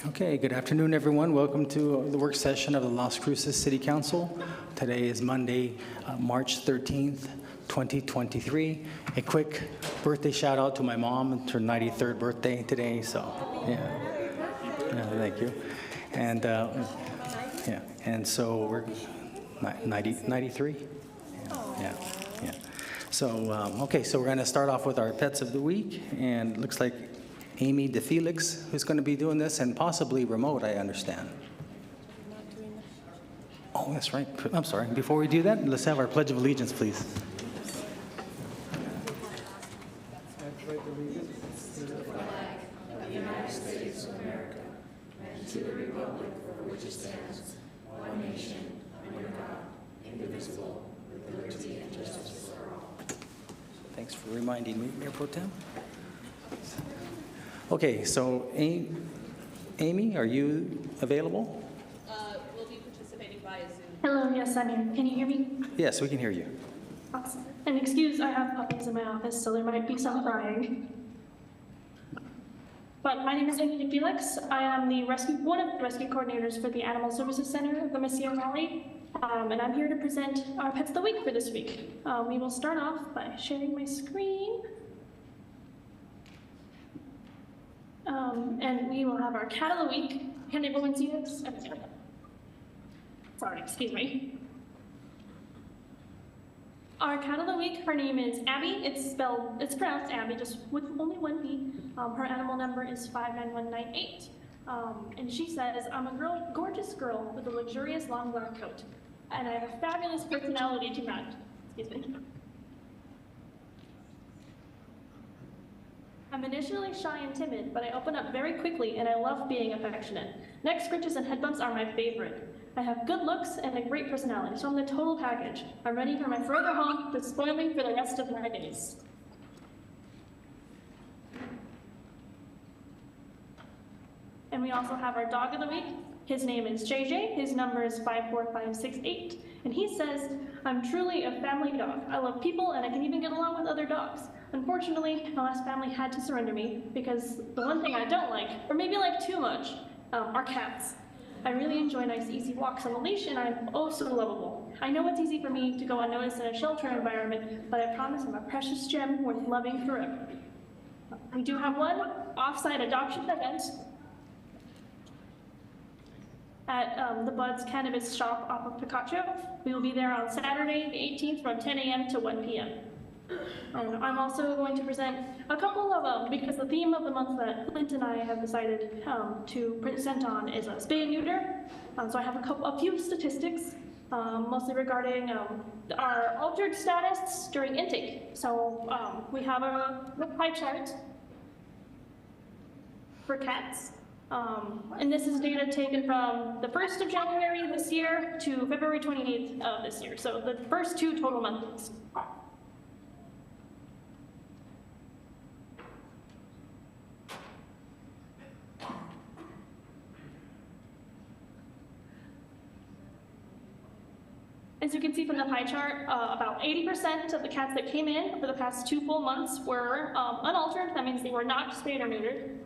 Okay, good afternoon, everyone. Welcome to the work session of the Las Cruces City Council. Today is Monday, March 13th, 2023. A quick birthday shout out to my mom. It's her 93rd birthday today, so yeah, thank you. And yeah, and so we're 93? Yeah. So, okay, so we're going to start off with our pets of the week, and it looks like Amy DeFelix who's going to be doing this, and possibly remote, I understand. Oh, that's right. I'm sorry. Before we do that, let's have our Pledge of Allegiance, please. Thanks for reminding me, Mayor Pro Tem. Okay, so Amy, are you available? We'll be participating via Zoom. Hello, yes, I'm here. Can you hear me? Yes, we can hear you. Awesome. And excuse, I have puppies in my office, so there might be some crying. But my name is Amy Felix. I am one of the rescue coordinators for the Animal Services Center of the Mesilla Valley, and I'm here to present our Pets of the Week for this week. We will start off by sharing my screen. And we will have our Cat of the Week. Can everyone see this? Sorry, excuse me. Our Cat of the Week, her name is Abby. It's pronounced Abby, just with only one B. Her animal number is 59198. And she says, I'm a gorgeous girl with a luxurious long black coat. And I have a fabulous personality to match. Excuse me. I'm initially shy and timid, but I open up very quickly and I love being affectionate. Neck scritches and head bumps are my favorite. I have good looks and a great personality, so I'm the total package. I'm ready for my forever home to spoil me for the rest of my days. And we also have our Dog of the Week. His name is JJ, his number is 54568, and he says, I'm truly a family dog. I love people and I can even get along with other dogs. Unfortunately, my last family had to surrender me because the one thing I don't like, or maybe like too much, are cats. I really enjoy nice, easy walks on the leash, and I'm oh so lovable. I know it's easy for me to go unnoticed in a shelter environment, but I promise I'm a precious gem worth loving forever. We do have one off-site adoption event at the Bud's Cannabis Shop off of Picacho. We will be there on Saturday, the 18th, from 10 a.m. to 1 p.m. I'm also going to present a couple of, because the theme of the month that Clint and I have decided to present on is spay and neuter. So I have a few statistics, mostly regarding our altered status during intake. So we have a pie chart for cats. And this is data taken from the 1st of January this year to February 28th of this year. So the first 2 total months. As you can see from the pie chart, about 80% of the cats that came in for the past 2 full months were unaltered. That means they were not spayed or neutered.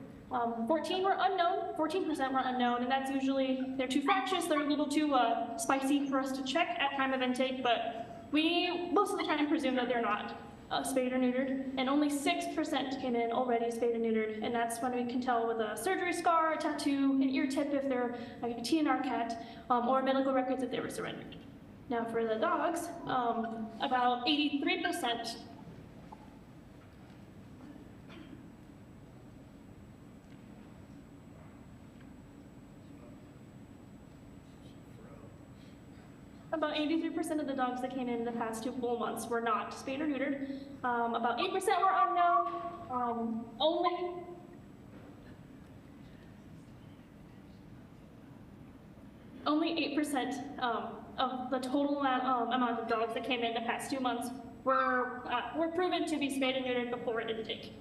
14 were unknown, 14% were unknown, and that's usually, they're too fractious, they're a little too spicy for us to check at time of intake, but we most of the time presume that they're not spayed or neutered, and only 6% came in already spayed or neutered, and that's when we can tell with a surgery scar, a tattoo, an ear tip if they're like a TNR cat, or medical records if they were surrendered. Now for the dogs, about 83% About 83% of the dogs that came in the past 2 full months were not spayed or neutered. About 8% were unknown. Only 8% of the total amount of dogs that came in the past 2 months were proven to be spayed and neutered before intake.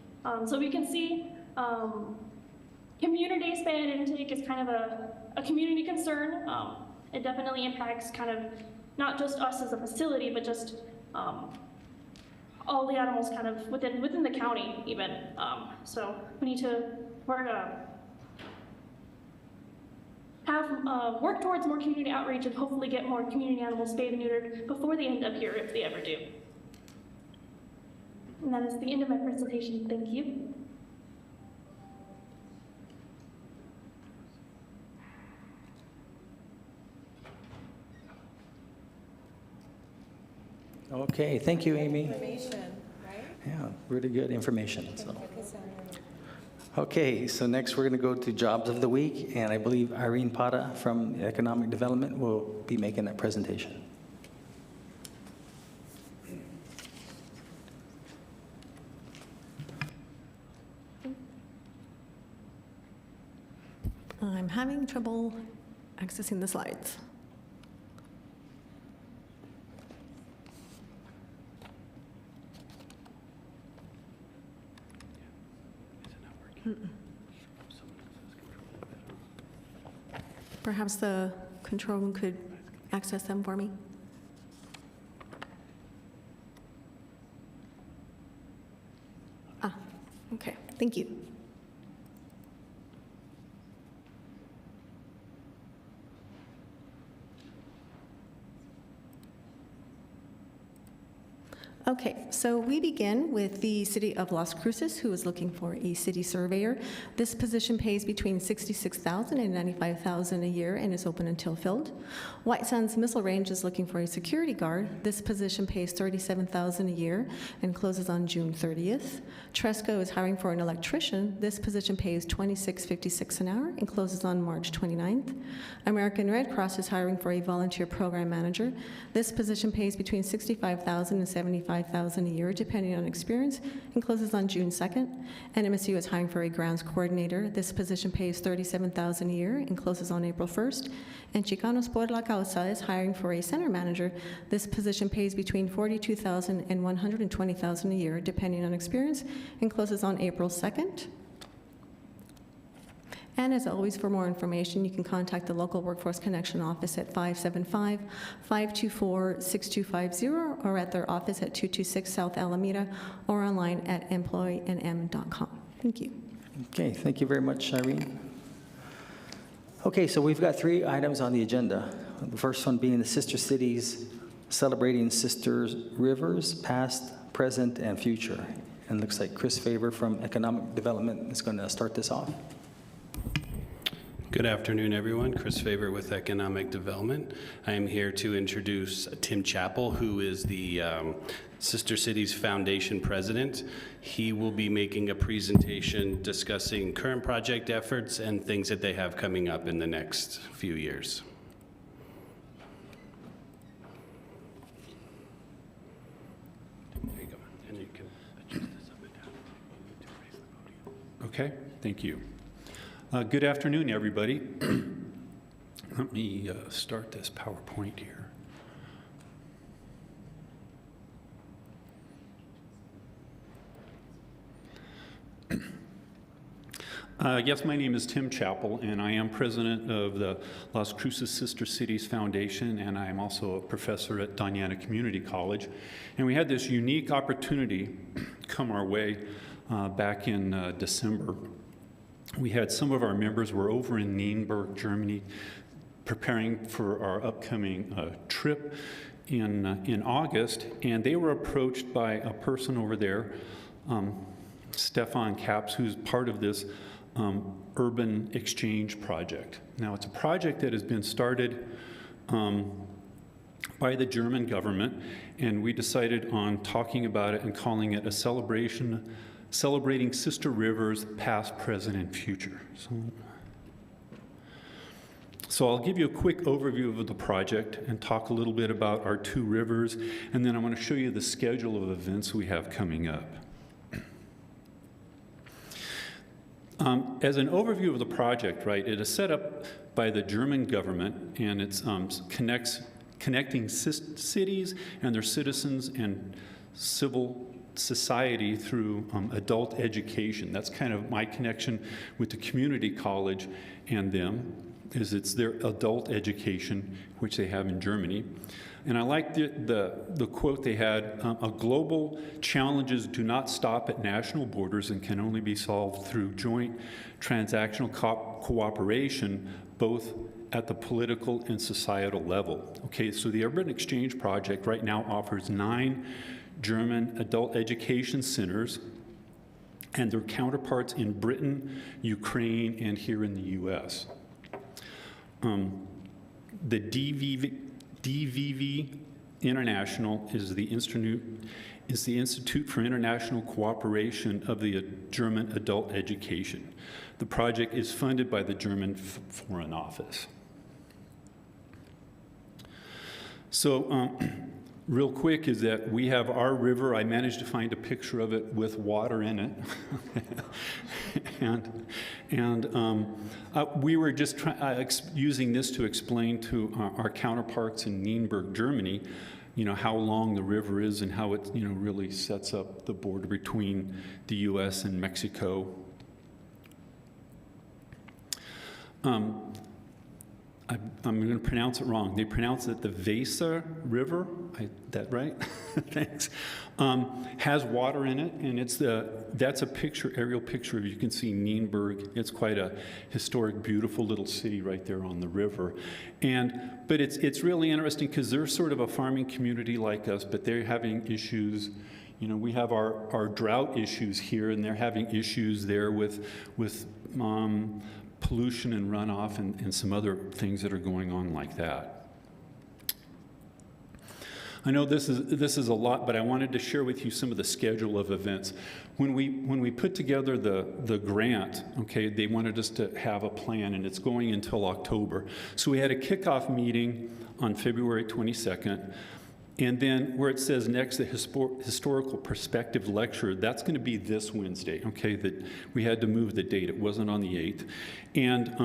So we can see community spay and intake is kind of a community concern. It definitely impacts kind of not just us as a facility, but just all the animals kind of within the county even. So we need to work towards more community outreach and hopefully get more community animals spayed and neutered before they end up here, if they ever do. And that is the end of my presentation. Thank you. Okay, thank you, Amy. Information, right? Yeah, really good information. So. Focus on it. Okay, so next we're going to go to Jobs of the Week, and I believe Irene Pata from Economic Development will be making that presentation. I'm having trouble accessing the slides. Perhaps the control room could access them for me. Ah, okay, thank you. Okay, so we begin with the City of Las Cruces, who is looking for a city surveyor. This position pays between $66,000 and $95,000 a year and is open until filled. White Sands Missile Range is looking for a security guard. This position pays $37,000 a year and closes on June 30th. Tresco is hiring for an electrician. This position pays $26.56 an hour and closes on March 29th. American Red Cross is hiring for a volunteer program manager. This position pays between $65,000 and $75,000 a year, depending on experience, and closes on June 2nd. And MSU is hiring for a grounds coordinator. This position pays $37,000 a year and closes on April 1st. And Chicanos por la Causa is hiring for a center manager. This position pays between $42,000 and $120,000 a year, depending on experience, and closes on April 2nd. And as always, for more information, you can contact the local Workforce Connection office at 575-524-6250 or at their office at 226 South Alameda or online at employeenm.com. Thank you. Okay, thank you very much, Irene. Okay, so we've got 3 items on the agenda. The first one being the Sister Cities celebrating Sisters Rivers, past, present, and future. And it looks like Chris Favor from Economic Development is going to start this off. Good afternoon, everyone. Chris Favor with Economic Development. I am here to introduce Tim Chappell, who is the Sister Cities Foundation president. He will be making a presentation discussing current project efforts and things that they have coming up in the next few years. There you go. And you can adjust this up and down. Okay, thank you. Good afternoon, everybody. Let me start this PowerPoint here. Yes, my name is Tim Chappell, and I am president of the Las Cruces Sister Cities Foundation, and I am also a professor at Doñana Community College. And we had this unique opportunity come our way back in December. We had some of our members were over in Nuremberg, Germany, preparing for our upcoming trip in August, and they were approached by a person over there, Stefan Capps, who's part of this urban exchange project. Now, it's a project that has been started by the German government, and we decided on talking about it and calling it a celebrating Sister Rivers, past, present, and future. So I'll give you a quick overview of the project and talk a little bit about our 2 rivers, and then I want to show you the schedule of events we have coming up. As an overview of the project, right, it is set up by the German government, and it's connecting cities and their citizens and civil society through adult education. That's kind of my connection with the community college and them, is it's their adult education, which they have in Germany. And I like the quote they had, global challenges do not stop at national borders and can only be solved through joint transactional cooperation, both at the political and societal level. Okay, so the Urban Exchange Project right now offers 9 German adult education centers and their counterparts in Britain, Ukraine, and here in the US. The DVV International is the Institute for International Cooperation of the German Adult Education. The project is funded by the German Foreign Office. So, real quick is that we have our river. I managed to find a picture of it with water in it. We were just using this to explain to our counterparts in Nienburg, Germany, how long the river is and how it, really sets up the border between the U.S. and Mexico. I'm going to pronounce it wrong. They pronounce it the Weser River. That right? Thanks. Has water in it, and that's a picture, aerial picture. You can see Nienburg. It's quite a historic, beautiful little city right there on the river. But it's really interesting because they're sort of a farming community like us, but they're having issues. We have our drought issues here, and they're having issues there with pollution and runoff and some other things that are going on like that. I know this is a lot, but I wanted to share with you some of the schedule of events. When we put together the grant, okay, they wanted us to have a plan, and it's going until October. So we had a kickoff meeting on February 22nd. And then where it says next, the historical perspective lecture, that's going to be this Wednesday, okay? That we had to move the date. It wasn't on the 8th. And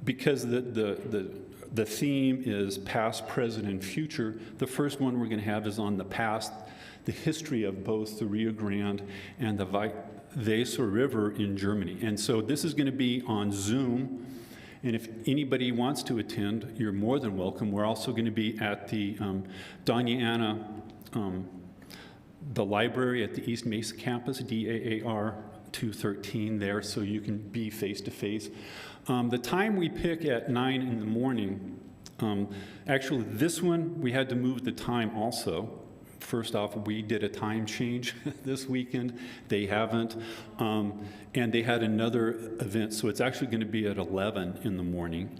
because the theme is past, present, and future, the first one we're going to have is on the past, the history of both the Rio Grande and the Weser River in Germany. And so this is going to be on Zoom. And if anybody wants to attend, you're more than welcome. We're also going to be at the Doña Ana, the library at the East Mesa campus, DAAR 213 there, so you can be face-to-face. The time we pick at 9 in the morning, actually this one, we had to move the time also. First off, we did a time change this weekend. They haven't. And they had another event, so it's actually going to be at 11 in the morning.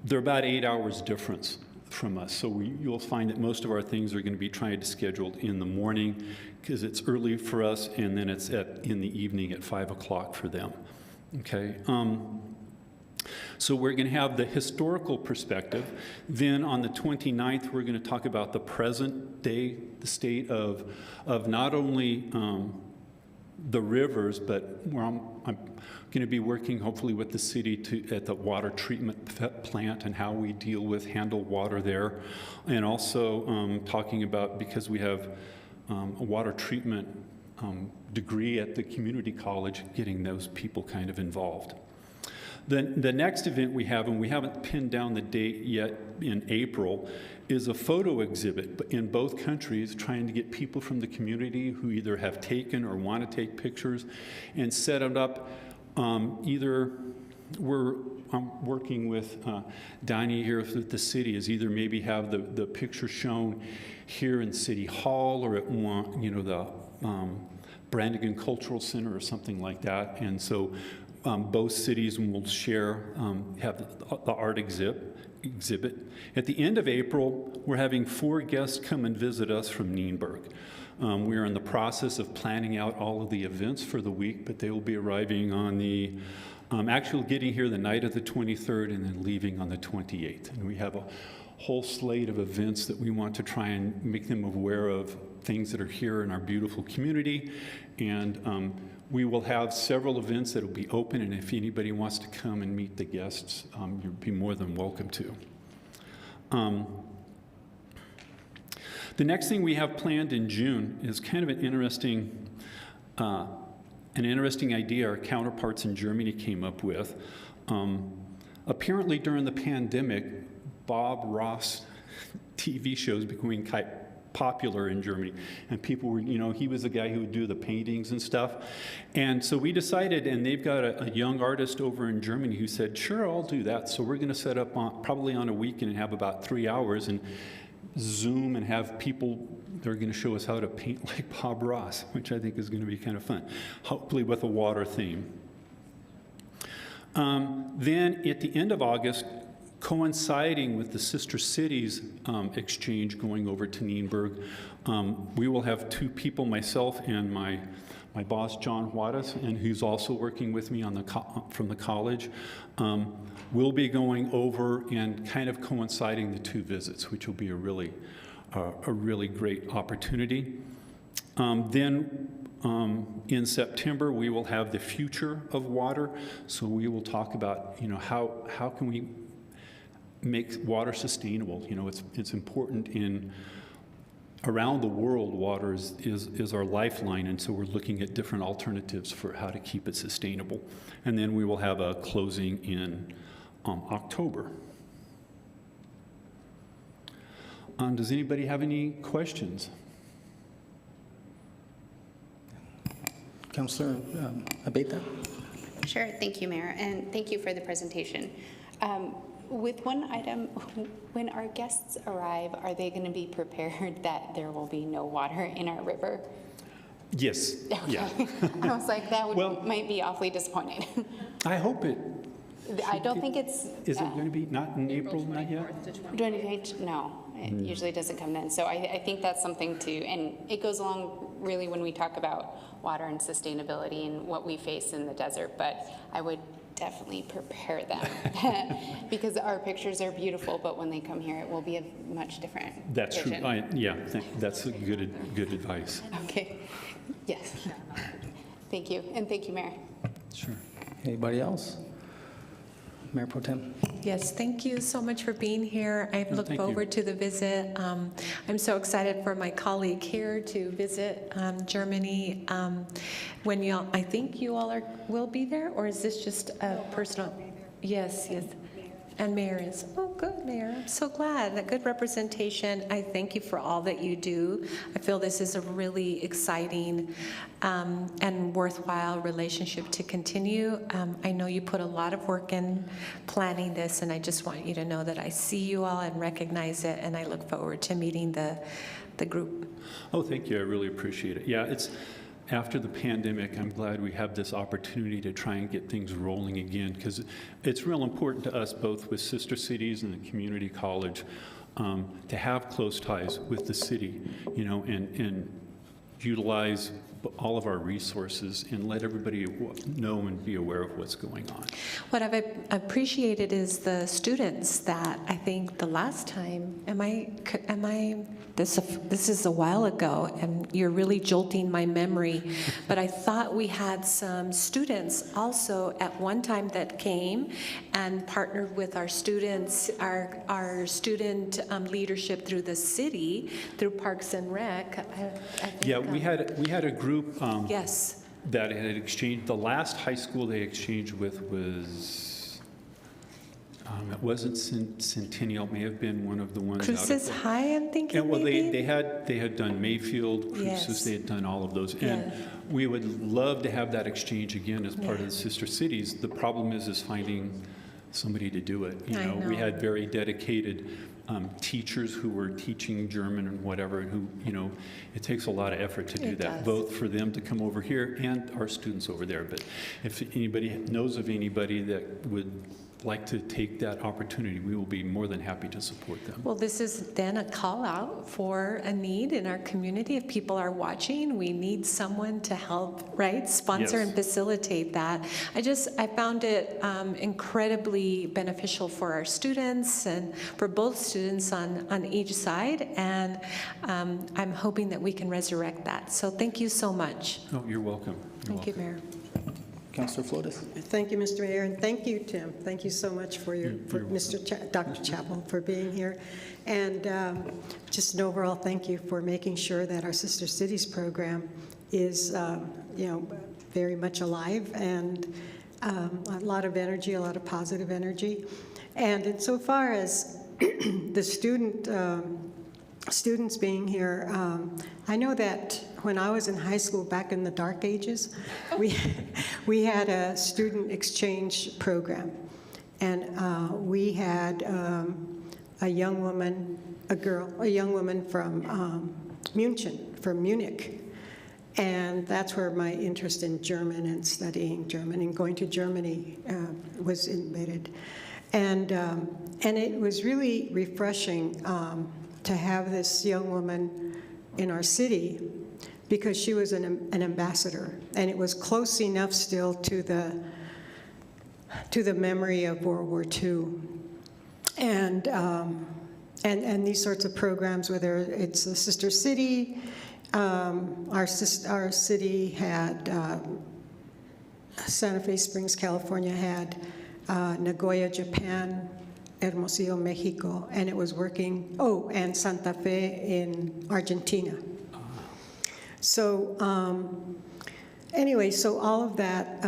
They're about 8 hours difference from us, so you'll find that most of our things are going to be trying to schedule in the morning because it's early for us, and then it's in the evening at 5 o'clock for them. Okay. So we're going to have the historical perspective. Then on the 29th, we're going to talk about the present day, the state of not only the rivers, but I'm going to be working hopefully with the city at the water treatment plant and how we handle water there. And also talking about, because we have a water treatment degree at the community college, getting those people kind of involved. The next event we have, and we haven't pinned down the date yet in April, is a photo exhibit in both countries trying to get people from the community who either have taken or want to take pictures and set it up. Either we're working with Donnie here at the city is either maybe have the picture shown here in City Hall or at the Brannigan Cultural Center or something like that. And so both cities will share, have the art exhibit. At the end of April, we're having 4 guests come and visit us from Nienburg. We're in the process of planning out all of the events for the week, but they will be arriving on the, actually getting here the night of the 23rd and then leaving on the 28th. And we have a whole slate of events that we want to try and make them aware of things that are here in our beautiful community. And we will have several events that will be open, and if anybody wants to come and meet the guests, you'd be more than welcome to. The next thing we have planned in June is kind of an interesting idea our counterparts in Germany came up with. Apparently during the pandemic, Bob Ross TV shows becoming popular in Germany. And people were, he was the guy who would do the paintings and stuff. And so we decided, and they've got a young artist over in Germany who said, sure, I'll do that. So we're going to set up probably on a weekend and have about 3 hours and Zoom and have people, they're going to show us how to paint like Bob Ross, which I think is going to be kind of fun, hopefully with a water theme. Then at the end of August, coinciding with the Sister Cities exchange going over to Nienburg, we will have 2 people, myself and my boss, John Juarez, and who's also working with me on from the college. We'll be going over and kind of coinciding the 2 visits, which will be a really great opportunity. Then in September, we will have the future of water. So we will talk about, how can we make water sustainable? It's important around the world. Water is our lifeline, and so we're looking at different alternatives for how to keep it sustainable. And then we will have a closing in October. Does anybody have any questions? Councilor Abeta? Sure, thank you, Mayor, and thank you for the presentation. With one item, when our guests arrive, are they going to be prepared that there will be no water in our river? Yes. Okay. Yeah. I was like, that might be awfully disappointing. I hope it. I don't think it's... Is it going to be not in April, not yet? 28th? No, it usually doesn't come then. So I think that's something to, and it goes along really when we talk about water and sustainability and what we face in the desert, but I would definitely prepare them because our pictures are beautiful, but when they come here, it will be a much different That's vision. true. That's a good advice. Okay, yes. Thank you, and thank you, Mayor. Sure. Anybody else? Mayor Pro Tem? Yes, thank you so much for being here. I look thank you. forward to the visit. I'm so excited for my colleague here to visit Germany. I think you all will be there, or is this just a personal? Yes, yes. And Mayor is, oh, good, Mayor. I'm so glad. A good representation. I thank you for all that you do. I feel this is a really exciting and worthwhile relationship to continue. I know you put a lot of work in planning this, and I just want you to know that I see you all and recognize it, and I look forward to meeting the group. Oh, thank you. I really appreciate it. Yeah, it's after the pandemic, I'm glad we have this opportunity to try and get things rolling again, because it's real important to us, both with Sister Cities and the community college, to have close ties with the city, and utilize all of our resources and let everybody know and be aware of what's going on. What I've appreciated is the students that I think the last time, this is a while ago, and you're really jolting my memory, but I thought we had some students also at one time that came and partnered with our students, our student leadership through the city, through Parks and Rec. I think, Yeah, we had a group yes. that had exchanged. The last high school they exchanged with was, it wasn't Centennial, it may have been one of the ones Cruces out of, High, I'm thinking. and well, maybe? they had done Mayfield, Cruces, Yes. they had done all of those, and Yeah. we would love to have that exchange again as part of the Sister Cities. The problem is finding somebody to do it. I We know. had very dedicated teachers who were teaching German and whatever, and who, it takes a lot of effort to do It that, does. both for them to come over here and our students over there. But if anybody knows of anybody that would like to take that opportunity, we will be more than happy to support them. Well, this is then a call out for a need in our community. If people are watching, we need someone to help, right? Sponsor Yes. and facilitate that. I found it incredibly beneficial for our students and for both students on each side. And I'm hoping that we can resurrect that. So thank you so much. Oh, you're welcome. You're Thank you, welcome. Mayor. Councilor Flores? Thank you, Mr. Mayor, and thank you, Tim. Thank you so much for Dr. Chappell for being here. And just an overall thank you for making sure that our Sister Cities program is, very much alive and a lot of energy, a lot of positive energy. And insofar as the student students being here. I know that when I was in high school back in the dark ages, we had a student exchange program. And we had a young woman from Munich. And that's where my interest in German and studying German and going to Germany was embedded. And it was really refreshing to have this young woman in our city because she was an ambassador. And it was close enough still to the memory of World War II. And these sorts of programs, whether it's a sister city, our city had, Santa Fe Springs, California had Nagoya, Japan, Hermosillo, Mexico, and it was working, and Santa Fe in Argentina. So anyway, so all of that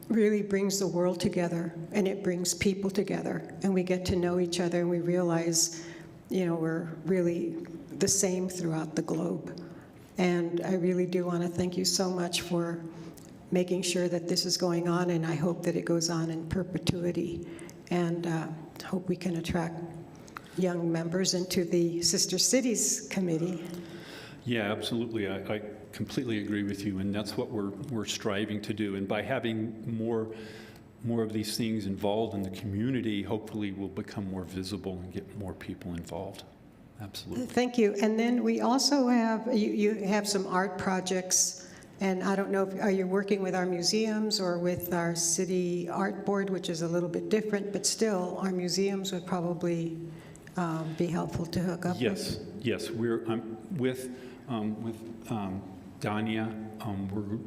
really brings the world together, and it brings people together, and we get to know each other, and we realize, we're really the same throughout the globe. And I really do want to thank you so much for making sure that this is going on, and I hope that it goes on in perpetuity, and hope we can attract young members into the Sister Cities Committee. Yeah, absolutely. I completely agree with you, and that's what we're striving to do. And by having more of these things involved in the community, hopefully we'll become more visible and get more people involved. Absolutely. Thank you. And then we also have, you have some art projects, and I don't know, are you working with our museums or with our city art board, which is a little bit different, but still, our museums would probably be helpful to hook up with? Yes. We're with Dania. We're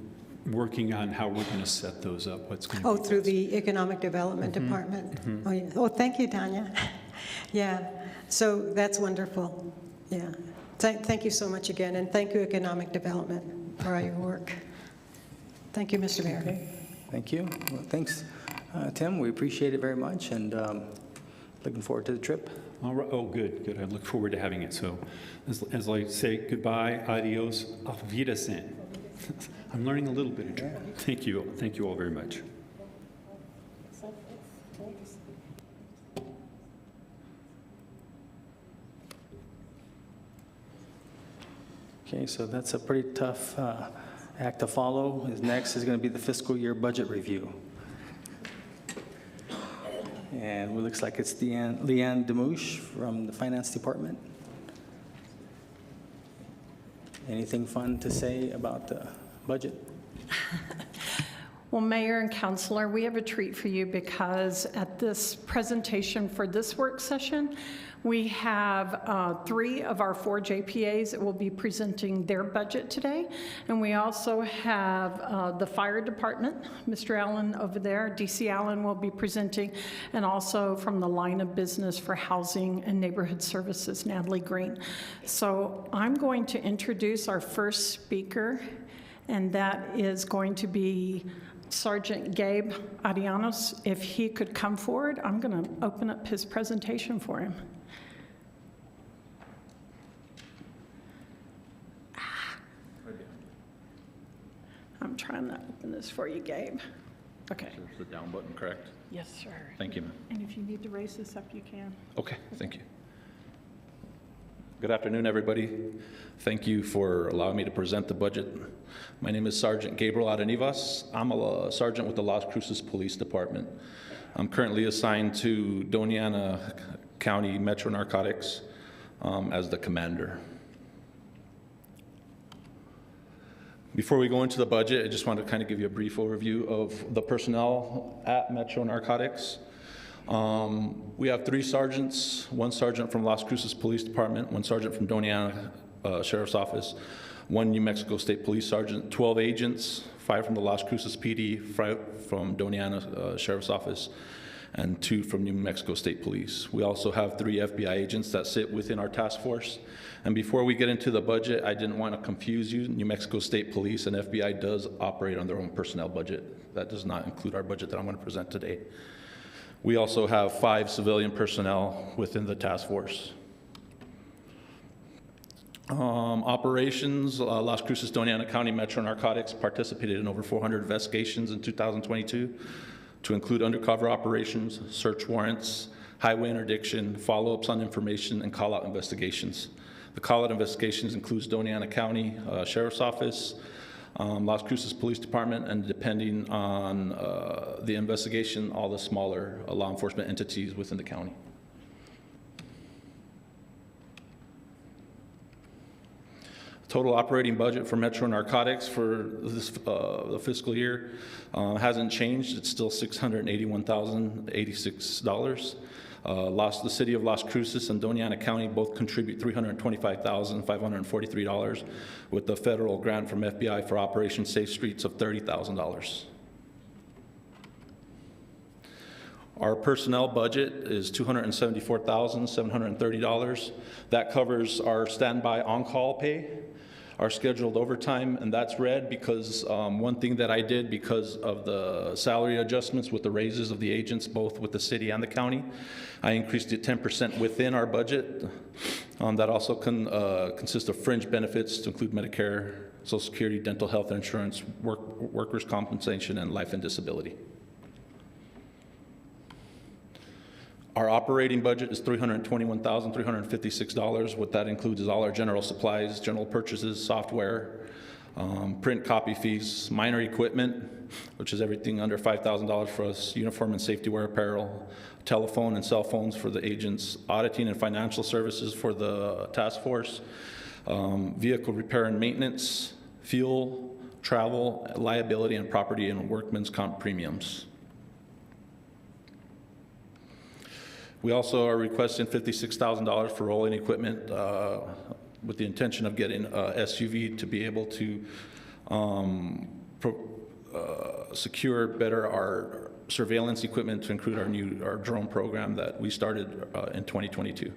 working on how we're going to set those up. What's going to be through best. the Economic Development Department? Oh, yeah. Oh, thank you, Tanya. Yeah, so that's wonderful. Yeah. Thank you so much again, and thank you, Economic Development, for all your work. Thank you, Mr. Mayor. Okay, thank you. Well, thanks, Tim. We appreciate it very much, and looking forward to the trip. All right. Oh, good. I look forward to having it. So as I say goodbye, adios, auf Wiedersehen. I'm learning a little bit of German. Thank you. Thank you all very much. Okay, so that's a pretty tough act to follow. Next is going to be the fiscal year budget review. And it looks like it's Leanne Demouche from the Finance Department. Anything fun to say about the budget? Well, Mayor and Councilor, we have a treat for you because at this presentation for this work session, we have 3 of our 4 JPAs that will be presenting their budget today. And we also have the fire department, Mr. Allen over there, DC Allen will be presenting, and also from the line of business for housing and neighborhood services, Natalie Green. So I'm going to introduce our first speaker, and that is going to be Sergeant Gabe Arianos. If he could come forward, I'm going to open up his presentation for him. I'm trying to open this for you, Gabe. Okay. Is the down button correct? Yes, sir. Thank you, ma'am. And if you need to raise this up, you can. Okay, thank you. Good afternoon, everybody. Thank you for allowing me to present the budget. My name is Sergeant Gabriel Arenivas. I'm a sergeant with the Las Cruces Police Department. I'm currently assigned to Doña Ana County Metro Narcotics as the commander. Before we go into the budget, I just want to kind of give you a brief overview of the personnel at Metro Narcotics. We have 3 sergeants, 1 sergeant from Las Cruces Police Department, 1 sergeant from Doña Ana Sheriff's Office, 1 New Mexico State Police Sergeant, 12 agents, 5 from the Las Cruces PD, 5 from Doña Ana Sheriff's Office, and 2 from New Mexico State Police. We also have 3 FBI agents that sit within our task force. And before we get into the budget, I didn't want to confuse you. New Mexico State Police and FBI does operate on their own personnel budget. That does not include our budget that I'm going to present today. We also have 5 civilian personnel within the task force. Operations, Las Cruces, Doñana County Metro Narcotics participated in over 400 investigations in 2022 to include undercover operations, search warrants, highway interdiction, follow-ups on information, and call-out investigations. The call-out investigations includes Doñana County Sheriff's Office, Las Cruces Police Department, and depending on the investigation, all the smaller law enforcement entities within the county. Total operating budget for Metro Narcotics for this the fiscal year hasn't changed. It's still $681,086. The city of Las Cruces and Doñana County both contribute $325,543 with the federal grant from FBI for Operation Safe Streets of $30,000. Our personnel budget is $274,730. That covers our standby on-call pay, our scheduled overtime, and that's red because one thing that I did because of the salary adjustments with the raises of the agents, both with the city and the county, I increased it 10% within our budget. That also consists of fringe benefits to include Medicare, Social Security, dental health insurance, workers' compensation, and life and disability. Our operating budget is $321,356. What that includes is all our general supplies, general purchases, software, print copy fees, minor equipment, which is everything under $5,000 for us, uniform and safety wear apparel, telephone and cell phones for the agents, auditing and financial services for the task force, vehicle repair and maintenance, fuel, travel, liability, and property and workman's comp premiums. We also are requesting $56,000 for rolling equipment with the intention of getting a SUV to be able to secure better our surveillance equipment to include our drone program that we started in 2022.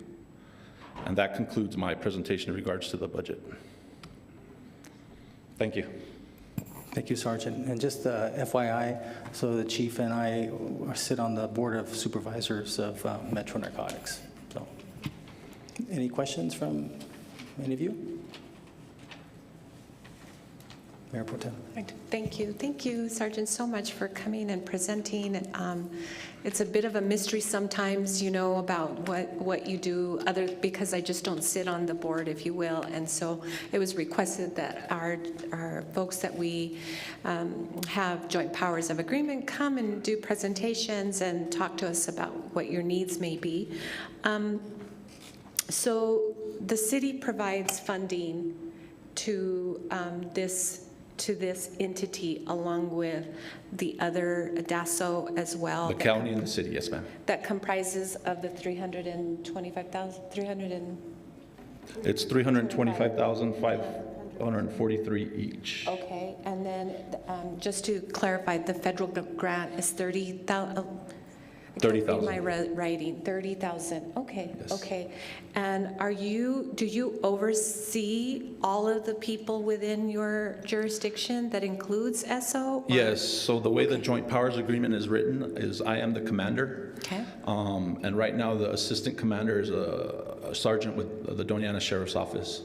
And that concludes my presentation in regards to the budget. Thank you. Thank you, Sergeant. And just FYI, so the chief and I sit on the Board of Supervisors of Metro Narcotics. So, any questions from any of you? Mayor Pro Tem. Thank you. Thank you, Sergeant, so much for coming and presenting. It's a bit of a mystery sometimes, you know, about what you do, because I just don't sit on the board, if you will. And so it was requested that our folks that we have joint powers of agreement come and do presentations and talk to us about what your needs may be. So the city provides funding to this entity along with the other DASO as well. The county and the city, yes, ma'am. That comprises of the 325,000, It's $325,543 each. Okay, and then just to clarify, the federal grant is 30,000. 30,000. My writing, 30,000. Okay, Yes. okay. And do you oversee all of the people within your jurisdiction that includes SO? Yes, so the way the joint powers agreement is written is I am the commander. Okay. And right now the assistant commander is a sergeant with the Doñana Sheriff's Office.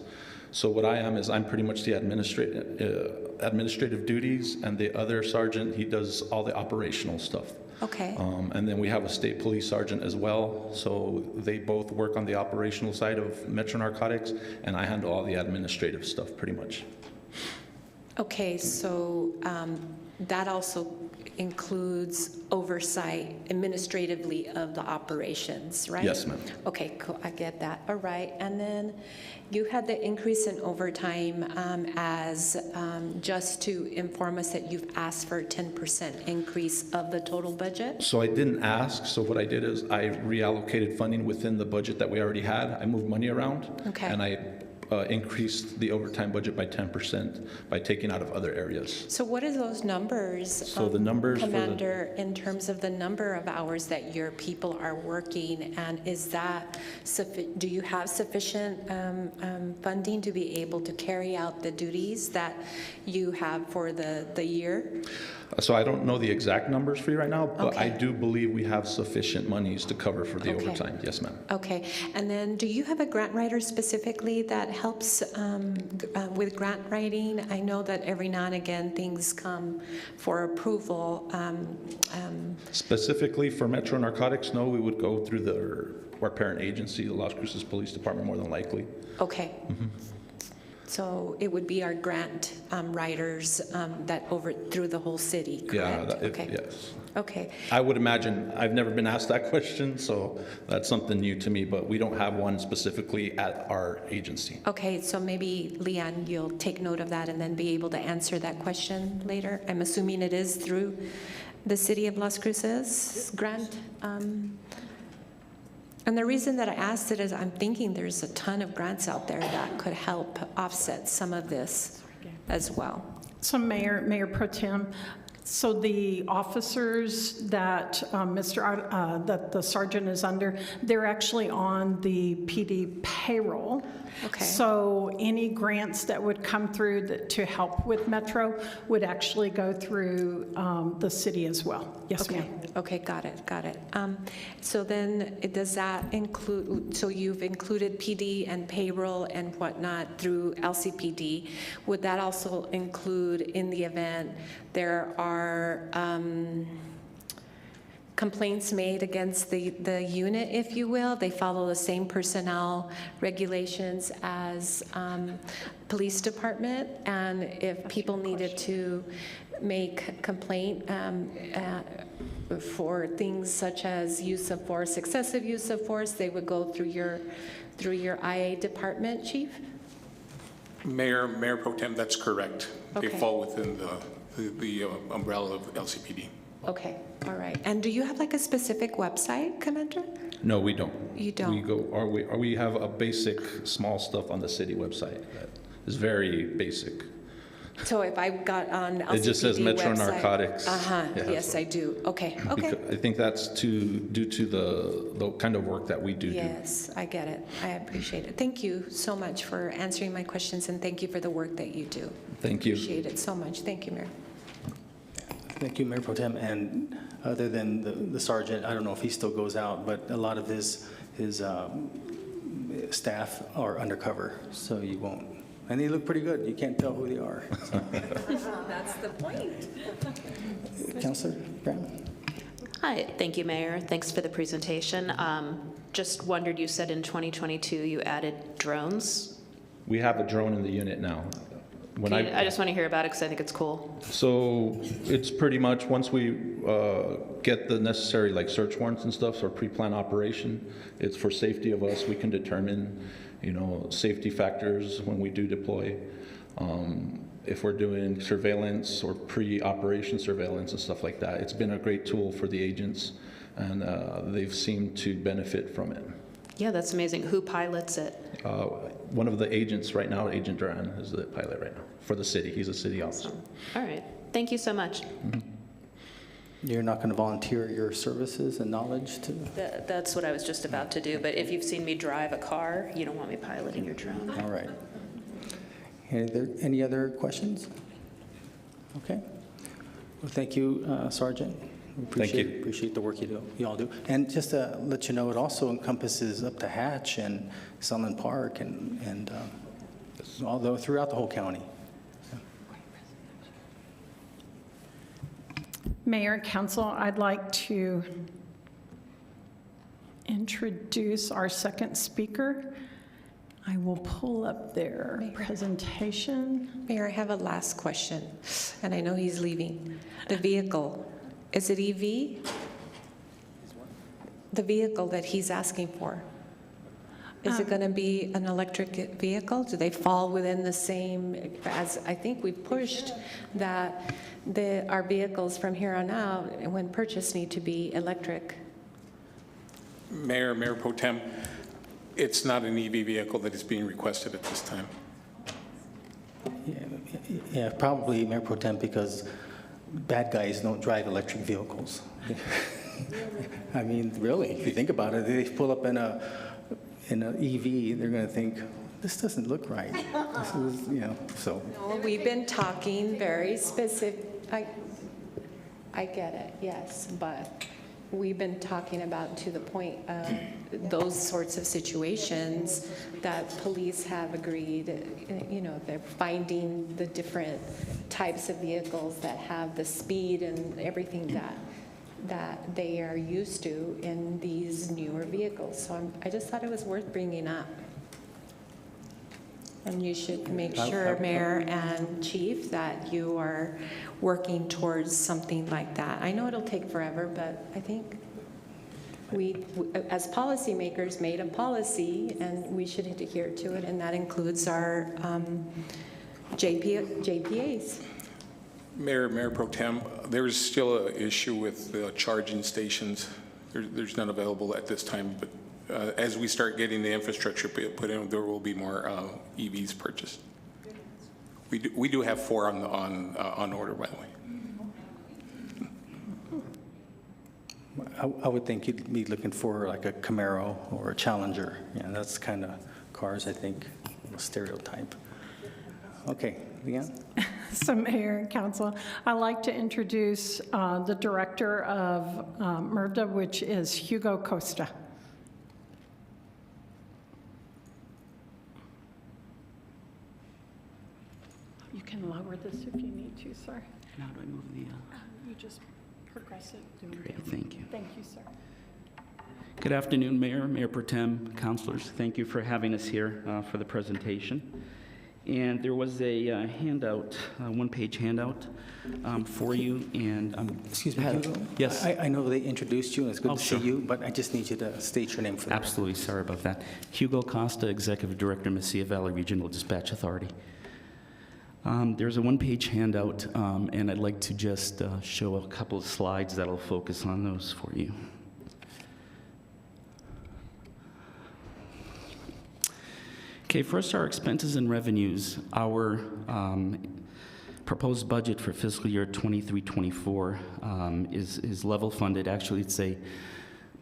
So what I am is I'm pretty much the administrative duties, and the other sergeant, he does all the operational stuff. Okay. And then we have a state police sergeant as well. So they both work on the operational side of Metro Narcotics, and I handle all the administrative stuff pretty much. Okay, so that also includes oversight administratively of the operations, right? Yes, ma'am. Okay, cool, I get that. All right, and then you had the increase in overtime as just to inform us that you've asked for a 10% increase of the total budget? So I didn't ask, so what I did is I reallocated funding within the budget that we already had. I moved money around. Okay. And I increased the overtime budget by 10% by taking out of other areas. So what are those numbers? So the numbers for the- Commander, in terms of the number of hours that your people are working, and is that, do you have sufficient funding to be able to carry out the duties that you have for the year? So I don't know the exact numbers for you right now, but I Okay. do believe we have sufficient monies to cover for the Okay. overtime. Yes, ma'am. Okay, and then do you have a grant writer specifically that helps with grant writing? I know that every now and again things come for approval. Specifically for Metro Narcotics, no, we would go through our parent agency, the Las Cruces Police Department, more than likely. Okay. So it would be our grant writers that over through the whole city, correct? Okay. Yes. Okay. I would imagine, I've never been asked that question, so that's something new to me, but we don't have one specifically at our agency. Okay, so maybe, Leanne, you'll take note of that and then be able to answer that question later. I'm assuming it is through the City of Las Cruces grant. And the reason that I asked it is I'm thinking there's a ton of grants out there that could help offset some of this as well. So Mayor Pro Tem, so the officers that that the sergeant is under, they're actually on the PD payroll. Okay. So any grants that would come through to help with Metro would actually go through the city as well. Yes, ma'am. Okay, got it. So then, does that include, so you've included PD and payroll and whatnot through LCPD. Would that also include in the event there are complaints made against the unit, if you will? They follow the same personnel regulations as police department, and if people needed to make complaint for things such as use of force, excessive use of force, they would go through your IA department, Chief? Mayor Pro Tem, that's correct. Okay. They fall within the umbrella of LCPD. Okay, all right. And do you have like a specific website, Commander? No, we don't. You don't? We have a basic, small stuff on the city website that is very basic. So if I got on LCPD It just says Metro website- Narcotics. Uh-huh, Yeah, yes, so- I do. Okay. I think that's due to the kind of work that we do. Yes, I get it. I appreciate it. Thank you so much for answering my questions, and thank you for the work that you do. Thank you. Appreciate it so much. Thank you, Mayor. Thank you, Mayor Pro Tem. And other than the sergeant, I don't know if he still goes out, but a lot of his staff are undercover, so you won't. And they look pretty good. You can't tell who they are. So. That's the point. Councilor Brown? Hi, thank you, Mayor. Thanks for the presentation. Just wondered, you said in 2022 you added drones. We have a drone in the unit now. I just want to hear about it because I think it's cool. So it's pretty much once we get the necessary like search warrants and stuff for pre-planned operation, it's for safety of us. We can determine, safety factors when we do deploy. If we're doing surveillance or pre-operation surveillance and stuff like that, it's been a great tool for the agents, and they've seemed to benefit from it. Yeah, that's amazing. Who pilots it? One of the agents right now, Agent Duran, is the pilot right now for the city. He's a city officer. All right. Thank you so much. You're not going to volunteer your services and knowledge to? That's what I was just about to do, but if you've seen me drive a car, you don't want me piloting your drone. All right. Any other questions? Okay. Well, thank you, Sergeant. Thank you. Appreciate the work you all do. And just to let you know, it also encompasses up to Hatch and Sunland Park and although throughout the whole county. Mayor and Council, I'd like to introduce our second speaker. I will pull up their presentation. Mayor, I have a last question, and I know he's leaving. The vehicle, is it EV? The vehicle that he's asking for. Is it going to be an electric vehicle? Do they fall within the same, as I think we've pushed that our vehicles from here on out, when purchased, need to be electric? Mayor Pro Tem, it's not an EV vehicle that is being requested at this time. Yeah, probably, Mayor Pro Tem, because bad guys don't drive electric vehicles. I mean, really, if you think about it, they pull up in an EV, they're going to think, this doesn't look right. This is, so. No, we've been talking very specific. I get it, yes, but we've been talking about to the point of those sorts of situations that police have agreed, they're finding the different types of vehicles that have the speed and everything that they are used to in these newer vehicles. So I just thought it was worth bringing up. And you should make sure, Mayor and Chief, that you are working towards something like that. I know it'll take forever, but I think we, as policymakers, made a policy, and we should adhere to it, and that includes our JPAs. Mayor Pro Tem, there's still an issue with the charging stations. There's none available at this time, but as we start getting the infrastructure put in, there will be more EVs purchased. We do have 4 on order, by the way. I would think you'd be looking for like a Camaro or a Challenger. Yeah, that's kind of cars, I think, a stereotype. Okay, Leanne? So Mayor and Council, I'd like to introduce the Director of MRVDA, which is Hugo Costa. You can lower this if you need to, sir. And how do I move the... You just progress it. Great, thank you. Thank you, sir. Good afternoon, Mayor Pro Tem, councilors. Thank you for having us here for the presentation. And there was a handout, one-page handout for you, and Excuse me, Hugo? Yes. I know they introduced you, and it's good Oh, to sure. see you, but I just need you to state your name for the Absolutely, sorry about that. Hugo Costa, Executive Director, Mesilla Valley Regional Dispatch Authority. There's a one-page handout, and I'd like to just show a couple of slides that'll focus on those for you. Okay, first, our expenses and revenues. Our proposed budget for fiscal year 23-24 is level funded. Actually, it's a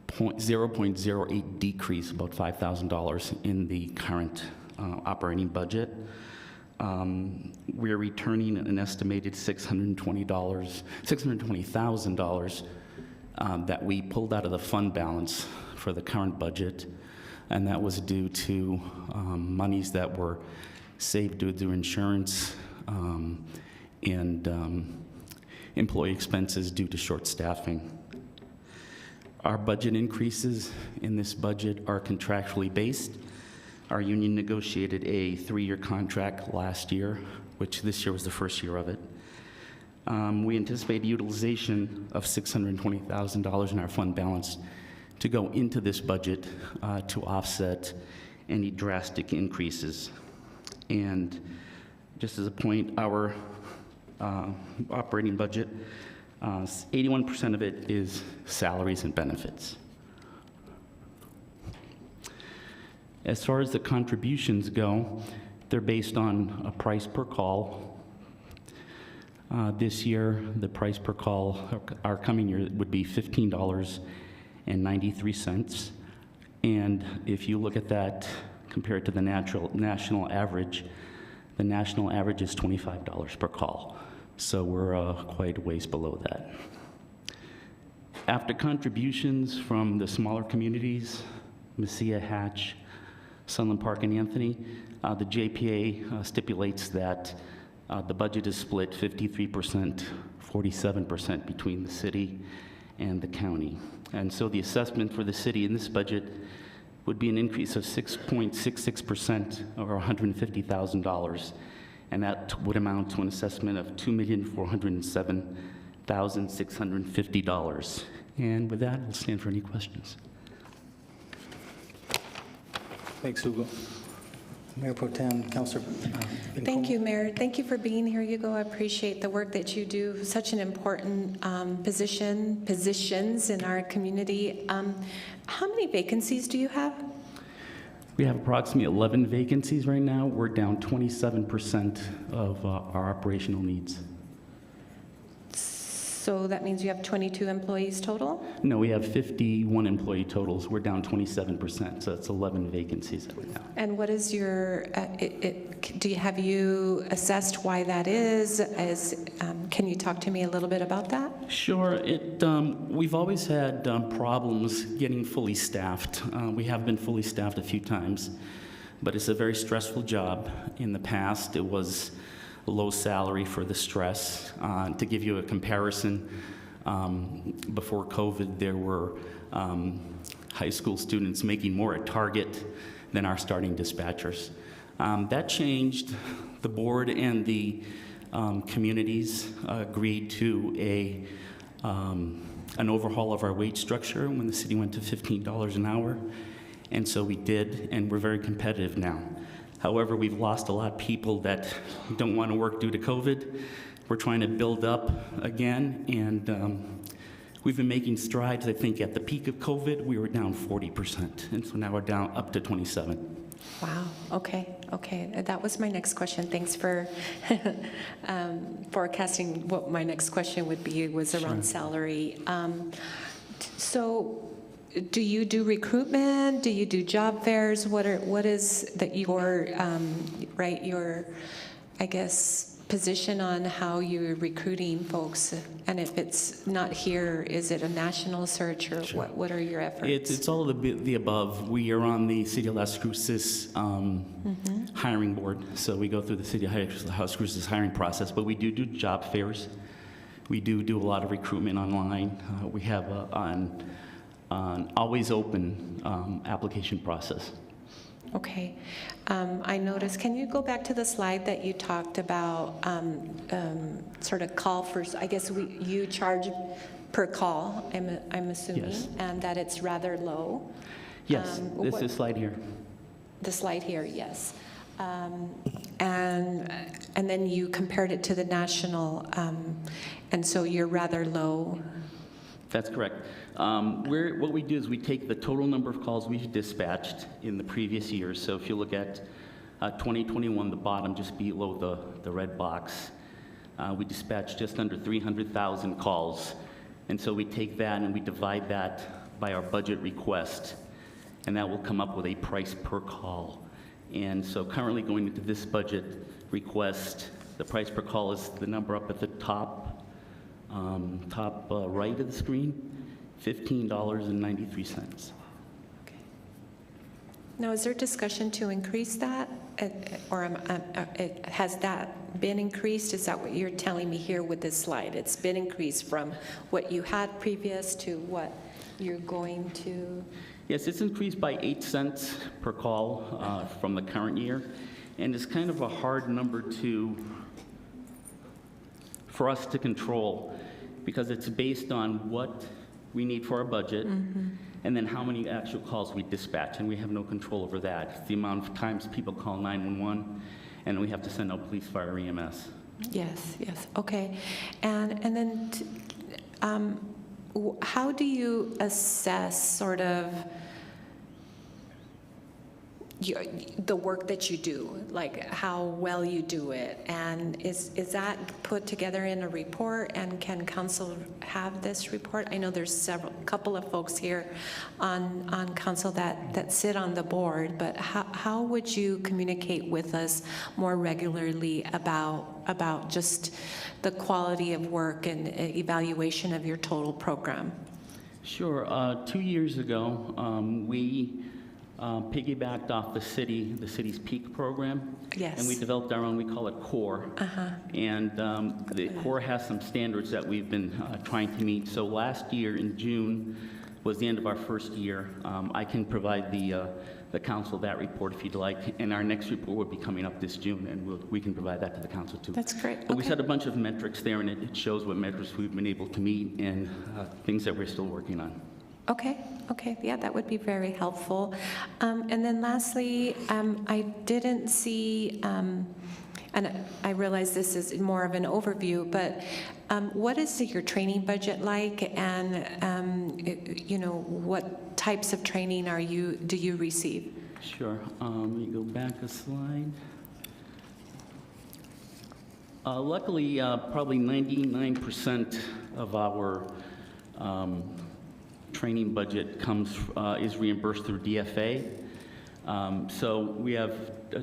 0.08 decrease, about $5,000 in the current operating budget. We're returning an estimated $620,000 that we pulled out of the fund balance for the current budget, and that was due to monies that were saved due to insurance and employee expenses due to short staffing. Our budget increases in this budget are contractually based. Our union negotiated a 3-year contract last year, which this year was the first year of it. We anticipate utilization of $620,000 in our fund balance to go into this budget to offset any drastic increases. And just as a point, our operating budget, 81% of it is salaries and benefits. As far as the contributions go, they're based on a price per call. This year, the price per call, our coming year, would be $15.93. And if you look at that compared to the national average, the national average is $25 per call. So we're quite a ways below that. After contributions from the smaller communities, Mesilla, Hatch, Sunland Park, and Anthony, the JPA stipulates that the budget is split 53%, 47% between the city and the county. And so the assessment for the city in this budget would be an increase of 6.66%, or $150,000. And that would amount to an assessment of $2,407,650. And with that, I'll stand for any questions. Thanks, Hugo. Mayor Pro Tem, Councilor Thank you, Mayor. Thank you for being here, Hugo. I appreciate the work that you do. Such an important positions in our community. How many vacancies do you have? We have approximately 11 vacancies right now. We're down 27% of our operational needs. So that means you have 22 employees total? No, we have 51 employee totals. We're down 27%, so that's 11 vacancies right now. And what is your, have you assessed why that is? Can you talk to me a little bit about that? Sure. We've always had problems getting fully staffed. We have been fully staffed a few times, but it's a very stressful job. In the past, it was a low salary for the stress. To give you a comparison, before COVID, there were high school students making more at Target than our starting dispatchers. That changed. The board and the communities agreed to an overhaul of our wage structure when the city went to $15 an hour. And so we did, and we're very competitive now. However, we've lost a lot of people that don't want to work due to COVID. We're trying to build up again, and we've been making strides. I think at the peak of COVID, we were down 40%, and so now we're down up to 27. Wow, okay. That was my next question. Thanks for forecasting what my next question would be, was around salary. So do you do recruitment? Do you do job fairs? What is that your, your, I guess, position on how you're recruiting folks? And if it's not here, is it a national search, or Sure. what are your efforts? It's all of the above. We are on the City of Las Cruces hiring board, so we go through the City of Las Cruces hiring process, but we do job fairs. We do a lot of recruitment online. We have an always open application process. Okay. I noticed, can you go back to the slide that you talked about, sort of call for, I guess you charge per call, I'm assuming, Yes. and that it's rather low? Yes, this is slide here. The slide here, yes. And then you compared it to the national, and so you're rather low. That's correct. What we do is we take the total number of calls we've dispatched in the previous years. So if you look at 2021, the bottom just below the red box, we dispatched just under 300,000 calls. And so we take that and we divide that by our budget request, and that will come up with a price per call. And so currently going into this budget request, the price per call is the number up at the top right of the screen, $15.93. Okay. Now, is there discussion to increase that? Or has that been increased? Is that what you're telling me here with this slide? It's been increased from what you had previous to what you're going to? Yes, it's increased by 8 cents per call from the current year. And it's kind of a hard number for us to control, because it's based on what we need for our budget, and then how many actual calls we dispatch, and we have no control over that. It's the amount of times people call 911, and we have to send out police, fire, EMS. Yes, okay. And then how do you assess sort of the work that you do, like how well you do it, and is that put together in a report, and can council have this report? I know there's couple of folks here on council that sit on the board, but how would you communicate with us more regularly about just the quality of work and evaluation of your total program? Sure. 2 years ago, we piggybacked off the city's peak program. Yes. And we developed our own, we call it CORE. And the CORE has some standards that we've been trying to meet. So last year in June was the end of our first year. I can provide the council that report if you'd like, and our next report will be coming up this June, and we can provide that to the council too. That's great. But we set a bunch of metrics there, and it shows what metrics we've been able to meet and things that we're still working on. Okay, yeah, that would be very helpful. And then lastly, I didn't see, and I realize this is more of an overview, but what is your training budget like, and what types of training do you receive? Sure. Let me go back a slide. Luckily, probably 99% of our training budget is reimbursed through DFA. So we have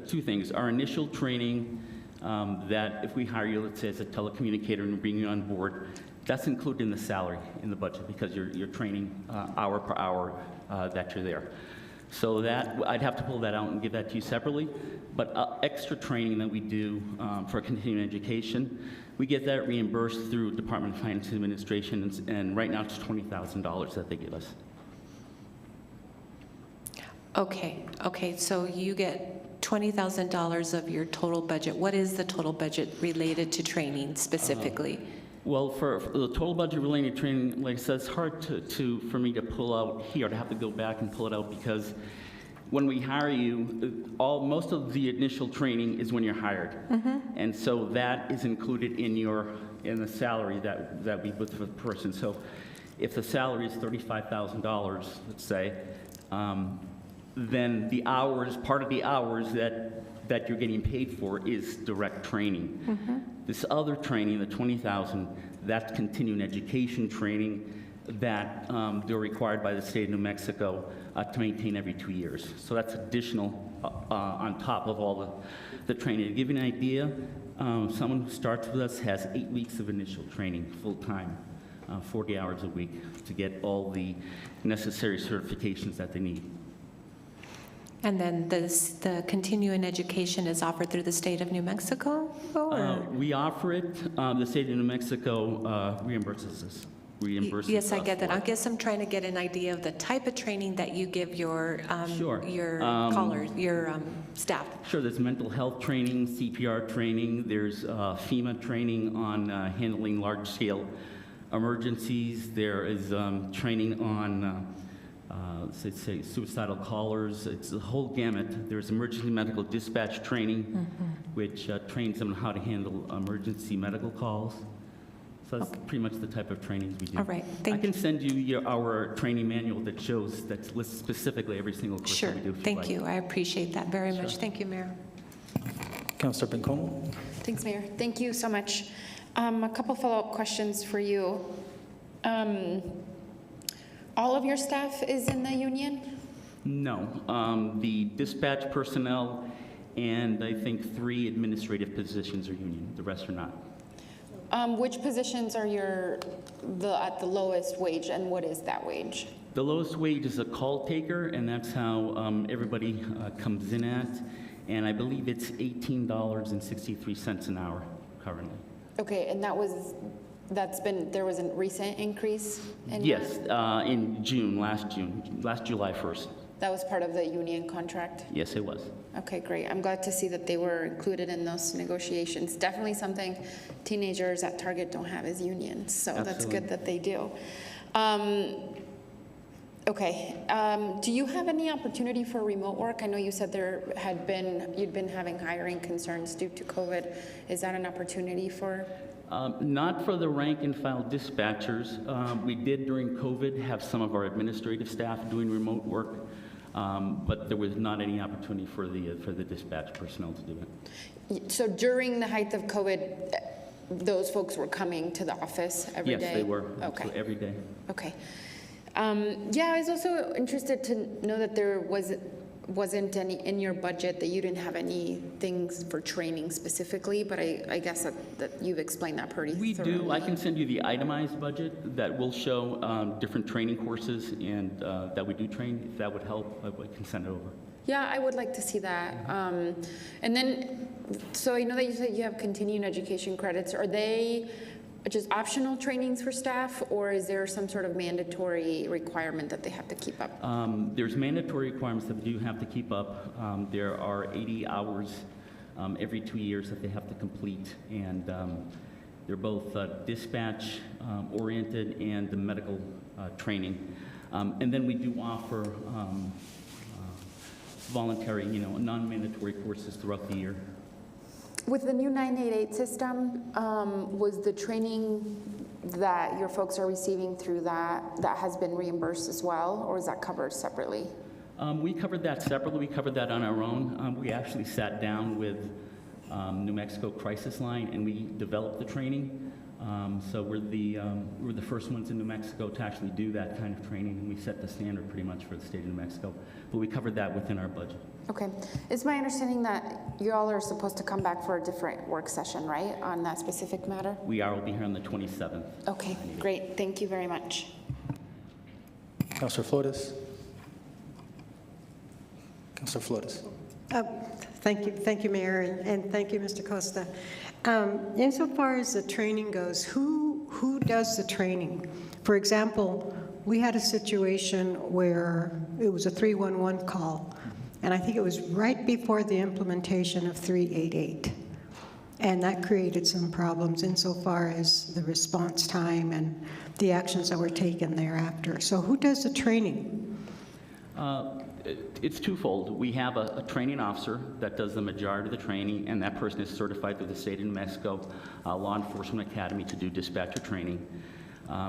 two things. Our initial training, that if we hire you, let's say as a telecommunicator and bring you on board, that's included in the salary in the budget because you're training hour per hour that you're there. So that, I'd have to pull that out and give that to you separately. But extra training that we do for continuing education, we get that reimbursed through Department of Finance and Administration, and right now it's $20,000 that they give us. Okay, so you get $20,000 of your total budget. What is the total budget related to training specifically? Well, for the total budget related to training, like I said, it's hard for me to pull out here. I'd have to go back and pull it out because when we hire you, most of the initial training is when you're hired. And so that is included in the salary that we put for the person. So if the salary is $35,000, let's say, then the hours, part of the hours that you're getting paid for is direct training. This other training, the $20,000, that's continuing education training that they're required by the state of New Mexico to maintain every 2 years. So that's additional on top of all the training. To give you an idea, someone who starts with us has 8 weeks of initial training, full-time, 40 hours a week, to get all the necessary certifications that they need. And then the continuing education is offered through the state of New Mexico? We offer it. The state of New Mexico reimburses us. Yes, I get that. I guess I'm trying to get an idea of the type of training that you give your callers, your staff. Sure, there's mental health training, CPR training, there's FEMA training on handling large-scale emergencies, there is training on say suicidal callers. It's a whole gamut. There's emergency medical dispatch training, which trains them on how to handle emergency medical calls. So that's pretty much the type of trainings we do. All right, I can send you our training manual that lists specifically every single course Sure, that we do. If you'd thank like. you. I appreciate that very much. Thank you, Mayor. Councilor Bencomo? Thanks, Mayor. Thank you so much. A couple follow-up questions for you. All of your staff is in the union? No. The dispatch personnel and I think 3 administrative positions are union. The rest are not. Which positions are at the lowest wage, and what is that wage? The lowest wage is a call taker, and that's how everybody comes in at. And I believe it's $18.63 an hour currently. Okay, and there was a recent increase in Yes, in last July 1st. That was part of the union contract? Yes, it was. Okay, great. I'm glad to see that they were included in those negotiations. Definitely something teenagers at Target don't have is unions, so Absolutely. that's good that they do. Okay, do you have any opportunity for remote work? I know you said you'd been having hiring concerns due to COVID. Is that an opportunity for? Not for the rank and file dispatchers. We did during COVID have some of our administrative staff doing remote work. But there was not any opportunity for the dispatch personnel to do it. So during the height of COVID, those folks were coming to the office every day? Yes, they were. Okay. So every day. Okay. Yeah, I was also interested to know that there wasn't any in your budget, that you didn't have any things for training specifically, but I guess that you've explained that pretty thoroughly. We do. I can send you the itemized budget that will show different training courses and that we do train. If that would help, I can send it over. Yeah, I would like to see that. And then, so I know that you said you have continuing education credits. Are they just optional trainings for staff, or is there some sort of mandatory requirement that they have to keep up? There's mandatory requirements that we do have to keep up. There are 80 hours every 2 years that they have to complete, and they're both dispatch oriented and the medical training. And then we do offer voluntary, non-mandatory courses throughout the year. With the new 988 system, was the training that your folks are receiving through that has been reimbursed as well, or is that covered separately? We covered that separately. We covered that on our own. We actually sat down with New Mexico Crisis Line, and we developed the training. So we're the first ones in New Mexico to actually do that kind of training, and we set the standard pretty much for the state of New Mexico. But we covered that within our budget. Okay. It's my understanding that you all are supposed to come back for a different work session, right, on that specific matter? We are. We'll be here on the 27th. Okay, great. Thank you very much. Councilor Flores. Councilor Flores. Thank you, Mayor, and thank you, Mr. Costa. Insofar as the training goes, who does the training? For example, we had a situation where it was a 311 call, and I think it was right before the implementation of 388. And that created some problems insofar as the response time and the actions that were taken thereafter. So who does the training? It's twofold. We have a training officer that does the majority of the training, and that person is certified through the state of New Mexico Law Enforcement Academy to do dispatcher training.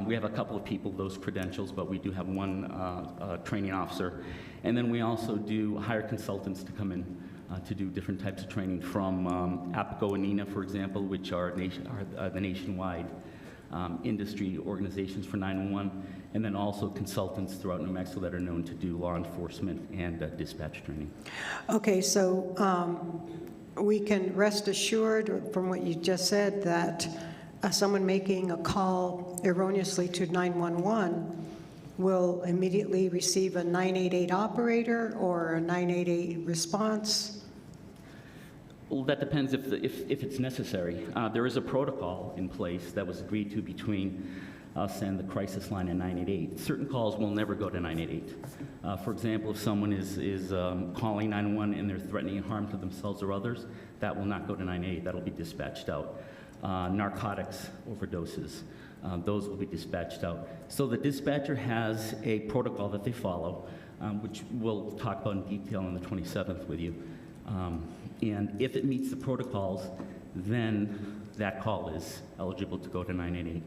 We have a couple of people, those credentials, but we do have one training officer. And then we also do hire consultants to come in to do different types of training from APCO and NINA, for example, which are the nationwide industry organizations for 911, and then also consultants throughout New Mexico that are known to do law enforcement and dispatch training. Okay, so we can rest assured from what you just said that someone making a call erroneously to 911 will immediately receive a 988 operator or a 988 response? Well, that depends if it's necessary. There is a protocol in place that was agreed to between us and the crisis line in 988. Certain calls will never go to 988. For example, if someone is calling 911 and they're threatening harm to themselves or others, that will not go to 988. That'll be dispatched out. Narcotics overdoses, those will be dispatched out. So the dispatcher has a protocol that they follow, which we'll talk about in detail on the 27th with you. And if it meets the protocols, then that call is eligible to go to 988.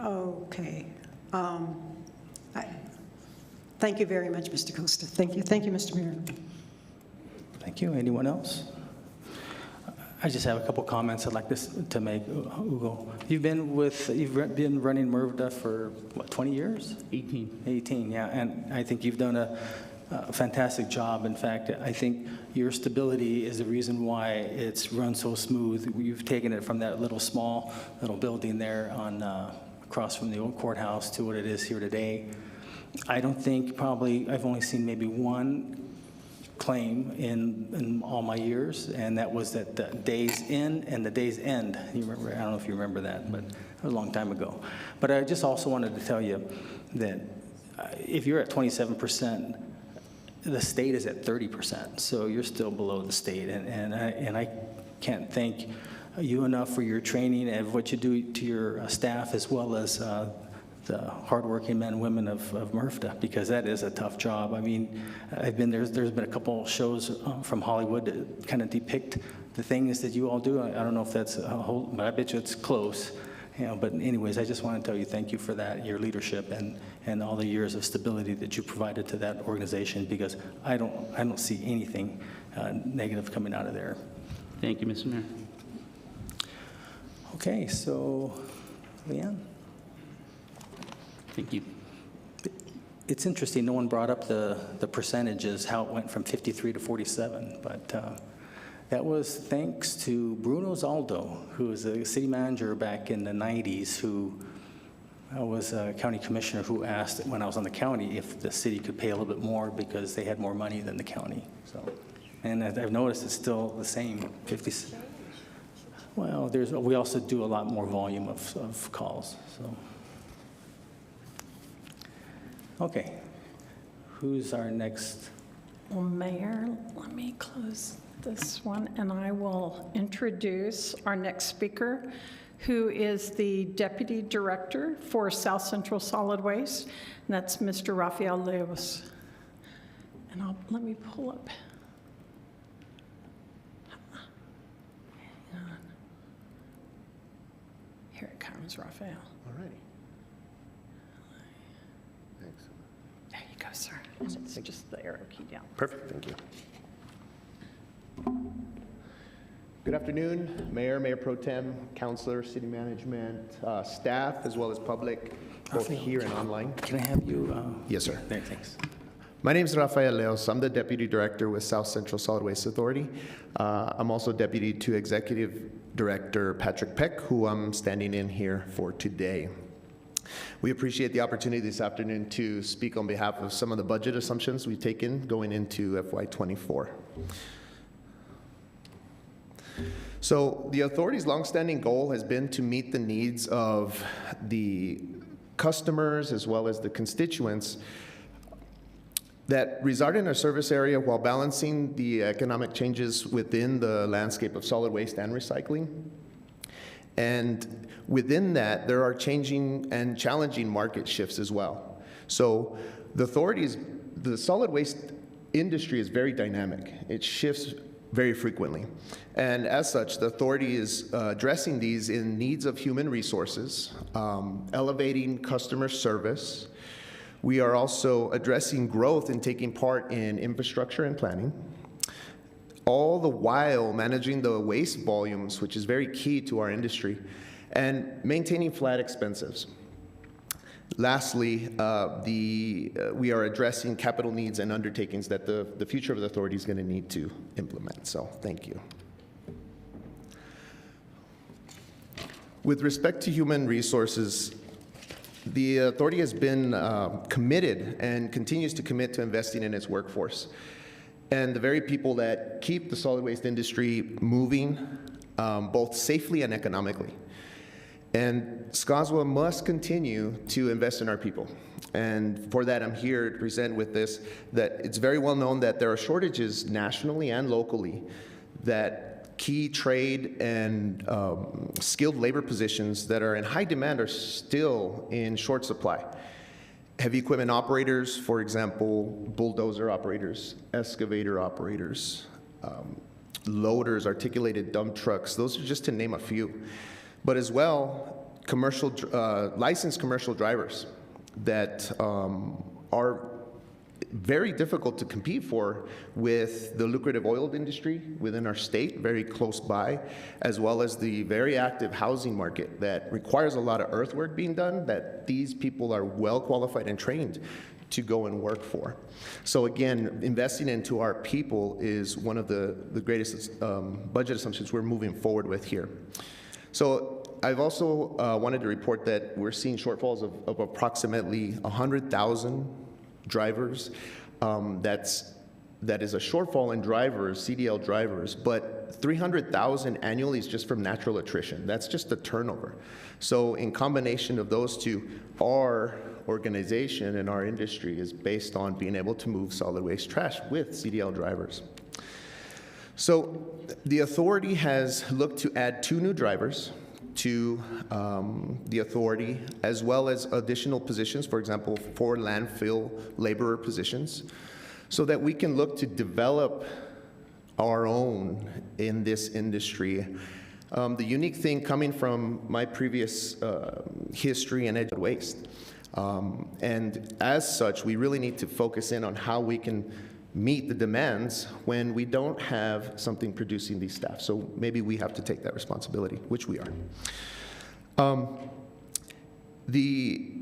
Okay. Thank you very much, Mr. Costa. Thank you, Mr. Mayor. Thank you. Anyone else? I just have a couple comments I'd like to make. Hugo, you've been running MRVDA for, what, 20 years? 18. 18, yeah, and I think you've done a fantastic job. In fact, I think your stability is the reason why it's run so smooth. You've taken it from that little building there on across from the old courthouse to what it is here today. I don't think I've only seen maybe one claim in all my years, and that was that the days in and the days end. You remember? I don't know if you remember that, but it was a long time ago. But I just also wanted to tell you that if you're at 27%, the state is at 30%, so you're still below the state, and I can't thank you enough for your training and what you do to your staff, as well as the hardworking men and women of MRVDA, because that is a tough job. I mean, there's been a couple shows from Hollywood that kind of depict the things that you all do. I don't know if that's a whole, but I bet you it's close. You know, but anyways, I just want to tell you thank you for that, your leadership, and all the years of stability that you provided to that organization, because I don't see anything negative coming out of there. Thank you, Mr. Mayor. Okay, so Leanne. Thank you. It's interesting, no one brought up the percentages, how it went from 53 to 47, but that was thanks to Bruno Zaldo, who was a city manager back in the 90s, who was a county commissioner who asked, when I was on the county, if the city could pay a little bit more because they had more money than the county. So, and I've noticed it's still the same, 50. Well, we also do a lot more volume of calls, so. Okay, who's our next? Well, Mayor, let me close this one, and I will introduce our next speaker, who is the Deputy Director for South Central Solid Waste, and that's Mr. Rafael Leos. And let me pull up. Hang on. Here it comes, Rafael. All righty. Excellent. There you go, sir. And it's just the arrow key down. Perfect, thank you. Good afternoon, Mayor, Mayor Pro Tem, Councilor, City Management, staff, as well as public, both here and online. Can I have you? Yes, sir. There, thanks. My name is Rafael Leos. I'm the Deputy Director with South Central Solid Waste Authority. I'm also Deputy to Executive Director Patrick Peck, who I'm standing in here for today. We appreciate the opportunity this afternoon to speak on behalf of some of the budget assumptions we've taken going into FY24. So the authority's longstanding goal has been to meet the needs of the customers as well as the constituents that reside in our service area while balancing the economic changes within the landscape of solid waste and recycling. And within that, there are changing and challenging market shifts as well. So the solid waste industry is very dynamic. It shifts very frequently. And as such, the authority is addressing these in needs of human resources, elevating customer service. We are also addressing growth and taking part in infrastructure and planning, all the while managing the waste volumes, which is very key to our industry, and maintaining flat expenses. Lastly, we are addressing capital needs and undertakings that the future of the authority is going to need to implement. So thank you. With respect to human resources, the authority has been committed and continues to commit to investing in its workforce. And the very people that keep the solid waste industry moving, both safely and economically. And SCOSWA must continue to invest in our people. And for that, I'm here to present with this, that it's very well known that there are shortages nationally and locally, that key trade and skilled labor positions that are in high demand are still in short supply. Heavy equipment operators, for example, bulldozer operators, excavator operators, loaders, articulated dump trucks, those are just to name a few. But as well, licensed commercial drivers that are very difficult to compete for with the lucrative oil industry within our state, very close by, as well as the very active housing market that requires a lot of earthwork being done, that these people are well qualified and trained to go and work for. So again, investing into our people is one of the greatest budget assumptions we're moving forward with here. So I've also wanted to report that we're seeing shortfalls of approximately 100,000 drivers. That is a shortfall in drivers, CDL drivers, but 300,000 annually is just from natural attrition. That's just the turnover. So in combination of those two, our organization and our industry is based on being able to move solid waste trash with CDL drivers. So the authority has looked to add 2 new drivers to the authority, as well as additional positions, for example, 4 landfill laborer positions, so that we can look to develop our own in this industry. The unique thing coming from my previous history in solid waste, and as such, we really need to focus in on how we can meet the demands when we don't have something producing these staff. So maybe we have to take that responsibility, which we are. The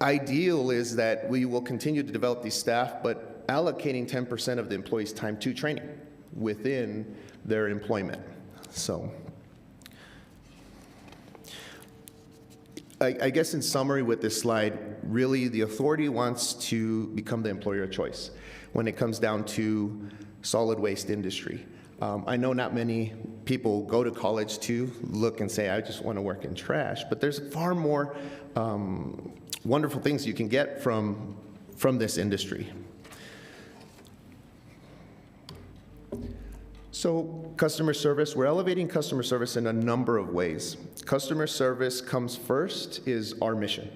ideal is that we will continue to develop these staff, but allocating 10% of the employees' time to training within their employment. So I guess in summary with this slide, really the authority wants to become the employer of choice when it comes down to solid waste industry. I know not many people go to college to look and say, I just want to work in trash, but there's far more wonderful things you can get from this industry. So customer service, we're elevating customer service in a number of ways. Customer service comes first is our mission.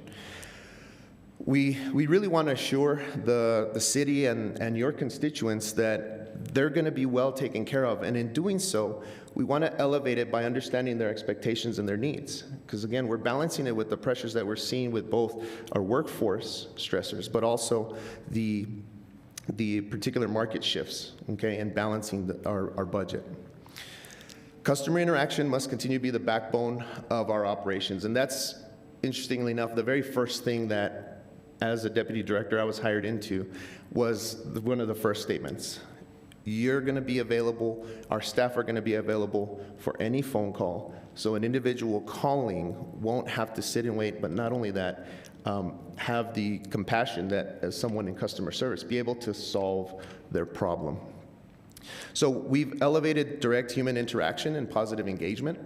We really want to assure the city and your constituents that they're going to be well taken care of. And in doing so, we want to elevate it by understanding their expectations and their needs. Because again, we're balancing it with the pressures that we're seeing with both our workforce stressors, but also the particular market shifts, okay, and balancing our budget. Customer interaction must continue to be the backbone of our operations, and that's, interestingly enough, the very first thing that, as a deputy director, I was hired into was one of the first statements. You're going to be available, our staff are going to be available for any phone call, so an individual calling won't have to sit and wait, but not only that, have the compassion that, as someone in customer service, be able to solve their problem. So we've elevated direct human interaction and positive engagement.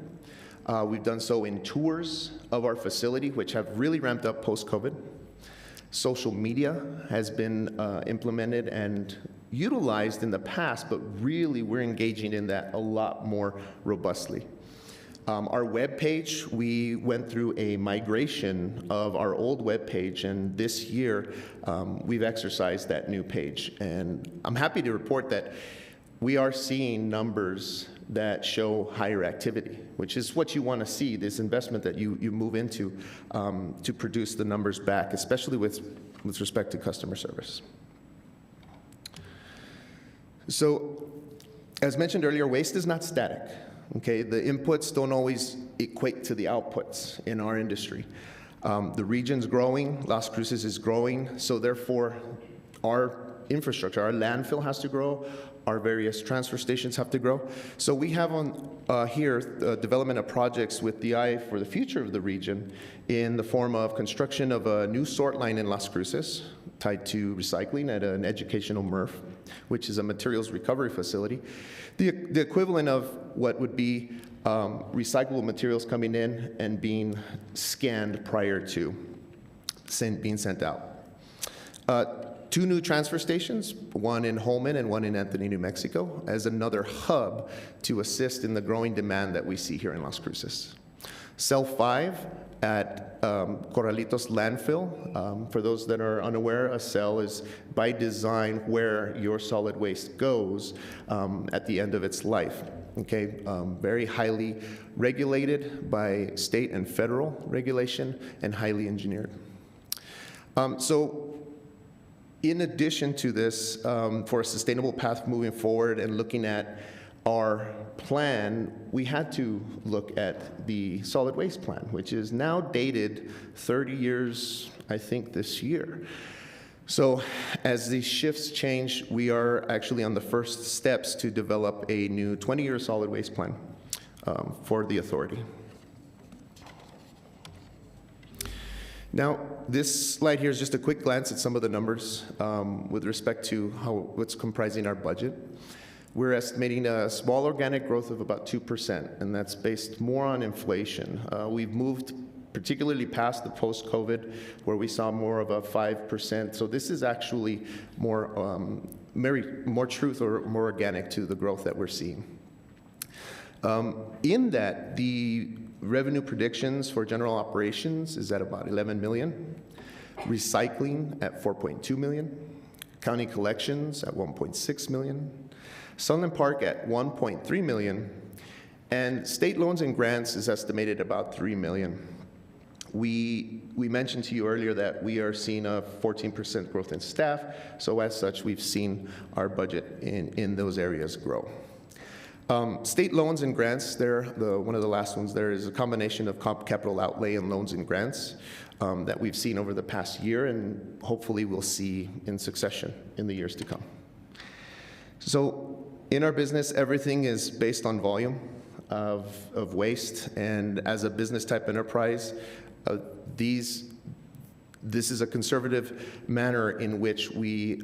We've done so in tours of our facility, which have really ramped up post-COVID. Social media has been implemented and utilized in the past, but really we're engaging in that a lot more robustly. Our web page, we went through a migration of our old web page, and this year we've exercised that new page. And I'm happy to report that we are seeing numbers that show higher activity, which is what you want to see, this investment that you move into to produce the numbers back, especially with respect to customer service. So, as mentioned earlier, waste is not static. Okay, the inputs don't always equate to the outputs in our industry. The region's growing, Las Cruces is growing, so therefore our infrastructure, our landfill has to grow, our various transfer stations have to grow. So we have on here the development of projects with the eye for the future of the region in the form of construction of a new sort line in Las Cruces tied to recycling at an educational MRF, which is a materials recovery facility. The equivalent of what would be recyclable materials coming in and being scanned prior to being sent out. 2 new transfer stations, one in Holman and one in Anthony, New Mexico, as another hub to assist in the growing demand that we see here in Las Cruces. Cell 5 at Corralitos landfill. For those that are unaware, a cell is by design where your solid waste goes at the end of its life. Okay, very highly regulated by state and federal regulation and highly engineered. So in addition to this, for a sustainable path moving forward and looking at our plan, we had to look at the solid waste plan, which is now dated 30 years, I think, this year. So as these shifts change, we are actually on the first steps to develop a new 20-year solid waste plan for the authority. Now, this slide here is just a quick glance at some of the numbers with respect to what's comprising our budget. We're estimating a small organic growth of about 2%, and that's based more on inflation. We've moved particularly past the post-COVID, where we saw more of a 5%. So this is actually more truth or more organic to the growth that we're seeing. In that, the revenue predictions for general operations is at about 11 million, recycling at 4.2 million, county collections at 1.6 million, Sunland Park at 1.3 million, and state loans and grants is estimated about 3 million. We mentioned to you earlier that we are seeing a 14% growth in staff, so as such, we've seen our budget in those areas grow. State loans and grants, one of the last ones there is a combination of capital outlay and loans and grants that we've seen over the past year and hopefully we'll see in succession in the years to come. So in our business, everything is based on volume of waste, and as a business type enterprise, this is a conservative manner in which we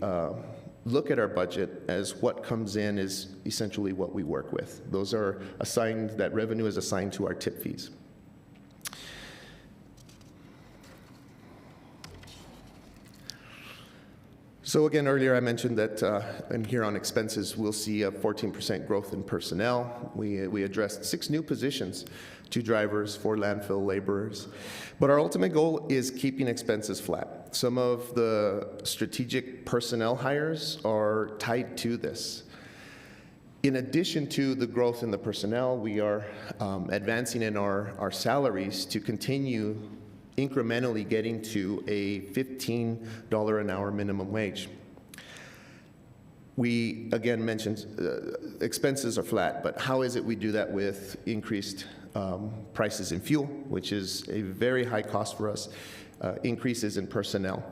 look at our budget as what comes in is essentially what we work with. Those are assigned, that revenue is assigned to our tip fees. So again, earlier I mentioned that, and here on expenses, we'll see a 14% growth in personnel. We addressed 6 new positions, 2 drivers, 4 landfill laborers. But our ultimate goal is keeping expenses flat. Some of the strategic personnel hires are tied to this. In addition to the growth in the personnel, we are advancing in our salaries to continue incrementally getting to a $15 an hour minimum wage. We, again, mentioned expenses are flat, but how is it we do that with increased prices in fuel, which is a very high cost for us, increases in personnel.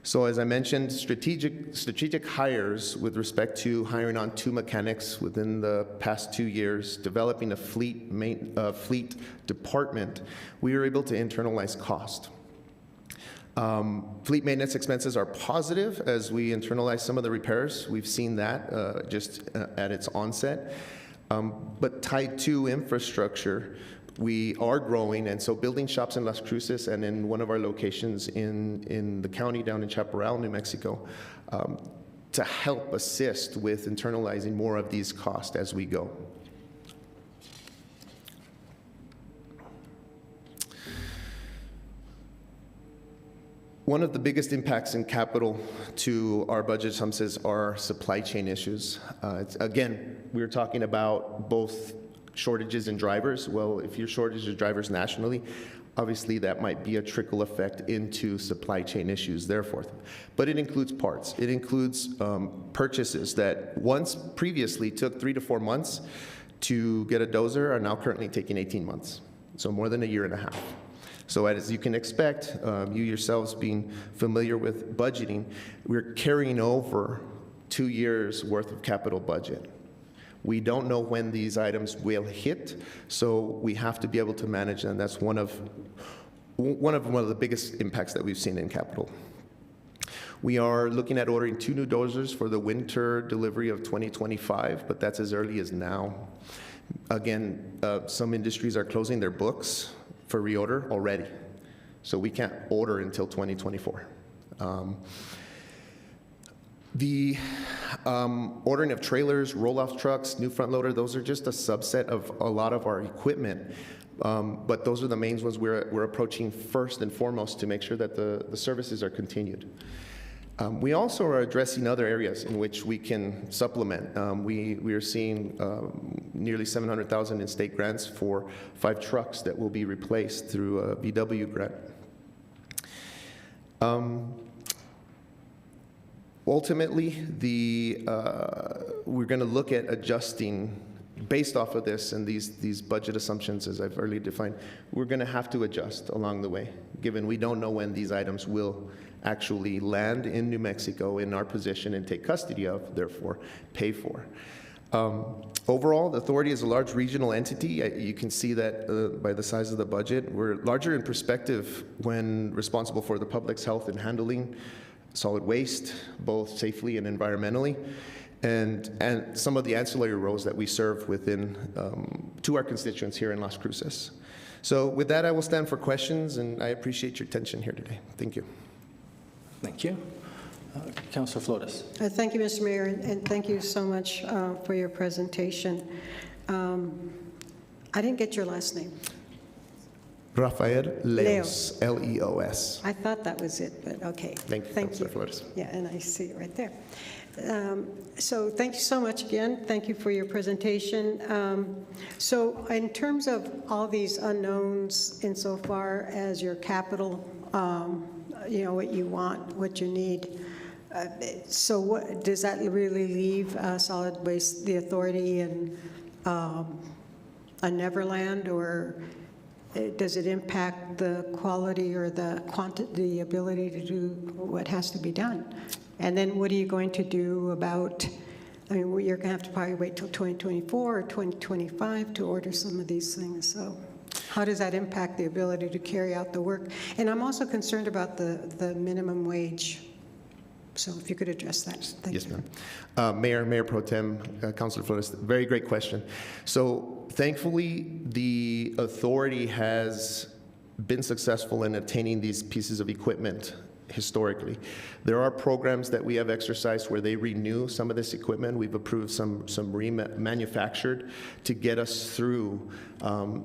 So as I mentioned, strategic hires with respect to hiring on 2 mechanics within the past 2 years, developing a fleet department, we were able to internalize cost. Fleet maintenance expenses are positive as we internalize some of the repairs. We've seen that just at its onset. But tied to infrastructure, we are growing, and so building shops in Las Cruces and in one of our locations in the county down in Chaparral, New Mexico, to help assist with internalizing more of these costs as we go. One of the biggest impacts in capital to our budget summations are supply chain issues. Again, we're talking about both shortages in drivers. Well, if you're shortage of drivers nationally, obviously that might be a trickle effect into supply chain issues, therefore. But it includes parts. It includes purchases that once previously took 3 to 4 months to get a dozer are now currently taking 18 months. So more than a year and a half. So as you can expect, you yourselves being familiar with budgeting, we're carrying over 2 years worth of capital budget. We don't know when these items will hit, so we have to be able to manage them. That's one of the biggest impacts that we've seen in capital. We are looking at ordering 2 new dozers for the winter delivery of 2025, but that's as early as now. Again, some industries are closing their books for reorder already, so we can't order until 2024. The ordering of trailers, roll-off trucks, new front loader, those are just a subset of a lot of our equipment, but those are the main ones we're approaching first and foremost to make sure that the services are continued. We also are addressing other areas in which we can supplement. We are seeing nearly $700,000 in state grants for 5 trucks that will be replaced through a VW grant. Ultimately, we're going to look at adjusting based off of this and these budget assumptions, as I've earlier defined. We're going to have to adjust along the way, given we don't know when these items will actually land in New Mexico in our possession and take custody of, therefore pay for. Overall, the authority is a large regional entity. You can see that by the size of the budget. We're larger in perspective when responsible for the public's health and handling solid waste, both safely and environmentally, and some of the ancillary roles that we serve within to our constituents here in Las Cruces. So with that, I will stand for questions, and I appreciate your attention here today. Thank you. Thank you. Councilor Flores. Thank you, Mr. Mayor, and thank you so much for your presentation. I didn't get your last name. Rafael Leos, L-E-O-S. I thought that was it, but okay. Thank you, Councilor Flores. Yeah, and I see it right there. So thank you so much again. Thank you for your presentation. So in terms of all these unknowns insofar as your capital, what you want, what you need, so what does that really leave solid waste, the authority, in a neverland, or does it impact the quality or the quantity, the ability to do what has to be done? And then what are you going to do about, you're going to have to probably wait till 2024 or 2025 to order some of these things. So how does that impact the ability to carry out the work? And I'm also concerned about the minimum wage. So if you could address that. Thank you. Yes, ma'am. Mayor Pro Tem, Councilor Flores, very great question. So thankfully, the authority has been successful in obtaining these pieces of equipment historically. There are programs that we have exercised where they renew some of this equipment. We've approved some remanufactured to get us through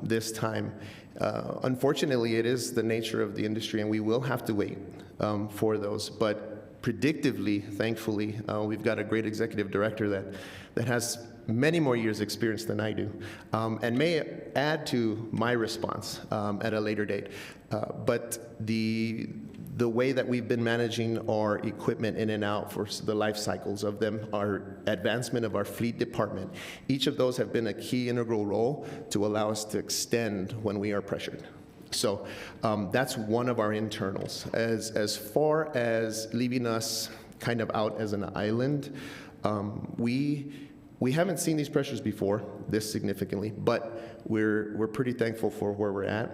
this time. Unfortunately, it is the nature of the industry, and we will have to wait for those. But predictively, thankfully, we've got a great executive director that has many more years experience than I do, and may add to my response at a later date. But the way that we've been managing our equipment in and out for the life cycles of them, our advancement of our fleet department, each of those have been a key integral role to allow us to extend when we are pressured. So that's one of our internals. As far as leaving us kind of out as an island, we haven't seen these pressures before this significantly, but we're pretty thankful for where we're at.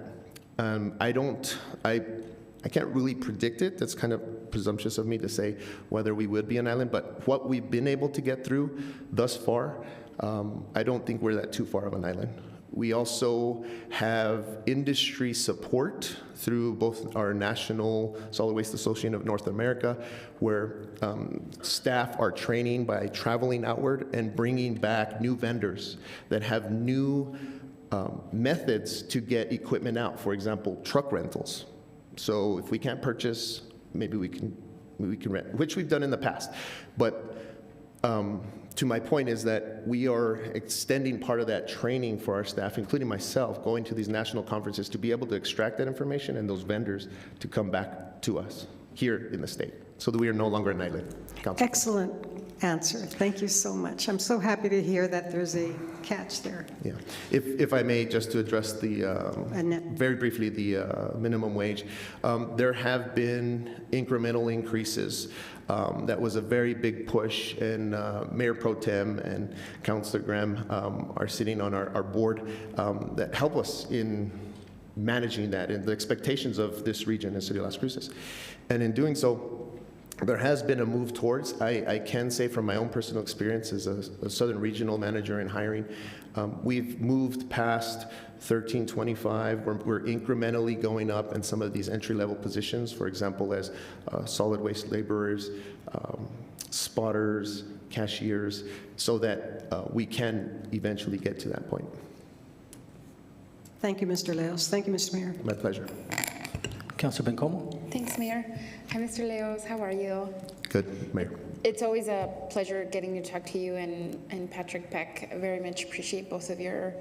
I can't really predict it. That's kind of presumptuous of me to say whether we would be an island, but what we've been able to get through thus far, I don't think we're that too far of an island. We also have industry support through both our National Solid Waste Association of North America, where staff are training by traveling outward and bringing back new vendors that have new methods to get equipment out. For example, truck rentals. So if we can't purchase, maybe we can rent, which we've done in the past. But to my point is that we are extending part of that training for our staff, including myself, going to these national conferences to be able to extract that information and those vendors to come back to us here in the state, so that we are no longer an island. Council. Excellent answer. Thank you so much. I'm so happy to hear that there's a catch there. Yeah. If I may, just to address very briefly the minimum wage, there have been incremental increases. That was a very big push, and Mayor Pro Tem and Councilor Graham are sitting on our board that help us in managing that and the expectations of this region in City of Las Cruces. And in doing so, there has been a move towards, I can say from my own personal experience as a Southern Regional Manager in hiring, we've moved past 1325. We're incrementally going up in some of these entry-level positions, for example, as solid waste laborers, spotters, cashiers, so that we can eventually get to that point. Thank you, Mr. Leos. Thank you, Mr. Mayor. My pleasure. Councilor Bencomo? Thanks, Mayor. Hi, Mr. Leos. How are you? Good, Mayor. It's always a pleasure getting to talk to you and Patrick Peck. I very much appreciate both of your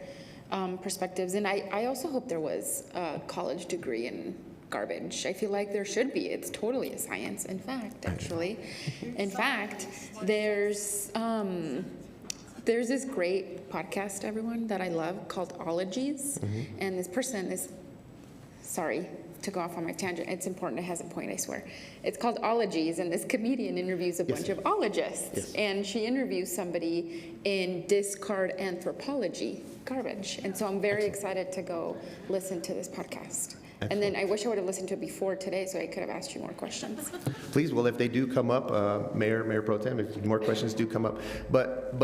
perspectives. And I also hope there was a college degree in garbage. I feel like there should be. It's totally a science. In fact, actually, there's this great podcast, everyone, that I love called Ologies. And this person is, sorry to go off on my tangent. It's important. It has a point, I swear. It's called Ologies, and this comedian interviews a bunch of ologists. And she interviews somebody in discard anthropology, garbage. And so I'm very excited to go listen to this podcast. And then I wish I would have listened to it before today so I could have asked you more questions. Please, well, if they do come up, Mayor Pro Tem, if more questions do come up. But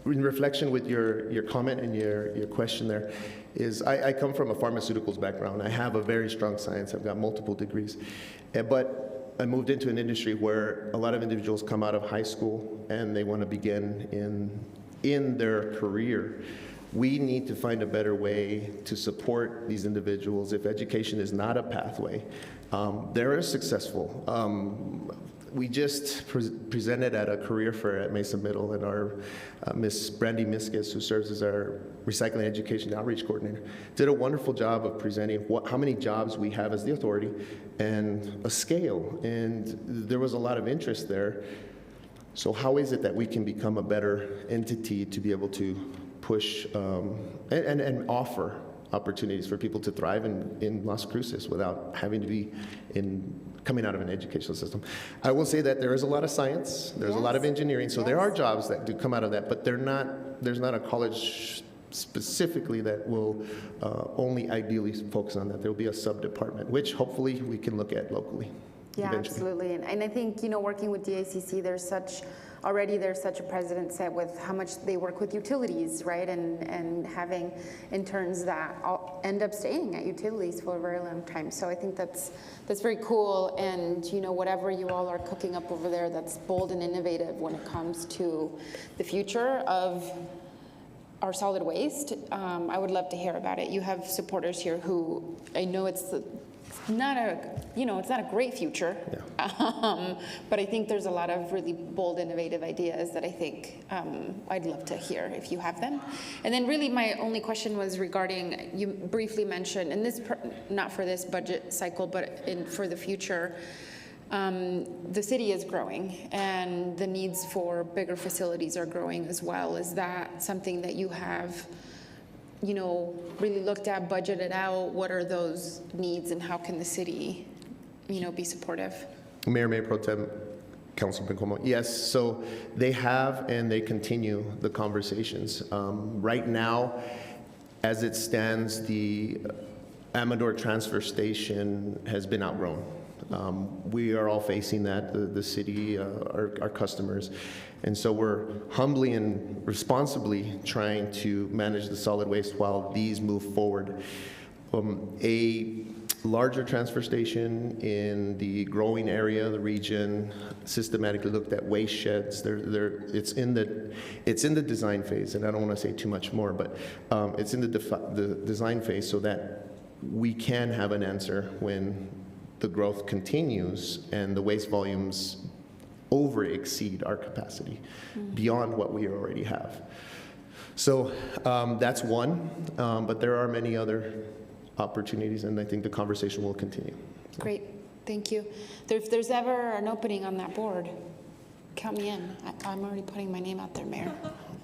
in reflection with your comment and your question there, is I come from a pharmaceuticals background. I have a very strong science. I've got multiple degrees. But I moved into an industry where a lot of individuals come out of high school and they want to begin in their career. We need to find a better way to support these individuals. If education is not a pathway, they're successful. We just presented at a career fair at Mesa Middle, and our Miss Brandy Miscus, who serves as our recycling education outreach coordinator, did a wonderful job of presenting how many jobs we have as the authority and a scale. And there was a lot of interest there. So how is it that we can become a better entity to be able to push and offer opportunities for people to thrive in Las Cruces without having to be coming out of an educational system? I will say that there is a lot of science, there's a lot of engineering, so there are jobs that do come out of that, but there's not a college specifically that will only ideally focus on that. There will be a sub-department, which hopefully we can look at locally. Yeah, eventually. absolutely. And I think, working with DACC, there's such a precedent set with how much they work with utilities, right? And having interns that all end up staying at utilities for a very long time. So I think that's very cool. And, whatever you all are cooking up over there, that's bold and innovative when it comes to the future of our solid waste. I would love to hear about it. You have supporters here who, I know it's not a, it's not a great future. But I think there's a lot of really bold, innovative ideas that I think I'd love to hear if you have them. And then really my only question was regarding, you briefly mentioned, and this, not for this budget cycle, but for the future, the city is growing and the needs for bigger facilities are growing as well. Is that something that you have really looked at, budgeted out? What are those needs and how can the city, be supportive? Mayor Pro Tem, Councilman Como. Yes, so they have and they continue the conversations. Right now, as it stands, the Amador transfer station has been outgrown. We are all facing that, the city, our customers. And so we're humbly and responsibly trying to manage the solid waste while these move forward. A larger transfer station in the growing area, the region, systematically looked at waste sheds. It's in the design phase, and I don't want to say too much more, but it's in the design phase so that we can have an answer when the growth continues and the waste volumes over exceed our capacity beyond what we already have. So that's one, but there are many other opportunities, and I think the conversation will continue. Great, thank you. If there's ever an opening on that board, count me in. I'm already putting my name out there, Mayor.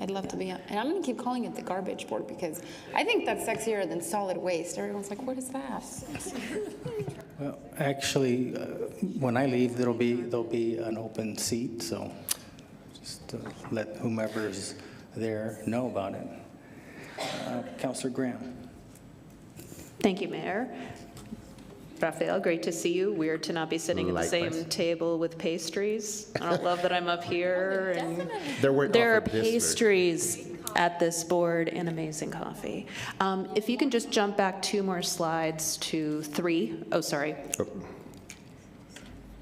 I'd love to be on. And I'm going to keep calling it the garbage board because I think that's sexier than solid waste. Everyone's like, what is that? Well, actually, when I leave, there'll be an open seat, so just to let whomever's there know about it. Councilor Graham. Thank you, Mayor. Rafael, great to see you. Weird to not be sitting at the same table with pastries. I don't love that I'm up here. And there are pastries at this board and amazing coffee. If you can just jump back 2 more slides to 3. Oh, sorry.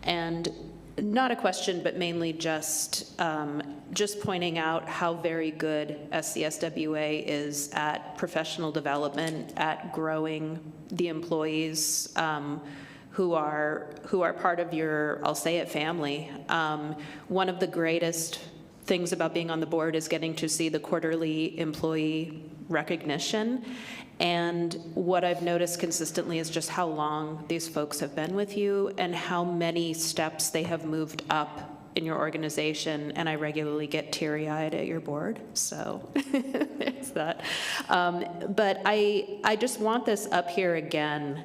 And not a question, but mainly just pointing out how very good SCSWA is at professional development, at growing the employees who are part of your, I'll say it, family. One of the greatest things about being on the board is getting to see the quarterly employee recognition. And what I've noticed consistently is just how long these folks have been with you and how many steps they have moved up in your organization. And I regularly get teary-eyed at your board, so it's that. But I just want this up here again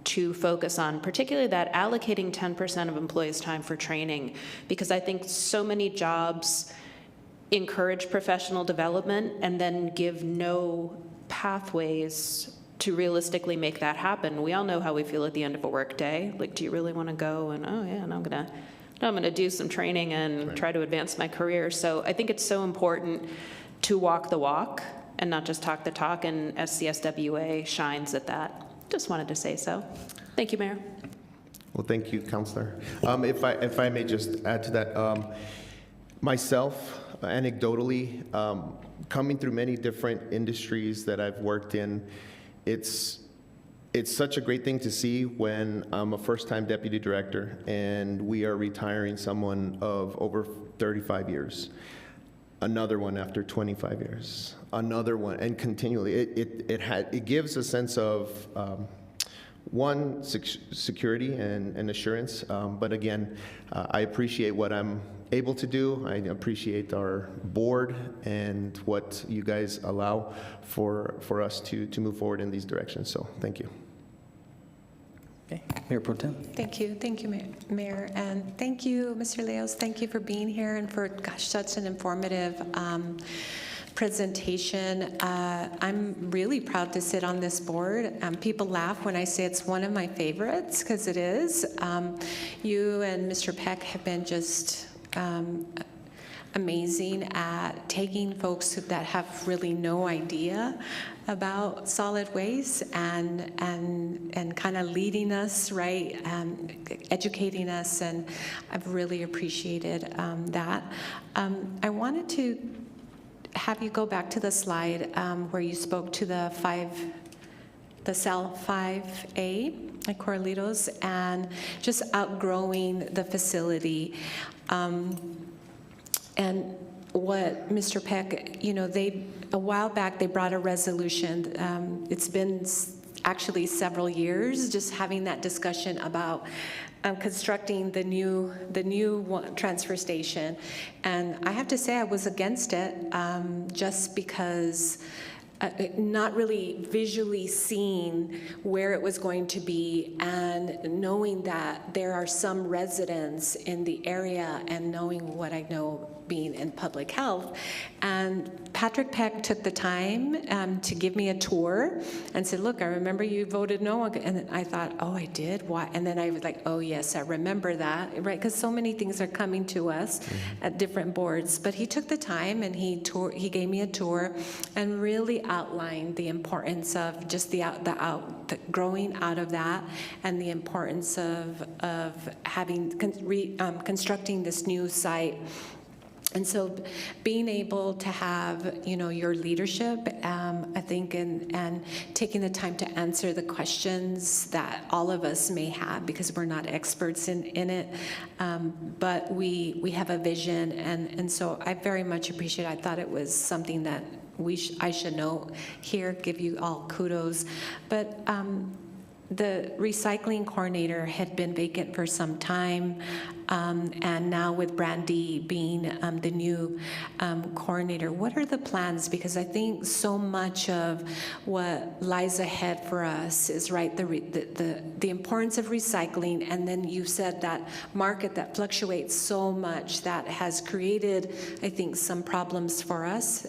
to focus on, particularly that allocating 10% of employees' time for training, because I think so many jobs encourage professional development and then give no pathways to realistically make that happen. We all know how we feel at the end of a work day. Like, do you really want to go and, oh yeah, and I'm gonna do some training and try to advance my career. So I think it's so important to walk the walk and not just talk the talk, and SCSWA shines at that. Just wanted to say so. Thank you, Mayor. Well, thank you, Councilor. If I may just add to that, myself, anecdotally, coming through many different industries that I've worked in, it's such a great thing to see when I'm a first-time deputy director and we are retiring someone of over 35 years. Another one after 25 years, another one, and continually. It gives a sense of security and assurance. But again, I appreciate what I'm able to do. I appreciate our board and what you guys allow for us to move forward in these directions. So thank you. Okay, Mayor Pro Tem. Thank you, Mayor, and thank you, Mr. Leos. Thank you for being here and for, gosh, such an informative presentation. I'm really proud to sit on this board. People laugh when I say it's one of my favorites, because it is. You and Mr. Peck have been just amazing at taking folks that have really no idea about solid waste and kind of leading us, right, educating us, and I've really appreciated that. I wanted to have you go back to the slide where you spoke to the cell 5A. at Corralitos, and just outgrowing the facility. And what Mr. Peck, a while back, they brought a resolution. It's been actually several years, just having that discussion about constructing the new transfer station. And I have to say I was against it, just because not really visually seeing where it was going to be, and knowing that there are some residents in the area, and knowing what I know being in public health. And Patrick Peck took the time to give me a tour and said, look, I remember you voted no. And I thought, oh, I did? Why? And then I was like, oh, yes, I remember that, right? Because so many things are coming to us at different boards. But he took the time and he gave me a tour and really outlined the importance of just the growing out of that, and the importance of having constructing this new site. And so being able to have, your leadership, I think, and taking the time to answer the questions that all of us may have, because we're not experts in it, but we have a vision, and so I very much appreciate it. I thought it was something that I should know here, give you all kudos. But the recycling coordinator had been vacant for some time, and now with Brandy being the new coordinator, what are the plans? Because I think so much of what lies ahead for us is, right, the importance of recycling, and then you said that market that fluctuates so much that has created, I think, some problems for us.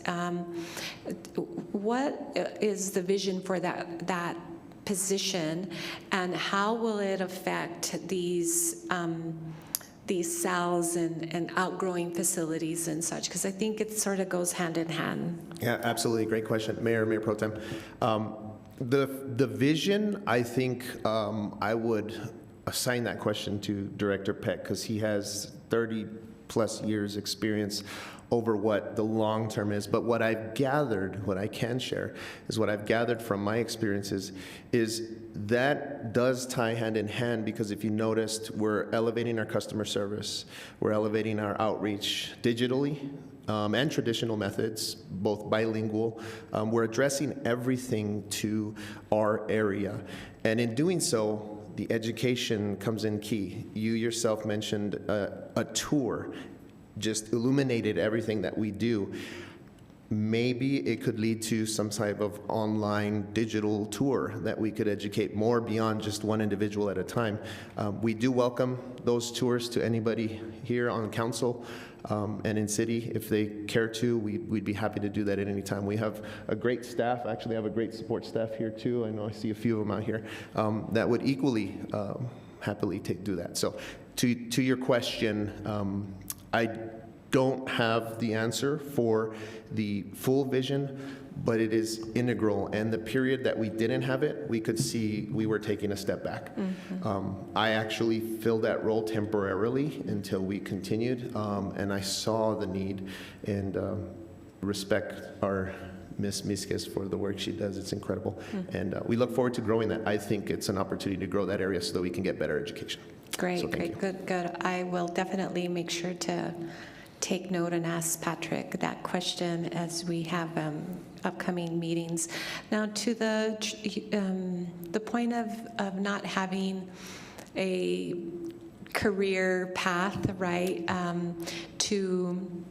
What is the vision for that position, and how will it affect these cells and outgrowing facilities and such? Because I think it sort of goes hand in hand. Yeah, absolutely. Great question, Mayor Pro Tem. The vision, I think I would assign that question to Director Peck, because he has 30 plus years experience over what the long term is. But what I've gathered, what I can share, is what I've gathered from my experiences is that does tie hand in hand, because if you noticed, we're elevating our customer service, we're elevating our outreach digitally, and traditional methods, both bilingual. We're addressing everything to our area. And in doing so, the education comes in key. You yourself mentioned a tour, just illuminated everything that we do. Maybe it could lead to some type of online digital tour that we could educate more beyond just one individual at a time. We do welcome those tours to anybody here on council and in city. If they care to, we'd be happy to do that at any time. We have a great staff. Actually, I have a great support staff here too. I know I see a few of them out here that would equally happily do that. So to your question, I don't have the answer for the full vision, but it is integral. And the period that we didn't have it, we could see we were taking a step back. I actually filled that role temporarily until we continued, and I saw the need, and respect our Ms. Misquez for the work she does. It's incredible. And we look forward to growing that. I think it's an opportunity to grow that area so that we can get better education. Great, So great, good. I will definitely make sure to take note and ask Patrick that question as we have upcoming meetings. Now, to the point of not having a career path, right, to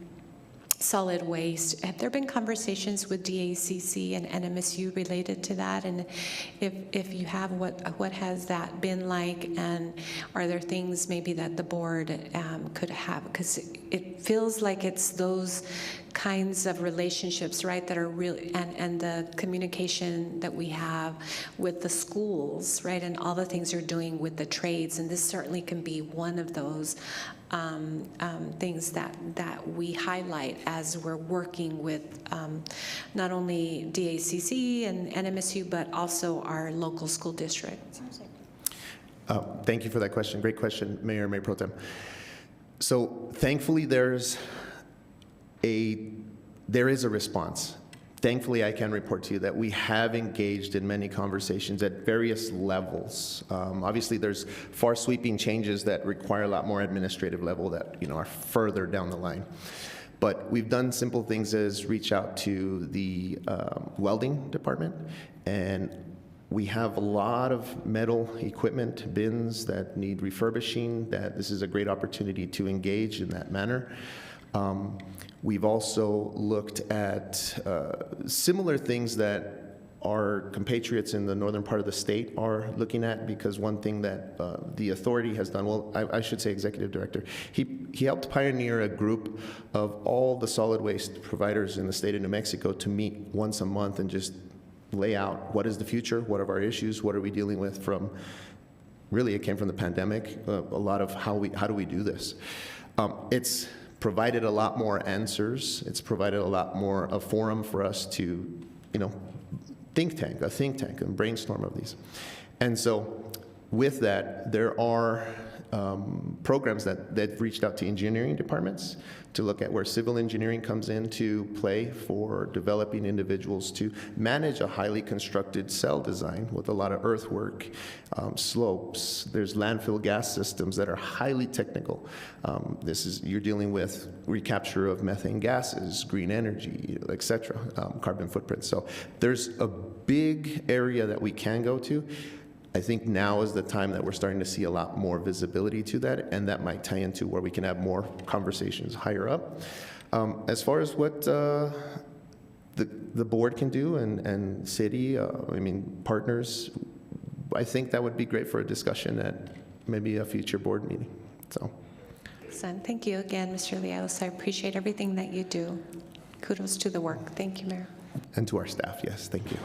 solid waste. Have there been conversations with DACC and NMSU related to that? And if you have, what has that been like? And are there things maybe that the board could have? Because it feels like it's those kinds of relationships, right, that are really, and the communication that we have with the schools, right, and all the things you're doing with the trades, and this certainly can be one of those things that we highlight as we're working with not only DACC and NMSU, but also our local school districts. Thank you for that question. Great question, Mayor Pro Tem. So thankfully, there is a response. thankfully, I can report to you that we have engaged in many conversations at various levels. Obviously, there's far sweeping changes that require a lot more administrative level that are further down the line. But we've done simple things as reach out to the welding department, and we have a lot of metal equipment, bins that need refurbishing, that this is a great opportunity to engage in that manner. We've also looked at similar things that our compatriots in the northern part of the state are looking at, because one thing that the authority has done, well, I should say executive director, he helped pioneer a group of all the solid waste providers in the state of New Mexico to meet once a month and just lay out what is the future, what are our issues, what are we dealing with from, really it came from the pandemic, a lot of how do we do this. It's provided a lot more answers. It's provided a lot more a forum for us to, a think tank and brainstorm of these. And so with that, there are programs that reached out to engineering departments to look at where civil engineering comes into play for developing individuals to manage a highly constructed cell design with a lot of earthwork, slopes. There's landfill gas systems that are highly technical. You're dealing with recapture of methane gases, green energy, et cetera, carbon footprint. So there's a big area that we can go to. I think now is the time that we're starting to see a lot more visibility to that, and that might tie into where we can have more conversations higher up. As far as what the board can do and city, partners, I think that would be great for a discussion at maybe a future board meeting. So, Excellent. Thank you again, Mr. Leos. I appreciate everything that you do. Kudos to the work. Thank you, Mayor. And to our staff, yes, thank you.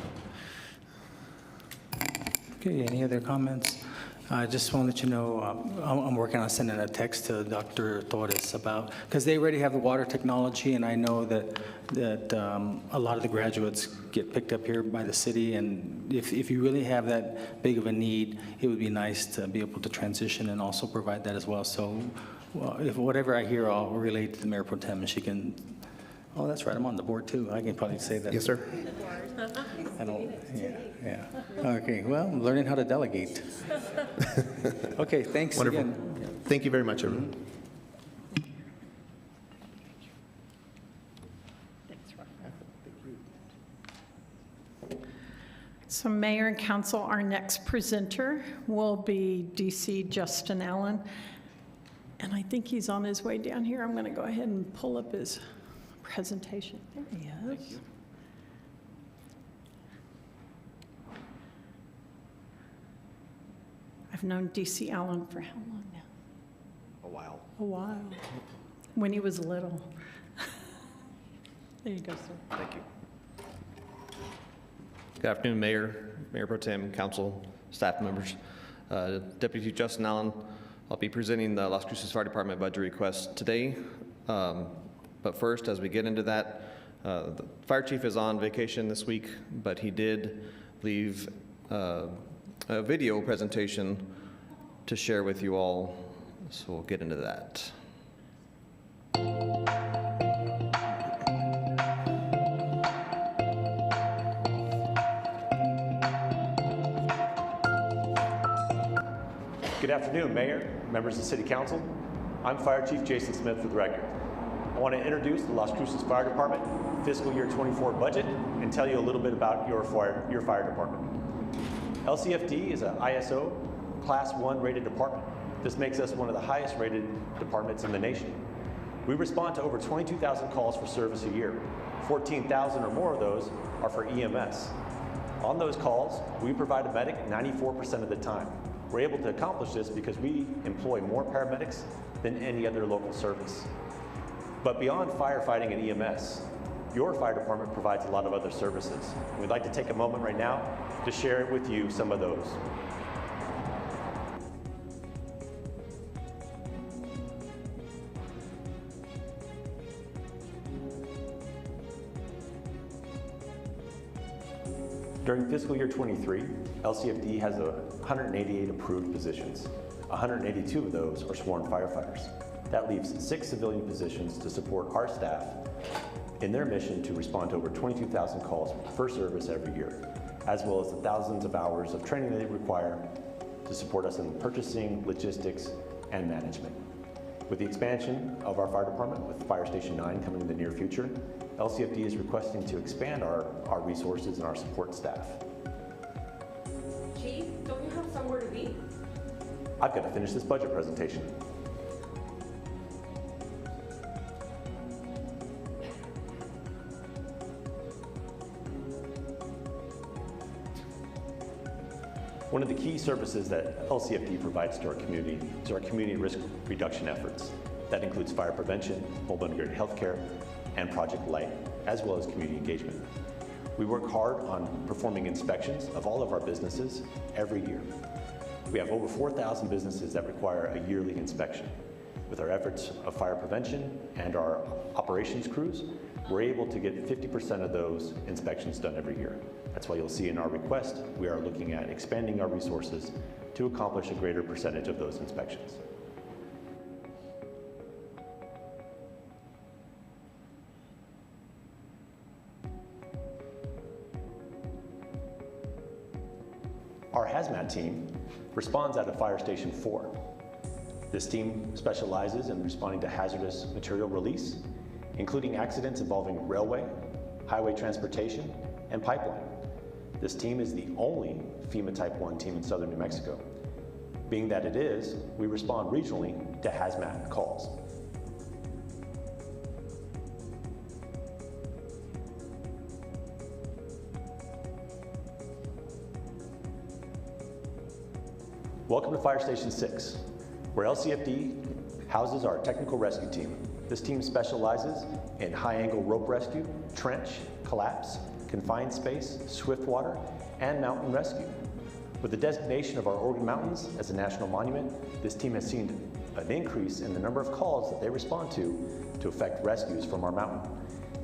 Okay, any other comments? I just want to let you know, I'm working on sending a text to Dr. Torres about, because they already have the water technology, and I know that a lot of the graduates get picked up here by the city, and if you really have that big of a need, it would be nice to be able to transition and also provide that as well. So if whatever I hear, I'll relate to the Mayor Pro Tem, and she can, oh, that's right, I'm on the board too. I can probably say that. Yes, sir. I don't, yeah. Okay, well, I'm learning how to delegate. Okay, thanks Wonderful. again. Thank you very much, everyone. So Mayor and Council, our next presenter will be DC Justin Allen. And I think he's on his way down here. I'm going to go ahead and pull up his presentation. There he is. I've known DC Allen for how long now? A while. A while. When he was little. There you go, sir. Thank you. Good afternoon, Mayor, Mayor Pro Tem, Council, staff members. Deputy Justin Allen, I'll be presenting the Las Cruces Fire Department budget request today. But first, as we get into that, the fire chief is on vacation this week, but he did leave a video presentation to share with you all, so we'll get into that. Good afternoon, Mayor, members of City Council. I'm Fire Chief Jason Smith for the record. I want to introduce the Las Cruces Fire Department fiscal year 24 budget and tell you a little bit about your fire department. LCFD is an ISO Class 1 rated department. This makes us one of the highest rated departments in the nation. We respond to over 22,000 calls for service a year. 14,000 or more of those are for EMS. On those calls, we provide a medic 94% of the time. We're able to accomplish this because we employ more paramedics than any other local service. But beyond firefighting and EMS, your fire department provides a lot of other services. We'd like to take a moment right now to share with you some of those. During fiscal year 23, LCFD has 188 approved positions. 182 of those are sworn firefighters. That leaves 6 civilian positions to support our staff in their mission to respond to over 22,000 calls per service every year, as well as the thousands of hours of training they require to support us in purchasing, logistics, and management. With the expansion of our fire department, with Fire Station 9 coming in the near future, LCFD is requesting to expand our resources and our support staff. Chief, don't you have somewhere to be? I've got to finish this budget presentation. One of the key services that LCFD provides to our community is our community risk reduction efforts. That includes fire prevention, mobile integrated healthcare, and Project Light, as well as community engagement. We work hard on performing inspections of all of our businesses every year. We have over 4,000 businesses that require a yearly inspection. With our efforts of fire prevention and our operations crews, we're able to get 50% of those inspections done every year. That's why you'll see in our request, we are looking at expanding our resources to accomplish a greater percentage of those inspections. Our hazmat team responds out of Fire Station 4. This team specializes in responding to hazardous material release, including accidents involving railway, highway transportation, and pipeline. This team is the only FEMA Type 1 team in southern New Mexico. Being that it is, we respond regionally to hazmat calls. Welcome to Fire Station 6, where LCFD houses our technical rescue team. This team specializes in high-angle rope rescue, trench, collapse, confined space, swift water, and mountain rescue. With the designation of our Oregon Mountains as a national monument, this team has seen an increase in the number of calls that they respond to effect rescues from our mountain,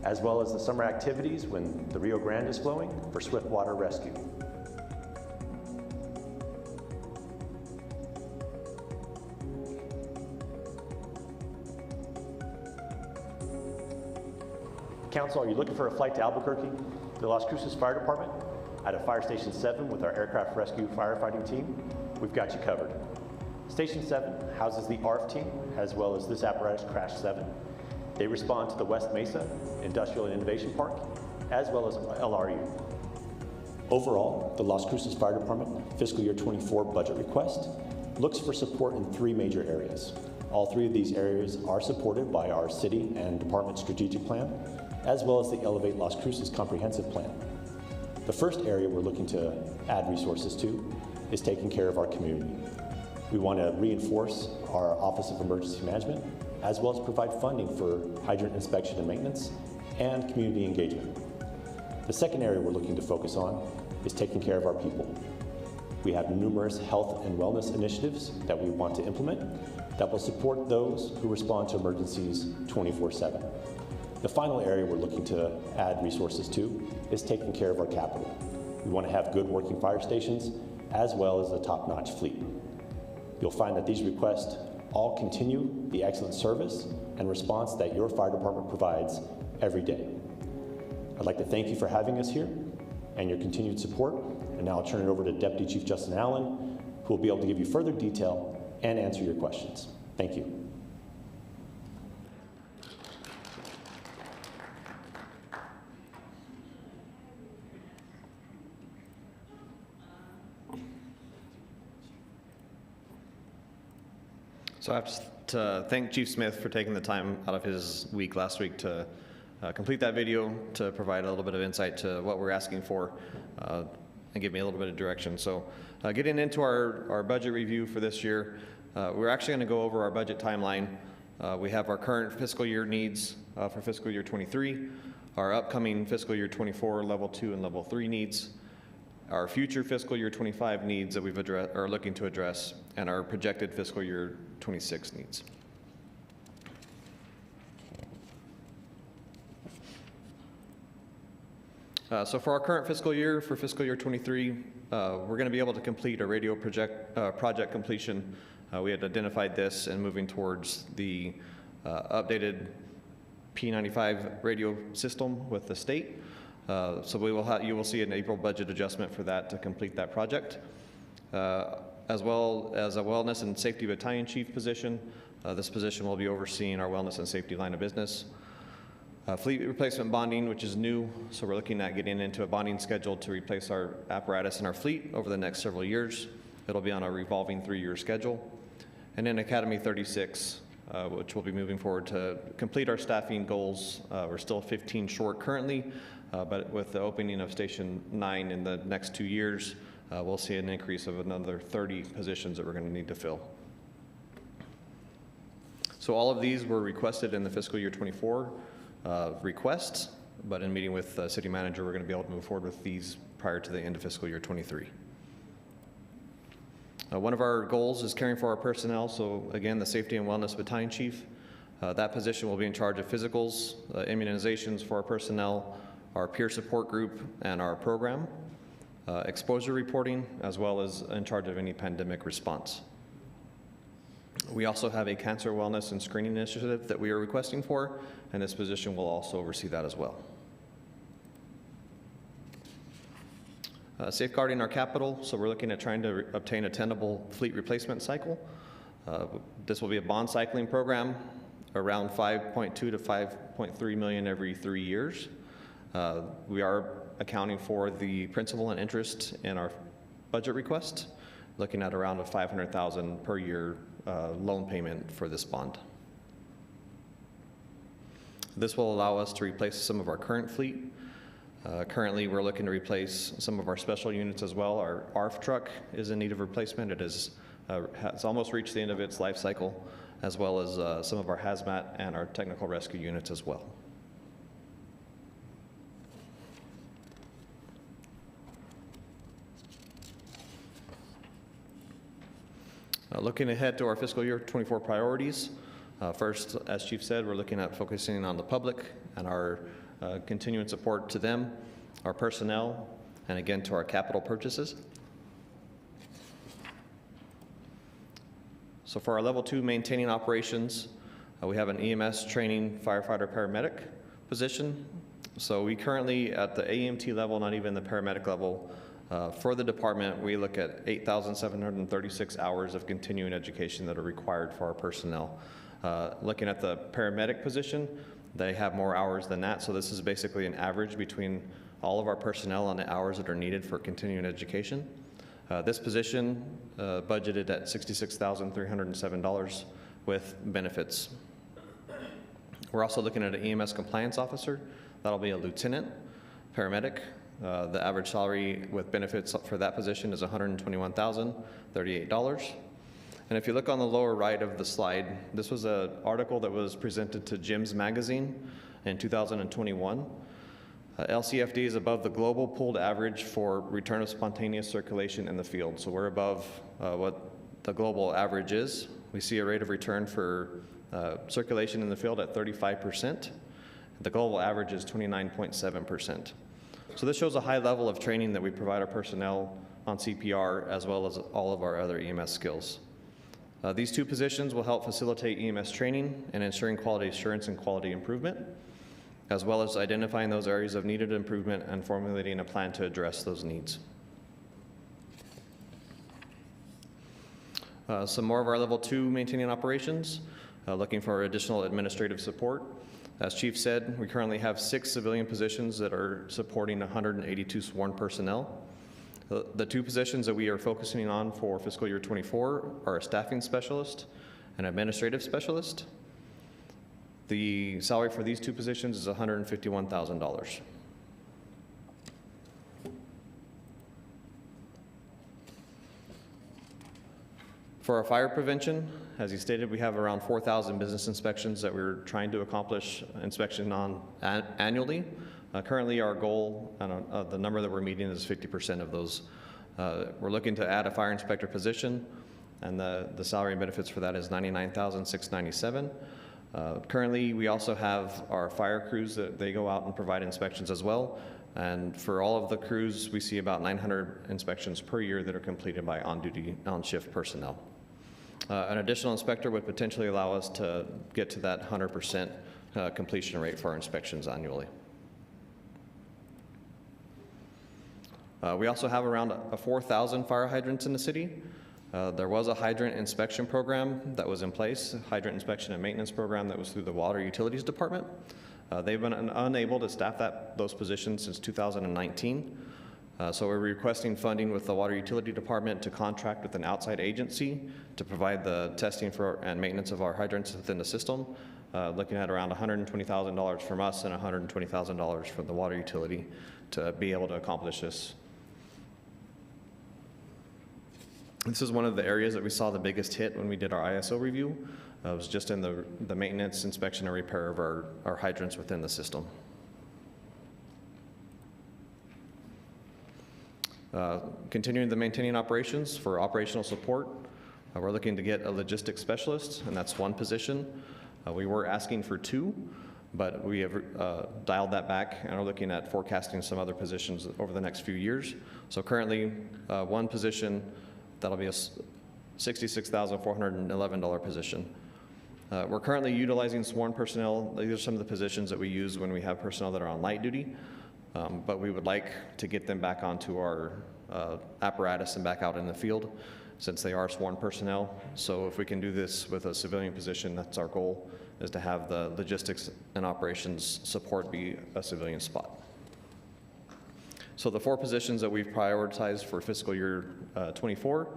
as well as the summer activities when the Rio Grande is flowing for swift water rescue. Council, are you looking for a flight to Albuquerque, the Las Cruces Fire Department, out of Fire Station 7 with our aircraft rescue firefighting team? We've got you covered. Station 7 houses the ARF team, as well as this apparatus, Crash 7. They respond to the West Mesa Industrial and Innovation Park, as well as LRU. Overall, the Las Cruces Fire Department fiscal year 24 budget request looks for support in 3 major areas. All 3 of these areas are supported by our city and department strategic plan, as well as the Elevate Las Cruces comprehensive plan. The first area we're looking to add resources to is taking care of our community. We want to reinforce our Office of Emergency Management, as well as provide funding for hydrant inspection and maintenance and community engagement. The second area we're looking to focus on is taking care of our people. We have numerous health and wellness initiatives that we want to implement that will support those who respond to emergencies 24/7. The final area we're looking to add resources to is taking care of our capital. We want to have good working fire stations as well as a top-notch fleet. You'll find that these requests all continue the excellent service and response that your fire department provides every day. I'd like to thank you for having us here and your continued support. And now I'll turn it over to Deputy Chief Justin Allen, who will be able to give you further detail and answer your questions. Thank you. So I have to thank Chief Smith for taking the time out of his week last week to complete that video, to provide a little bit of insight to what we're asking for, and give me a little bit of direction. So getting into our budget review for this year, we're actually going to go over our budget timeline. We have our current fiscal year needs for fiscal year 23, our upcoming fiscal year 24 level 2 and level 3 needs, our future fiscal year 25 needs that we've are looking to address, and our projected fiscal year 26 needs. So for our current fiscal year, for fiscal year 23, we're going to be able to complete a radio project completion. We had identified this and moving towards the updated P95 radio system with the state. So you will see an April budget adjustment for that to complete that project. As well as a wellness and safety battalion chief position. This position will be overseeing our wellness and safety line of business. Fleet replacement bonding, which is new, so we're looking at getting into a bonding schedule to replace our apparatus in our fleet over the next several years. It'll be on a revolving 3-year schedule. And then Academy 36, which will be moving forward to complete our staffing goals. We're still 15 short currently, but with the opening of Station 9 in the next 2 years, we'll see an increase of another 30 positions that we're going to need to fill. So all of these were requested in the fiscal year 24 requests, but in meeting with the city manager, we're going to be able to move forward with these prior to the end of fiscal year 23. One of our goals is caring for our personnel. So again, the safety and wellness battalion chief, that position will be in charge of physicals, immunizations for our personnel, our peer support group, and our program, exposure reporting, as well as in charge of any pandemic response. We also have a cancer wellness and screening initiative that we are requesting for, and this position will also oversee that as well. Safeguarding our capital, so we're looking at trying to obtain a tenable fleet replacement cycle. This will be a bond cycling program, around 5.2 to 5.3 million every 3 years. We are accounting for the principal and interest in our budget request, looking at around a $500,000 per year loan payment for this bond. This will allow us to replace some of our current fleet. Currently, we're looking to replace some of our special units as well. Our ARF truck is in need of replacement. It has almost reached the end of its life cycle, as well as some of our hazmat and our technical rescue units as well. Looking ahead to our fiscal year 24 priorities, first, as Chief said, we're looking at focusing on the public and our continuing support to them, our personnel, and again to our capital purchases. So for our level 2 maintaining operations, we have an EMS training firefighter paramedic position. So we currently at the AMT level, not even the paramedic level, for the department, we look at 8,736 hours of continuing education that are required for our personnel. Looking at the paramedic position, they have more hours than that, so this is basically an average between all of our personnel on the hours that are needed for continuing education. This position budgeted at $66,307 with benefits. We're also looking at an EMS compliance officer. That'll be a lieutenant paramedic. The average salary with benefits for that position is $121,038. And if you look on the lower right of the slide, this was an article that was presented to Jim's Magazine in 2021. LCFD is above the global pooled average for return of spontaneous circulation in the field. So we're above what the global average is. We see a rate of return for circulation in the field at 35%. The global average is 29.7%. So this shows a high level of training that we provide our personnel on CPR as well as all of our other EMS skills. These two positions will help facilitate EMS training and ensuring quality assurance and quality improvement, as well as identifying those areas of needed improvement and formulating a plan to address those needs. Some more of our level 2 maintaining operations, looking for additional administrative support. As Chief said, we currently have 6 civilian positions that are supporting 182 sworn personnel. The 2 positions that we are focusing on for fiscal year 24 are a staffing specialist and administrative specialist. The salary for these 2 positions is $151,000. For our fire prevention, as he stated, we have around 4,000 business inspections that we're trying to accomplish inspection on annually. Currently, our goal, the number that we're meeting is 50% of those. We're looking to add a fire inspector position, and the salary and benefits for that is $99,697. Currently, we also have our fire crews that they go out and provide inspections as well. And for all of the crews, we see about 900 inspections per year that are completed by on-duty, on-shift personnel. An additional inspector would potentially allow us to get to that 100% completion rate for our inspections annually. We also have around 4,000 fire hydrants in the city. There was a hydrant inspection program that was in place, a hydrant inspection and maintenance program that was through the Water Utilities Department. They've been unable to staff those positions since 2019. So we're requesting funding with the Water Utility Department to contract with an outside agency to provide the testing for and maintenance of our hydrants within the system, looking at around $120,000 from us and $120,000 from the water utility to be able to accomplish this. This is one of the areas that we saw the biggest hit when we did our ISO review. It was just in the maintenance, inspection, and repair of our hydrants within the system. Continuing the maintaining operations for operational support, we're looking to get a logistics specialist, and that's one position. We were asking for 2, but we have dialed that back and are looking at forecasting some other positions over the next few years. So currently, one position, that'll be a $66,411 position. We're currently utilizing sworn personnel. These are some of the positions that we use when we have personnel that are on light duty, but we would like to get them back onto our apparatus and back out in the field since they are sworn personnel. So if we can do this with a civilian position, that's our goal, is to have the logistics and operations support be a civilian spot. So the 4 positions that we've prioritized for fiscal year 24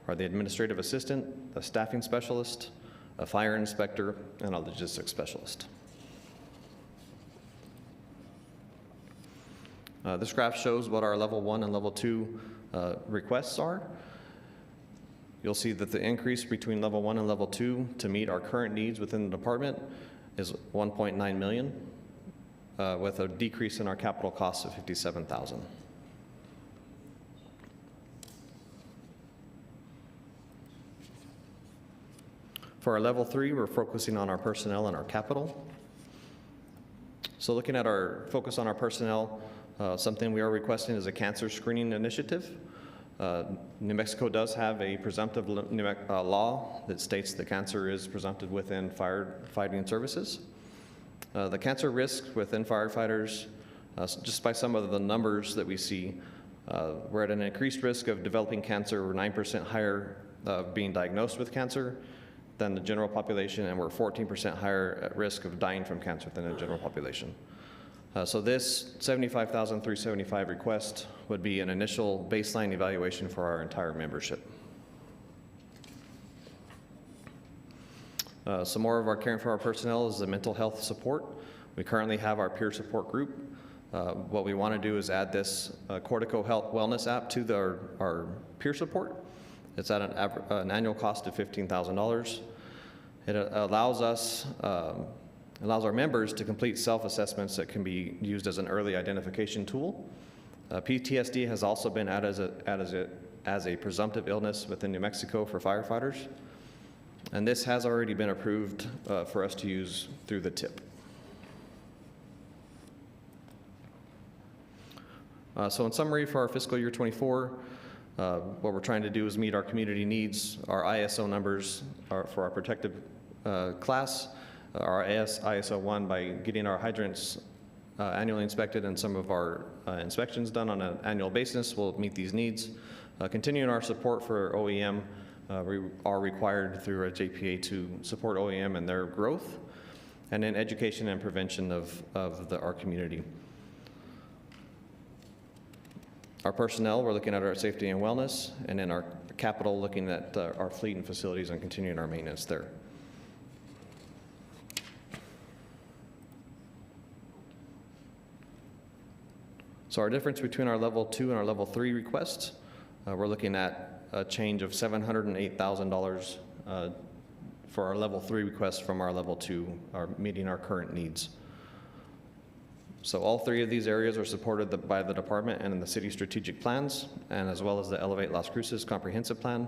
are the administrative assistant, a staffing specialist, a fire inspector, and a logistics specialist. This graph shows what our level 1 and level 2 requests are. You'll see that the increase between level 1 and level 2 to meet our current needs within the department is $1.9 million, with a decrease in our capital costs of $57,000. For our level 3, we're focusing on our personnel and our capital. So looking at our focus on our personnel, something we are requesting is a cancer screening initiative. New Mexico does have a presumptive law that states that cancer is presumptive within firefighting services. The cancer risk within firefighters, just by some of the numbers that we see, we're at an increased risk of developing cancer. We're 9% higher being diagnosed with cancer than the general population, and we're 14% higher at risk of dying from cancer than the general population. So this $75,375 request would be an initial baseline evaluation for our entire membership. Some more of our caring for our personnel is the mental health support. We currently have our peer support group. What we want to do is add this Cortico Health Wellness app to our peer support. It's at an annual cost of $15,000. It allows our members to complete self-assessments that can be used as an early identification tool. PTSD has also been added as a presumptive illness within New Mexico for firefighters, and this has already been approved for us to use through the TIP. So in summary, for our fiscal year 24, what we're trying to do is meet our community needs. Our ISO numbers are for our protective class, our ISO 1 by getting our hydrants annually inspected and some of our inspections done on an annual basis will meet these needs. Continuing our support for OEM, we are required through our JPA to support OEM and their growth, and then education and prevention of our community. Our personnel, we're looking at our safety and wellness, and then our capital, looking at our fleet and facilities and continuing our maintenance there. So our difference between our level 2 and our level 3 requests, we're looking at a change of $708,000 for our level 3 request from our level 2, meeting our current needs. So all 3 of these areas are supported by the department and in the city strategic plans, and as well as the Elevate Las Cruces comprehensive plan.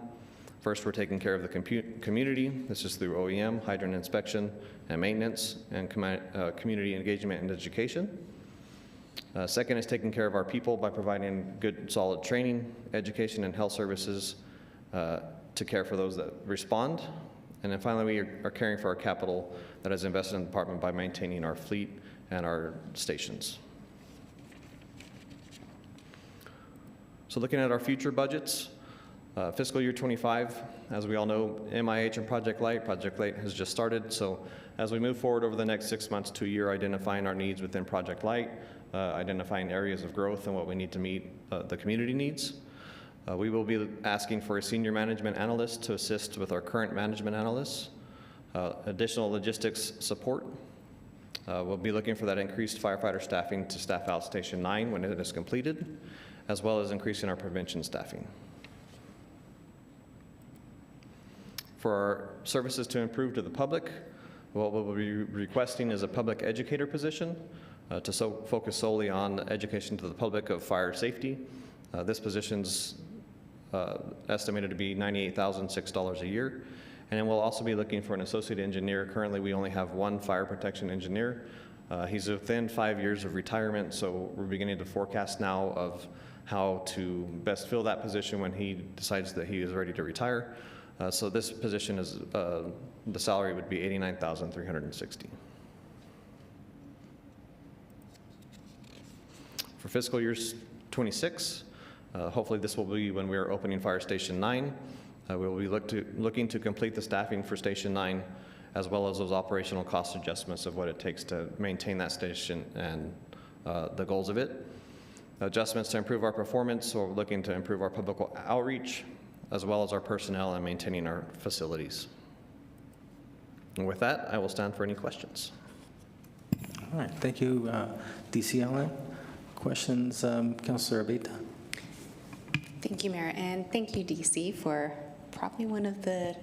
First, we're taking care of the community. This is through OEM, hydrant inspection and maintenance, and community engagement and education. Second is taking care of our people by providing good, solid training, education, and health services to care for those that respond. And then finally, we are caring for our capital that is invested in the department by maintaining our fleet and our stations. So looking at our future budgets, fiscal year 25, as we all know, MIH and Project Light has just started. So as we move forward over the next 6 months to a year, identifying our needs within Project Light, identifying areas of growth and what we need to meet the community needs. We will be asking for a senior management analyst to assist with our current management analysts, additional logistics support. We'll be looking for that increased firefighter staffing to staff out Station 9 when it is completed, as well as increasing our prevention staffing. For our services to improve to the public, what we'll be requesting is a public educator position to focus solely on education to the public of fire safety. This position's estimated to be $98,006 a year. And then we'll also be looking for an associate engineer. Currently, we only have one fire protection engineer. He's within 5 years of retirement, so we're beginning to forecast now of how to best fill that position when he decides that he is ready to retire. So this position is, the salary would be $89,360. For fiscal year 26, hopefully this will be when we are opening Fire Station 9. We will be looking to complete the staffing for Station 9, as well as those operational cost adjustments of what it takes to maintain that station and the goals of it. Adjustments to improve our performance, so we're looking to improve our public outreach, as well as our personnel and maintaining our facilities. And with that, I will stand for any questions. All right, thank you, DC Allen. Questions, Councilor Abita? Thank you, Mayor, and thank you, DC, for probably one of the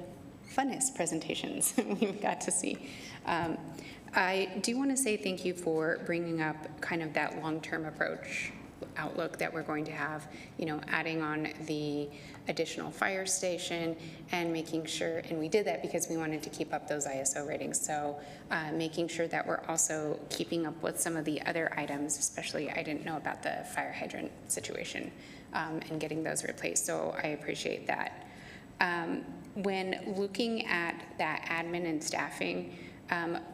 funnest presentations we've got to see. I do want to say thank you for bringing up kind of that long-term approach outlook that we're going to have, you know, adding on the additional fire station and making sure, and we did that because we wanted to keep up those ISO ratings. So making sure that we're also keeping up with some of the other items, especially I didn't know about the fire hydrant situation and getting those replaced. So I appreciate that. When looking at that admin and staffing,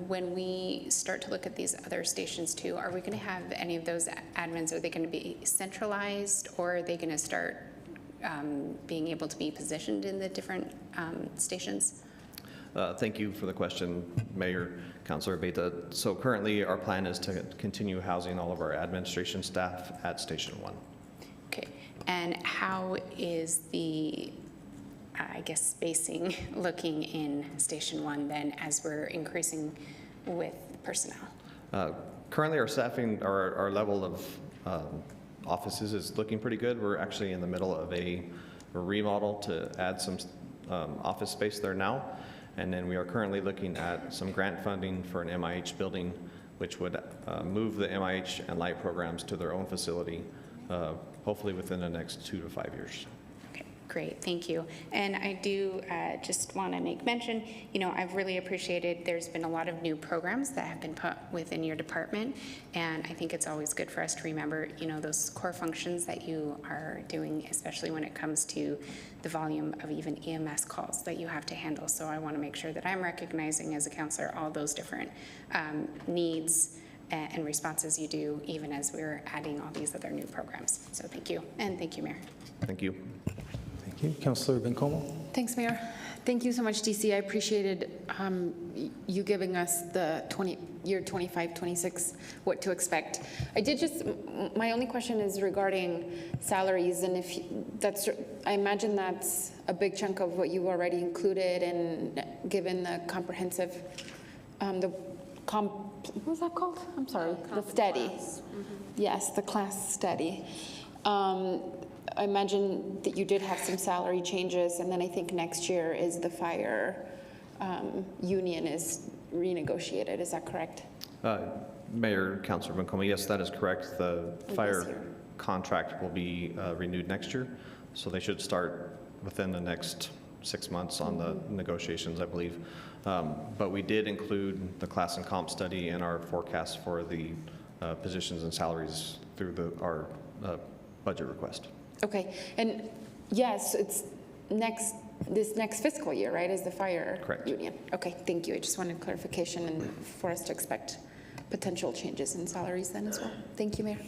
when we start to look at these other stations too, are we going to have any of those admins, are they going to be centralized, or are they going to start being able to be positioned in the different stations? Thank you for the question, Mayor, Councilor Beta. So currently our plan is to continue housing all of our administration staff at Station 1. Okay, and how is the I guess, spacing looking in Station 1 then as we're increasing with personnel? Currently our staffing, our level of offices is looking pretty good. We're actually in the middle of a remodel to add some office space there now. And then we are currently looking at some grant funding for an MIH building, which would move the MIH and Light programs to their own facility, hopefully within the next 2 to 5 years. Great, thank you. And I do just want to make mention, you know, I've really appreciated, there's been a lot of new programs that have been put within your department, and I think it's always good for us to remember, you know, those core functions that you are doing, especially when it comes to the volume of even EMS calls that you have to handle. So I want to make sure that I'm recognizing as a counselor all those different needs and responses you do, even as we're adding all these other new programs. So thank you, and thank you, Mayor. Thank you. Thank you. Councilor Bencomo? Thanks, Mayor. Thank you so much, DC. I appreciated you giving us the year 25, 26, what to expect. My only question is regarding salaries, and if that's, I imagine that's a big chunk of what you already included, and given the comprehensive, what was that called? I'm sorry, the study. Mm-hmm. Yes, the class study. I imagine that you did have some salary changes, and then I think next year is the fire union is renegotiated. Is that correct? Mayor, Councilor Bencomo, yes, that is correct. The fire contract will be renewed next year, so they should start within the next 6 months on the negotiations, I believe. But we did include the class and comp study in our forecast for the positions and salaries through our budget request. Okay, and yes, this next fiscal year, right, is the fire Correct. union? Okay, thank you. I just wanted clarification and for us to expect potential changes in salaries then as well. Thank you, Mayor.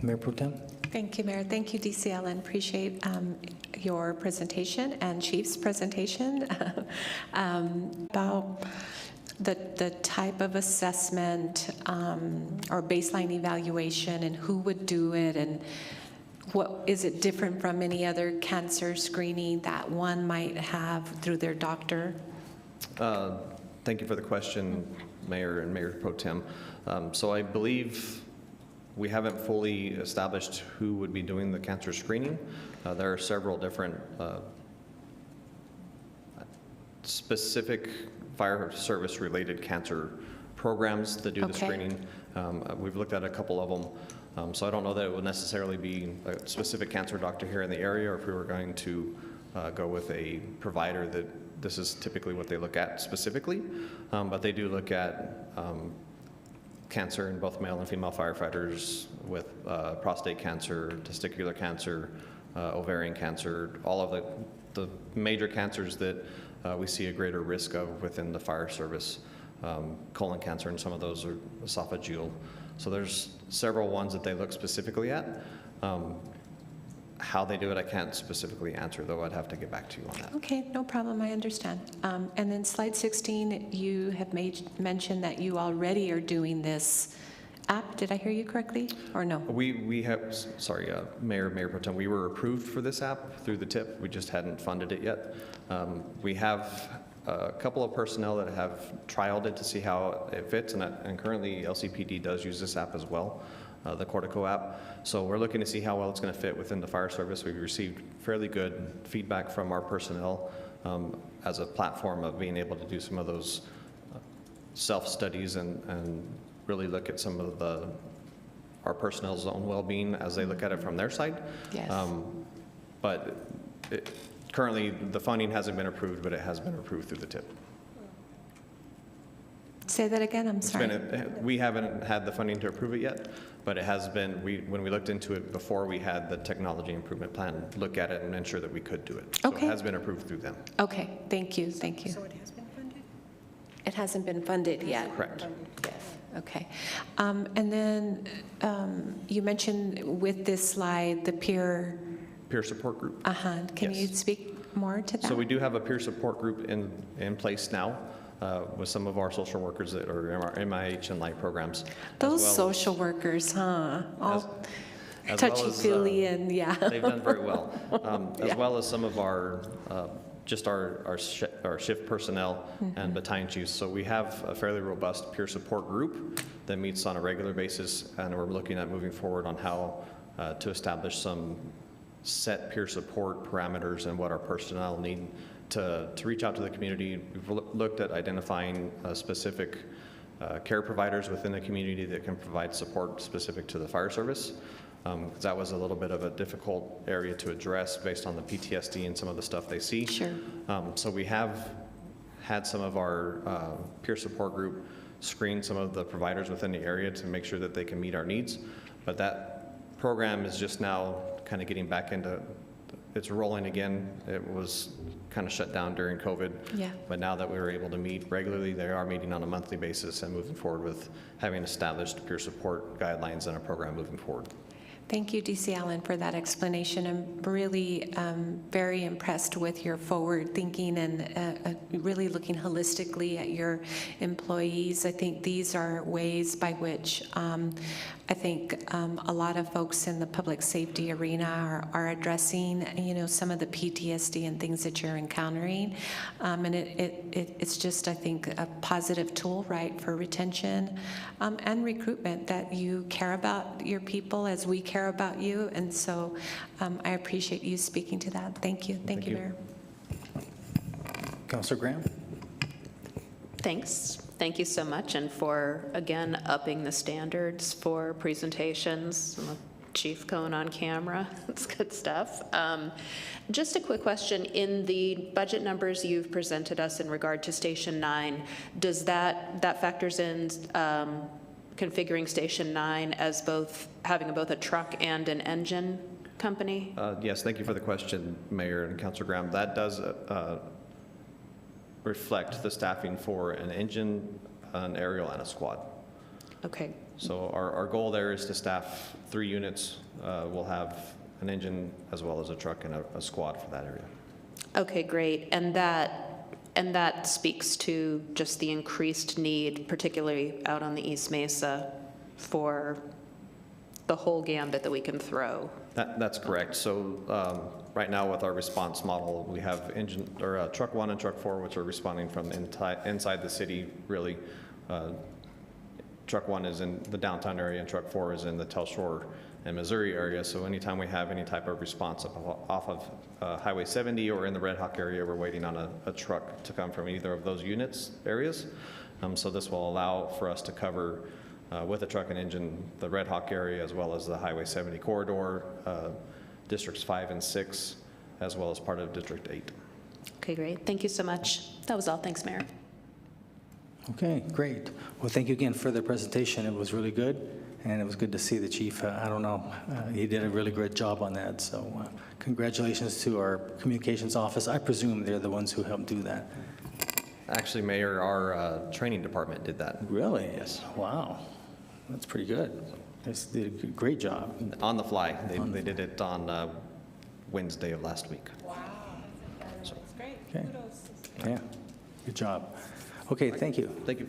Mayor Pro Tem? Thank you, Mayor. Thank you, DC Allen. Appreciate your presentation and Chief's presentation about the type of assessment or baseline evaluation and who would do it, and what is it different from any other cancer screening that one might have through their doctor? Thank you for the question, Mayor and Mayor Pro Tem. So I believe we haven't fully established who would be doing the cancer screening. There are several different specific fire service related cancer programs that do the screening. We've looked at a couple of them. So I don't know that it would necessarily be a specific cancer doctor here in the area, or if we were going to go with a provider that this is typically what they look at specifically. But they do look at cancer in both male and female firefighters with prostate cancer, testicular cancer, ovarian cancer, all of the major cancers that we see a greater risk of within the fire service. Colon cancer, and some of those are esophageal. So there's several ones that they look specifically at. How they do it, I can't specifically answer, though. I'd have to get back to you on that. Okay, no problem. I understand. And then slide 16, you have mentioned that you already are doing this app. Did I hear you correctly, or no? We have, sorry, Mayor Pro Tem, we were approved for this app through the TIP. We just hadn't funded it yet. We have a couple of personnel that have trialed it to see how it fits, and currently LCPD does use this app as well, the Cortico app. So we're looking to see how well it's going to fit within the fire service. We've received fairly good feedback from our personnel as a platform of being able to do some of those self-studies and really look at some of our personnel's own well-being as they look at it from their side. Yes. But currently, the funding hasn't been approved, but it has been approved through the TIP. Say that again, I'm sorry. We haven't had the funding to approve it yet, but it has been, when we looked into it before, we had the technology improvement plan look at it and ensure that we could do it. So Okay. it has been approved through them. Okay, thank you, thank you. So it has been funded? It hasn't been funded yet? Correct. Okay. And then you mentioned with this slide, the peer support group. Can you Yes. speak more to that? So we do have a peer support group in place now with some of our social workers that are in our MIH and light programs. Those social workers, huh? All touchy-feely and yeah. They've done very well. As well as some of our shift personnel and battalion chiefs. So we have a fairly robust peer support group that meets on a regular basis, and we're looking at moving forward on how to establish some set peer support parameters and what our personnel need to reach out to the community. We've looked at identifying specific care providers within the community that can provide support specific to the fire service. Because that was a little bit of a difficult area to address based on the PTSD and some of the stuff they see. Sure. So we have had some of our peer support group screen some of the providers within the area to make sure that they can meet our needs. But that program is just now kind of getting back into, it's rolling again. It was kind of shut down during COVID. Yeah. But now that we were able to meet regularly, they are meeting on a monthly basis and moving forward with having established peer support guidelines and a program moving forward. Thank you, DC Allen, for that explanation. I'm really very impressed with your forward thinking and really looking holistically at your employees. I think these are ways by which I think a lot of folks in the public safety arena are addressing, some of the PTSD and things that you're encountering. And it's just, I think, a positive tool, right, for retention and recruitment, that you care about your people as we care about you. And so I appreciate you speaking to that. Thank you. Thank you, Mayor. Councilor Graham? Thanks. Thank you so much, and for, again, upping the standards for presentations. Chief Cohen on camera. That's good stuff. Just a quick question. In the budget numbers you've presented us in regard to Station 9, does that factors in configuring Station 9 as having both a truck and an engine company? Yes, thank you for the question, Mayor and Councilor Graham. That does reflect the staffing for an engine, an aerial, and a squad. Okay. So our goal there is to staff 3 units. We'll have an engine as well as a truck and a squad for that area. Okay, great. And that speaks to just the increased need, particularly out on the East Mesa, for the whole gambit that we can throw. That's correct. So right now with our response model, we have truck 1 and truck 4, which are responding from inside the city, really. Truck 1 is in the downtown area and truck 4 is in the Tell Shore and Missouri area. So anytime we have any type of response off of Highway 70 or in the Red Hawk area, we're waiting on a truck to come from either of those units areas. So this will allow for us to cover with a truck and engine the Red Hawk area as well as the Highway 70 corridor, Districts 5 and 6, as well as part of District 8. Okay, great. Thank you so much. That was all. Thanks, Mayor. Okay, great. Well, thank you again for the presentation. It was really good, and it was good to see the chief. I don't know, he did a really great job on that, so congratulations to our communications office. I presume they're the ones who helped do that. Actually, Mayor, our training department did that. Really? Yes. Wow, that's pretty good. They did a great job. On the fly. They did it on Wednesday of last week. Wow, that's great. Okay. Kudos. Yeah, good job. Okay, thank you. Thank you.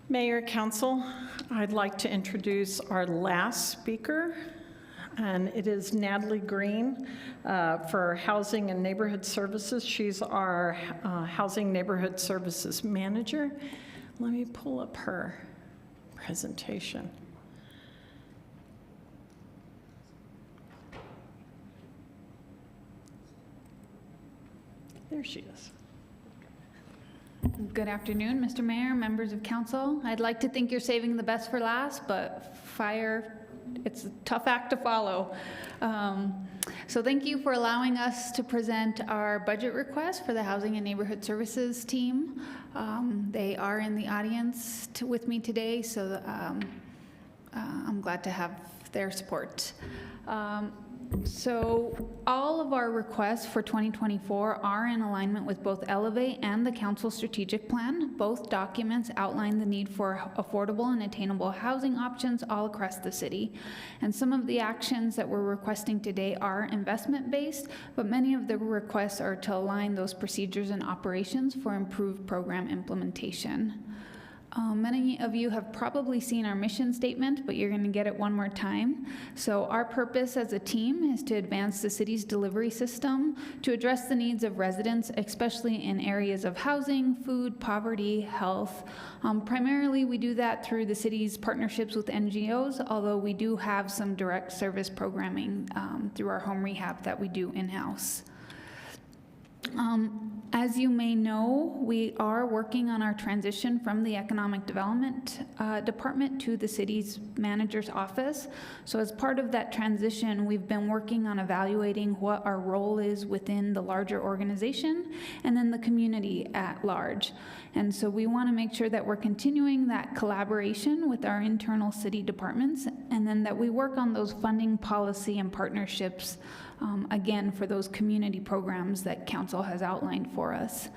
Mayor, Council, I'd like to introduce our last speaker, and it is Natalie Green for Housing and Neighborhood Services. She's our Housing Neighborhood Services Manager. Let me pull up her presentation. There she is. Good afternoon, Mr. Mayor, members of council. I'd like to think you're saving the best for last, but fire, it's a tough act to follow. So thank you for allowing us to present our budget request for the Housing and Neighborhood Services team. They are in the audience with me today, so I'm glad to have their support. So all of our requests for 2024 are in alignment with both Elevate and the Council Strategic Plan. Both documents outline the need for affordable and attainable housing options all across the city. And some of the actions that we're requesting today are investment-based, but many of the requests are to align those procedures and operations for improved program implementation. Many of you have probably seen our mission statement, but you're going to get it one more time. So our purpose as a team is to advance the city's delivery system to address the needs of residents, especially in areas of housing, food, poverty, health. Primarily, we do that through the city's partnerships with NGOs, although we do have some direct service programming through our home rehab that we do in-house. As you may know, we are working on our transition from the Economic Development Department to the city's manager's office. So as part of that transition, we've been working on evaluating what our role is within the larger organization and then the community at large. And so we want to make sure that we're continuing that collaboration with our internal city departments, and then that we work on those funding policy and partnerships again, for those community programs that council has outlined for us.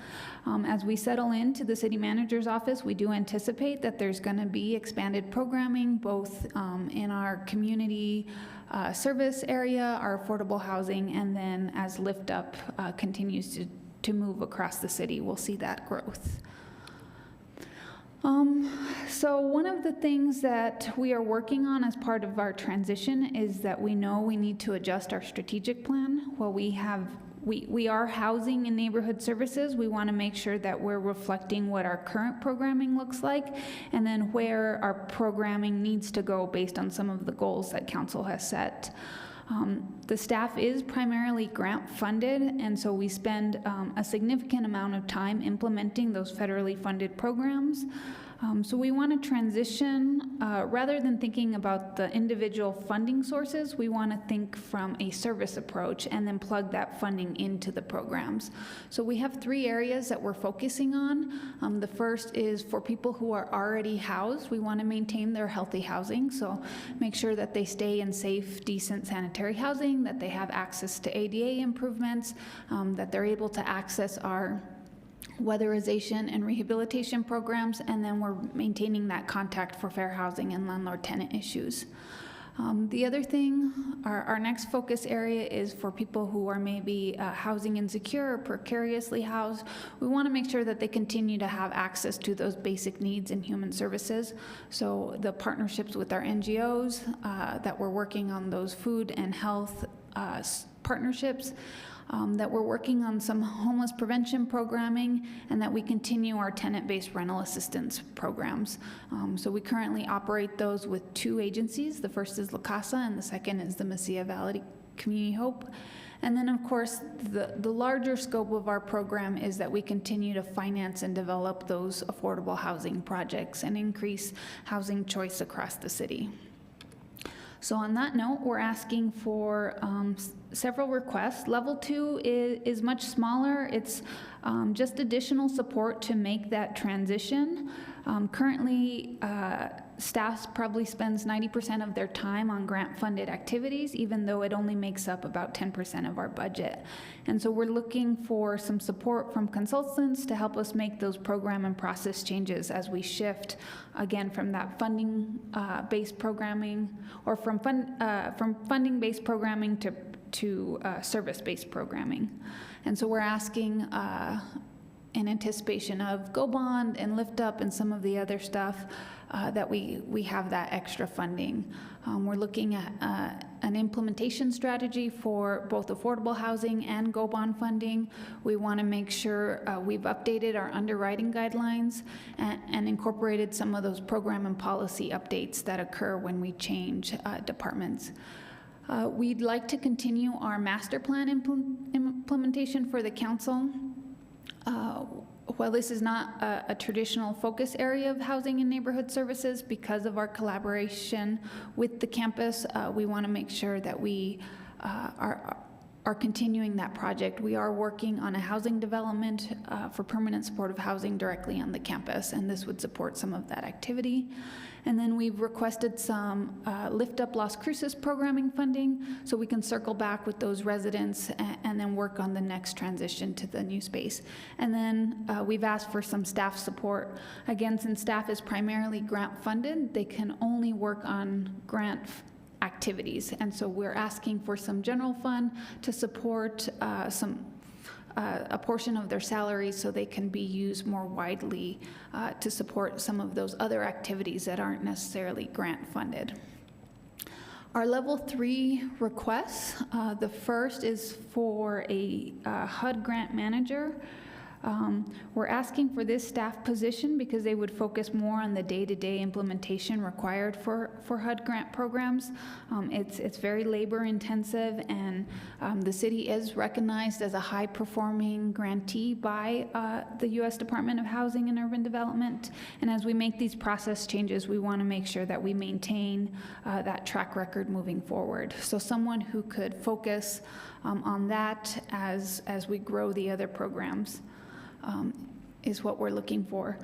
As we settle into the city manager's office, we do anticipate that there's going to be expanded programming both in our community service area, our affordable housing, and then as Lift Up continues to move across the city, we'll see that growth. So one of the things that we are working on as part of our transition is that we know we need to adjust our strategic plan. While we are housing and neighborhood services, we want to make sure that we're reflecting what our current programming looks like and then where our programming needs to go based on some of the goals that council has set. The staff is primarily grant funded, and so we spend a significant amount of time implementing those federally funded programs. So we want to transition, rather than thinking about the individual funding sources, we want to think from a service approach and then plug that funding into the programs. So we have 3 areas that we're focusing on. The first is for people who are already housed. We want to maintain their healthy housing, so make sure that they stay in safe, decent sanitary housing, that they have access to ADA improvements, that they're able to access our weatherization and rehabilitation programs, and then we're maintaining that contact for fair housing and landlord-tenant issues. The other thing, our next focus area is for people who are maybe housing insecure or precariously housed. We want to make sure that they continue to have access to those basic needs in human services. So the partnerships with our NGOs, that we're working on those food and health partnerships, that we're working on some homeless prevention programming, and that we continue our tenant-based rental assistance programs. So we currently operate those with 2 agencies. The first is La Casa, and the second is the Mesilla Valley Community Hope. And then, of course, the larger scope of our program is that we continue to finance and develop those affordable housing projects and increase housing choice across the city. So on that note, we're asking for several requests. Level 2 is much smaller. It's just additional support to make that transition. Currently, staff probably spends 90% of their time on grant-funded activities, even though it only makes up about 10% of our budget. And so we're looking for some support from consultants to help us make those program and process changes as we shift, again, from that funding-based programming, or from funding-based programming to service-based programming. And so we're asking in anticipation of Go Bond and Lift Up and some of the other stuff, that we have that extra funding. We're looking at an implementation strategy for both affordable housing and Go Bond funding. We want to make sure we've updated our underwriting guidelines and incorporated some of those program and policy updates that occur when we change departments. We'd like to continue our master plan implementation for the council. While this is not a traditional focus area of housing and neighborhood services, because of our collaboration with the campus, we want to make sure that we are continuing that project. We are working on a housing development for permanent supportive housing directly on the campus, and this would support some of that activity. And then we've requested some Lift Up Las Cruces programming funding, so we can circle back with those residents and then work on the next transition to the new space. And then we've asked for some staff support. Again, since staff is primarily grant funded, they can only work on grant activities. And so we're asking for some general fund to support a portion of their salaries so they can be used more widely to support some of those other activities that aren't necessarily grant funded. Our level 3 requests, the first is for a HUD grant manager. We're asking for this staff position because they would focus more on the day-to-day implementation required for HUD grant programs. It's very labor intensive, and the city is recognized as a high-performing grantee by the U.S. Department of Housing and Urban Development. And as we make these process changes, we want to make sure that we maintain that track record moving forward. So someone who could focus on that as we grow the other programs. Is what we're looking for.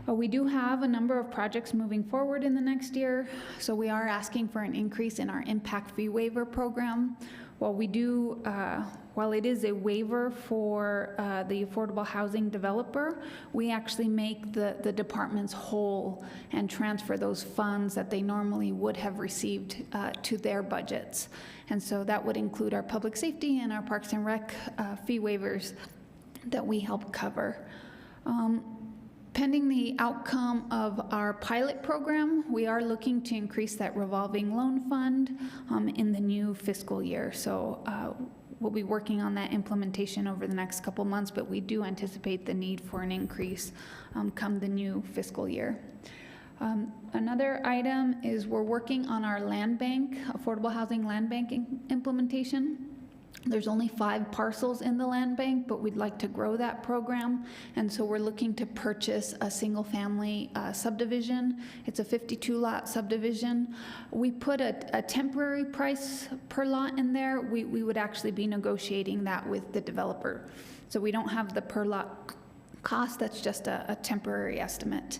We do have a number of projects moving forward in the next year, so we are asking for an increase in our impact fee waiver program. While it is a waiver for the affordable housing developer, we actually make the departments whole and transfer those funds that they normally would have received to their budgets. And so that would include our public safety and our Parks and Rec fee waivers that we help cover. Pending the outcome of our pilot program, we are looking to increase that revolving loan fund in the new fiscal year. So we'll be working on that implementation over the next couple months, but we do anticipate the need for an increase come the new fiscal year. Another item is we're working on our land bank, affordable housing land banking implementation. There's only 5 parcels in the land bank, but we'd like to grow that program. And so we're looking to purchase a single-family subdivision. It's a 52-lot subdivision. We put a temporary price per lot in there. We would actually be negotiating that with the developer. So we don't have the per lot cost, that's just a temporary estimate.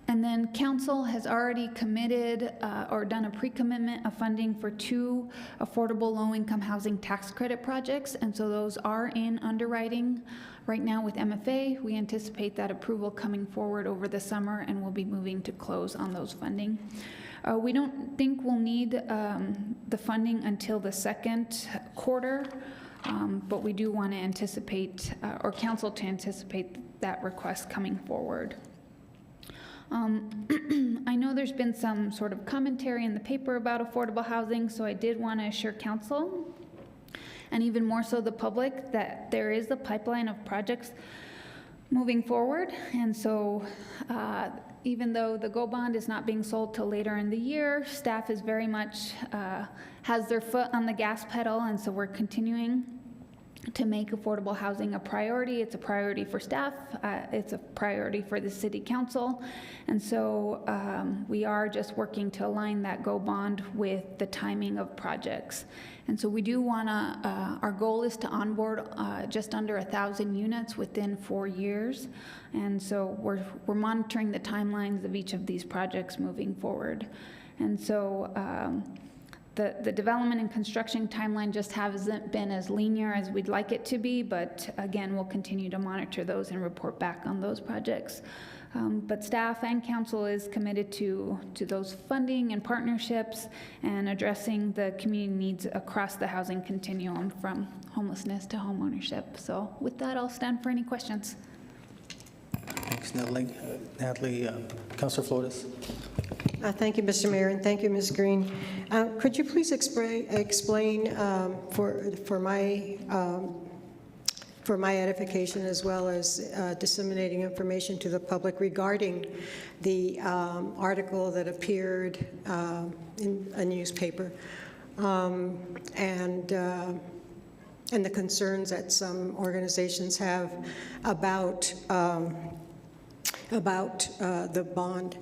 And then council has already committed or done a pre-commitment of funding for 2 affordable low-income housing tax credit projects, and so those are in underwriting right now with MFA. We anticipate that approval coming forward over the summer, and we'll be moving to close on those funding. We don't think we'll need the funding until the second quarter, but we do want to anticipate, or council to anticipate that request coming forward. I know there's been some sort of commentary in the paper about affordable housing, so I did want to assure council, and even more so the public, that there is a pipeline of projects moving forward. And so even though the GO bond is not being sold till later in the year, staff is very much has their foot on the gas pedal, and so we're continuing to make affordable housing a priority. It's a priority for staff. It's a priority for the city council. And so we are just working to align that GO bond with the timing of projects. And so we do want to, our goal is to onboard just under 1,000 units within 4 years. And so we're monitoring the timelines of each of these projects moving forward. And so the development and construction timeline just hasn't been as linear as we'd like it to be, but again, we'll continue to monitor those and report back on those projects. But staff and council is committed to those funding and partnerships and addressing the community needs across the housing continuum from homelessness to homeownership. So with that, I'll stand for any questions. Thanks, Natalie. Councilor Flores. Thank you, Mr. Mayor, and thank you, Ms. Green. Could you please explain for my edification, as well as disseminating information to the public regarding the article that appeared in a newspaper and the concerns that some organizations have about the bond?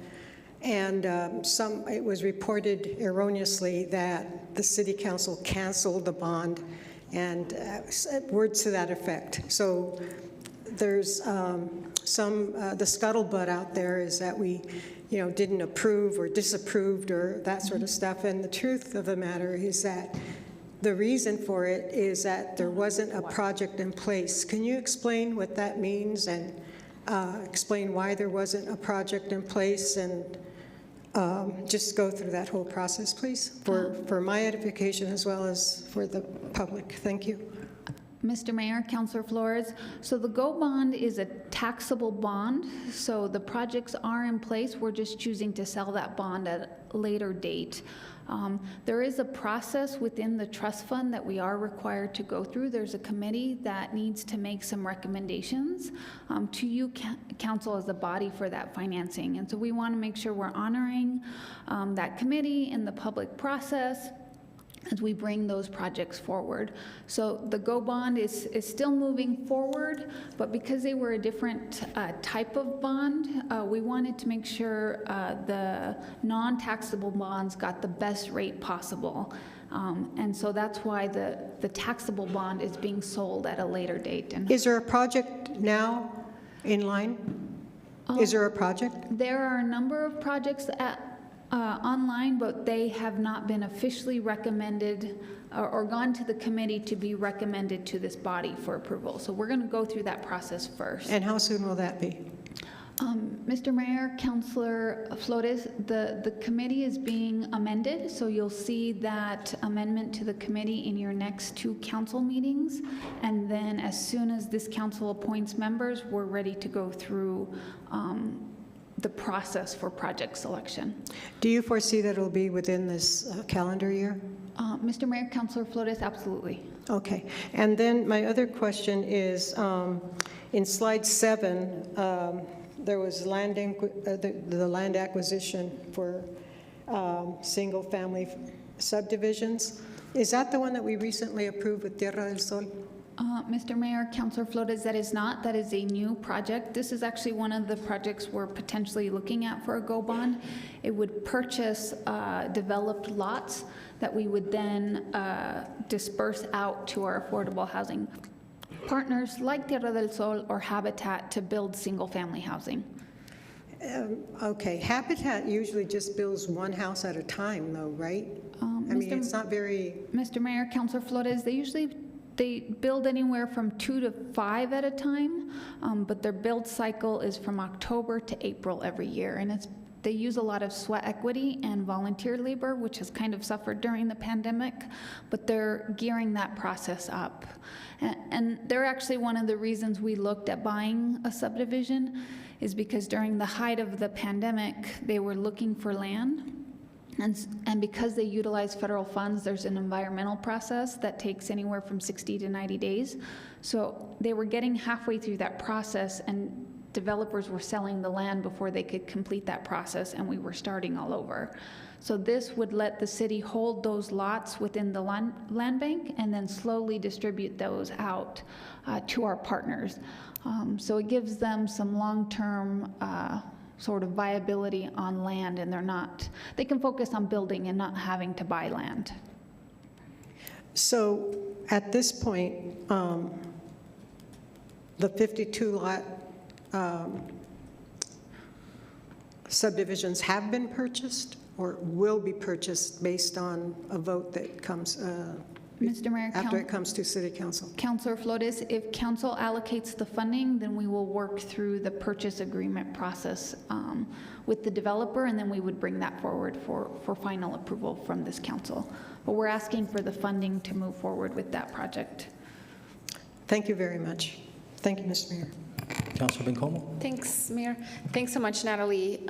And it was reported erroneously that the city council canceled the bond, and words to that effect. So there's the scuttlebutt out there is that we, didn't approve or disapproved or that sort of stuff. And the truth of the matter is that the reason for it is that there wasn't a project in place. Can you explain what that means and explain why there wasn't a project in place, and just go through that whole process, please, for my edification as well as for the public. Thank you. Mr. Mayor, Councilor Flores, so the GO bond is a taxable bond, so the projects are in place. We're just choosing to sell that bond at a later date. There is a process within the trust fund that we are required to go through. There's a committee that needs to make some recommendations to you, council, as a body for that financing. And so we want to make sure we're honoring that committee and the public process as we bring those projects forward. So the GO bond is still moving forward, but because they were a different type of bond, we wanted to make sure the non-taxable bonds got the best rate possible. And so that's why the taxable bond is being sold at a later date. And is there a project now in line? Is there a project? There are a number of projects online, but they have not been officially recommended or gone to the committee to be recommended to this body for approval. So we're going to go through that process first. And how soon will that be? Mr. Mayor, Councilor Flores, the committee is being amended, so you'll see that amendment to the committee in your next 2 council meetings. And then as soon as this council appoints members, we're ready to go through the process for project selection. Do you foresee that it'll be within this calendar year? Mr. Mayor, Councilor Flores, absolutely. Okay. And then my other question is, in slide 7, there was the land acquisition for single-family subdivisions. Is that the one that we recently approved with Tierra del Sol? Mr. Mayor, Councilor Flores, that is not. That is a new project. This is actually one of the projects we're potentially looking at for a GO bond. It would purchase developed lots that we would then disperse out to our affordable housing partners like Tierra del Sol or Habitat to build single-family housing. Okay, Habitat usually just builds one house at a time though, right? I mean, it's not very... Mr. Mayor, Councilor Flores, they build anywhere from 2 to 5 at a time, but their build cycle is from October to April every year, and they use a lot of sweat equity and volunteer labor, which has kind of suffered during the pandemic, but they're gearing that process up. And they're actually one of the reasons we looked at buying a subdivision is because during the height of the pandemic, they were looking for land. And because they utilize federal funds, there's an environmental process that takes anywhere from 60 to 90 days. So they were getting halfway through that process, and developers were selling the land before they could complete that process, and we were starting all over. So this would let the city hold those lots within the land bank and then slowly distribute those out to our partners. So it gives them some long-term sort of viability on land, and they can focus on building and not having to buy land. So at this point, the 52 lot subdivisions have been purchased or will be purchased based on a vote that comes Mr. Mayor, after it comes to City Council. Councilor Flores, if council allocates the funding, then we will work through the purchase agreement process with the developer, and then we would bring that forward for final approval from this council. But we're asking for the funding to move forward with that project. Thank you very much. Thank you, Mr. Mayor. Councilor Bencomo. Thanks, Mayor. Thanks so much, Natalie.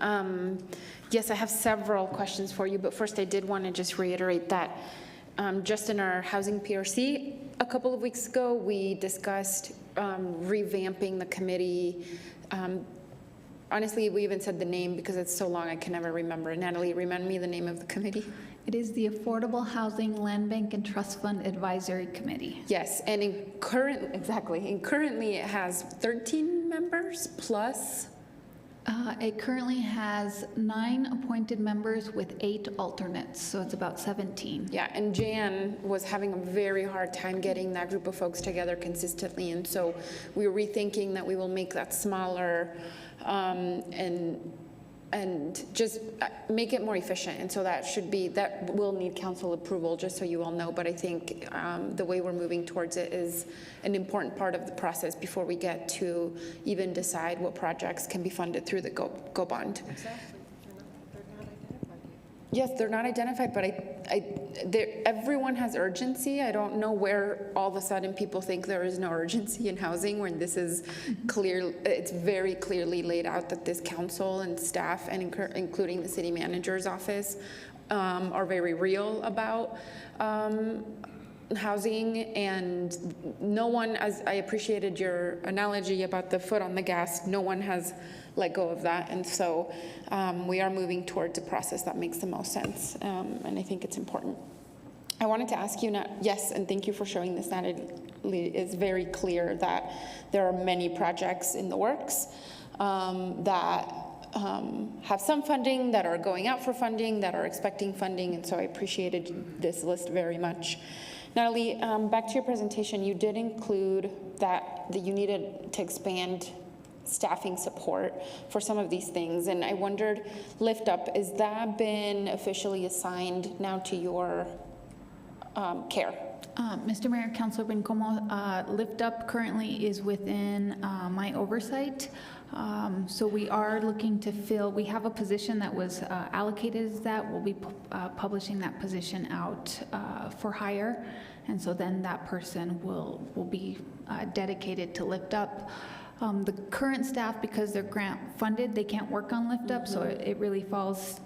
Yes, I have several questions for you, but first I did want to just reiterate that just in our housing PRC a couple of weeks ago, we discussed revamping the committee. Honestly, we even said the name because it's so long I can never remember. Natalie, remind me the name of the committee. It is the Affordable Housing Land Bank and Trust Fund Advisory Committee. Yes, and currently it has 13 members plus. It currently has 9 appointed members with 8 alternates, so it's about 17. Yeah, and Jan was having a very hard time getting that group of folks together consistently, and so we were rethinking that we will make that smaller and just make it more efficient. And so that will need council approval, just so you all know. But I think the way we're moving towards it is an important part of the process before we get to even decide what projects can be funded through the Go Bond. Exactly. Yes, they're not identified, but everyone has urgency. I don't know where all of a sudden people think there is no urgency in housing when this is clear. It's very clearly laid out that this council and staff, and including the city manager's office, are very real about housing, and no one, as I appreciated your analogy about the foot on the gas, no one has let go of that, and so we are moving towards a process that makes the most sense, and I think it's important. I wanted to ask you, yes, and thank you for showing this, Natalie. It's very clear that there are many projects in the works that have some funding, that are going out for funding, that are expecting funding, and so I appreciated this list very much. Natalie, back to your presentation, you did include that you needed to expand staffing support for some of these things, and I wondered, Lift Up, has that been officially assigned now to your care? Mr. Mayor, Councilor Bencomo, Lift Up currently is within my oversight. So we are looking to fill, we have a position that was allocated as that. We'll be publishing that position out for hire. And so then that person will be dedicated to Lift Up. The current staff, because they're grant funded, they can't work on Lift Up, so it really falls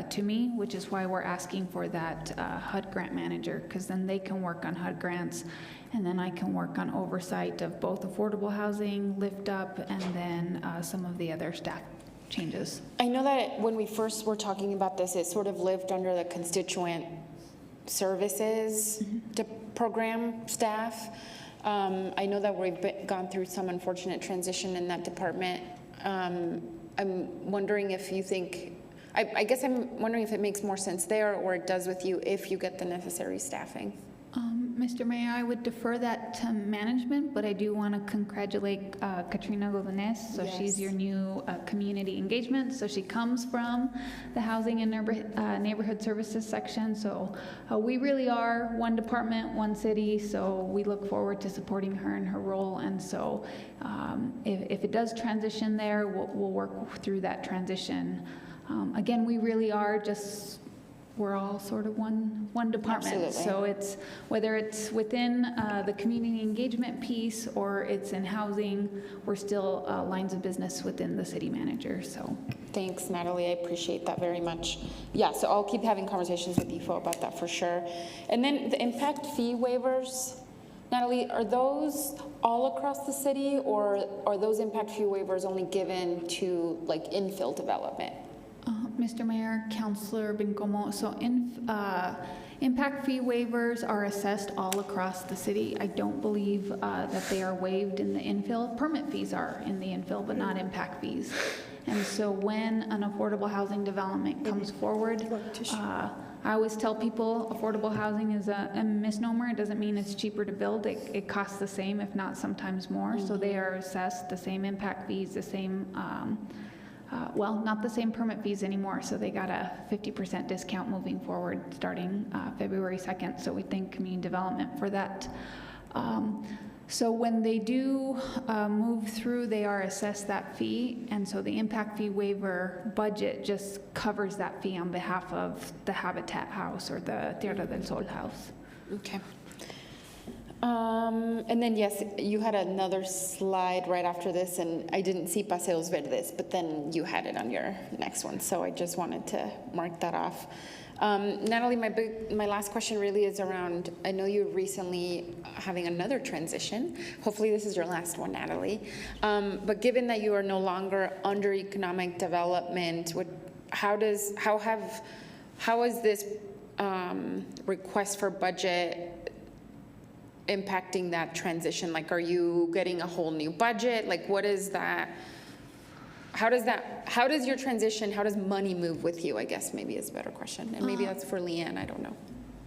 to me, which is why we're asking for that HUD grant manager, because then they can work on HUD grants, and then I can work on oversight of both affordable housing, Lift Up, and then some of the other staff changes. I know that when we first were talking about this, it sort of lived under the constituent services program staff. I know that we've gone through some unfortunate transition in that department. I'm wondering if you think, I guess I'm wondering if it makes more sense there or it does with you if you get the necessary staffing. Mr. Mayor, I would defer that to management, but I do want to congratulate Katrina Godinez. So she's your new community engagement. So she comes from the Housing and Neighborhood Services section. So we really are one department, one city. So we look forward to supporting her in her role. And so if it does transition there, we'll work through that transition. Again, we really are just, we're all sort of one department. Absolutely. So it's, whether it's within the community engagement piece or it's in housing, we're still lines of business within the city manager, so. Thanks, Natalie, I appreciate that very much. Yeah, so I'll keep having conversations with EFO about that for sure. And then the impact fee waivers, Natalie, are those all across the city or are those impact fee waivers only given to like infill development? Mr. Mayor, Councilor Bencomo, so impact fee waivers are assessed all across the city. I don't believe that they are waived in the infill. Permit fees are in the infill, but not impact fees. And so when an affordable housing development comes forward, I always tell people affordable housing is a misnomer. It doesn't mean it's cheaper to build. It costs the same, if not sometimes more. So they are assessed the same impact fees, the same well, not the same permit fees anymore, so they got a 50% discount moving forward starting February 2nd, so we thank community development for that. So when they do move through, they are assessed that fee, and so the impact fee waiver budget just covers that fee on behalf of the Habitat House or the Tierra del Sol house. Okay. And then, yes, you had another slide right after this, and I didn't see Paseos Verdes, but then you had it on your next one, so I just wanted to mark that off. Natalie, my last question really is around, I know you're recently having another transition. Hopefully this is your last one, Natalie. But given that you are no longer under economic development, how is this request for budget impacting that transition? Like, are you getting a whole new budget? Like, what is that? How does your transition, how does money move with you, I guess maybe is a better question. And maybe that's for Leanne, I don't know.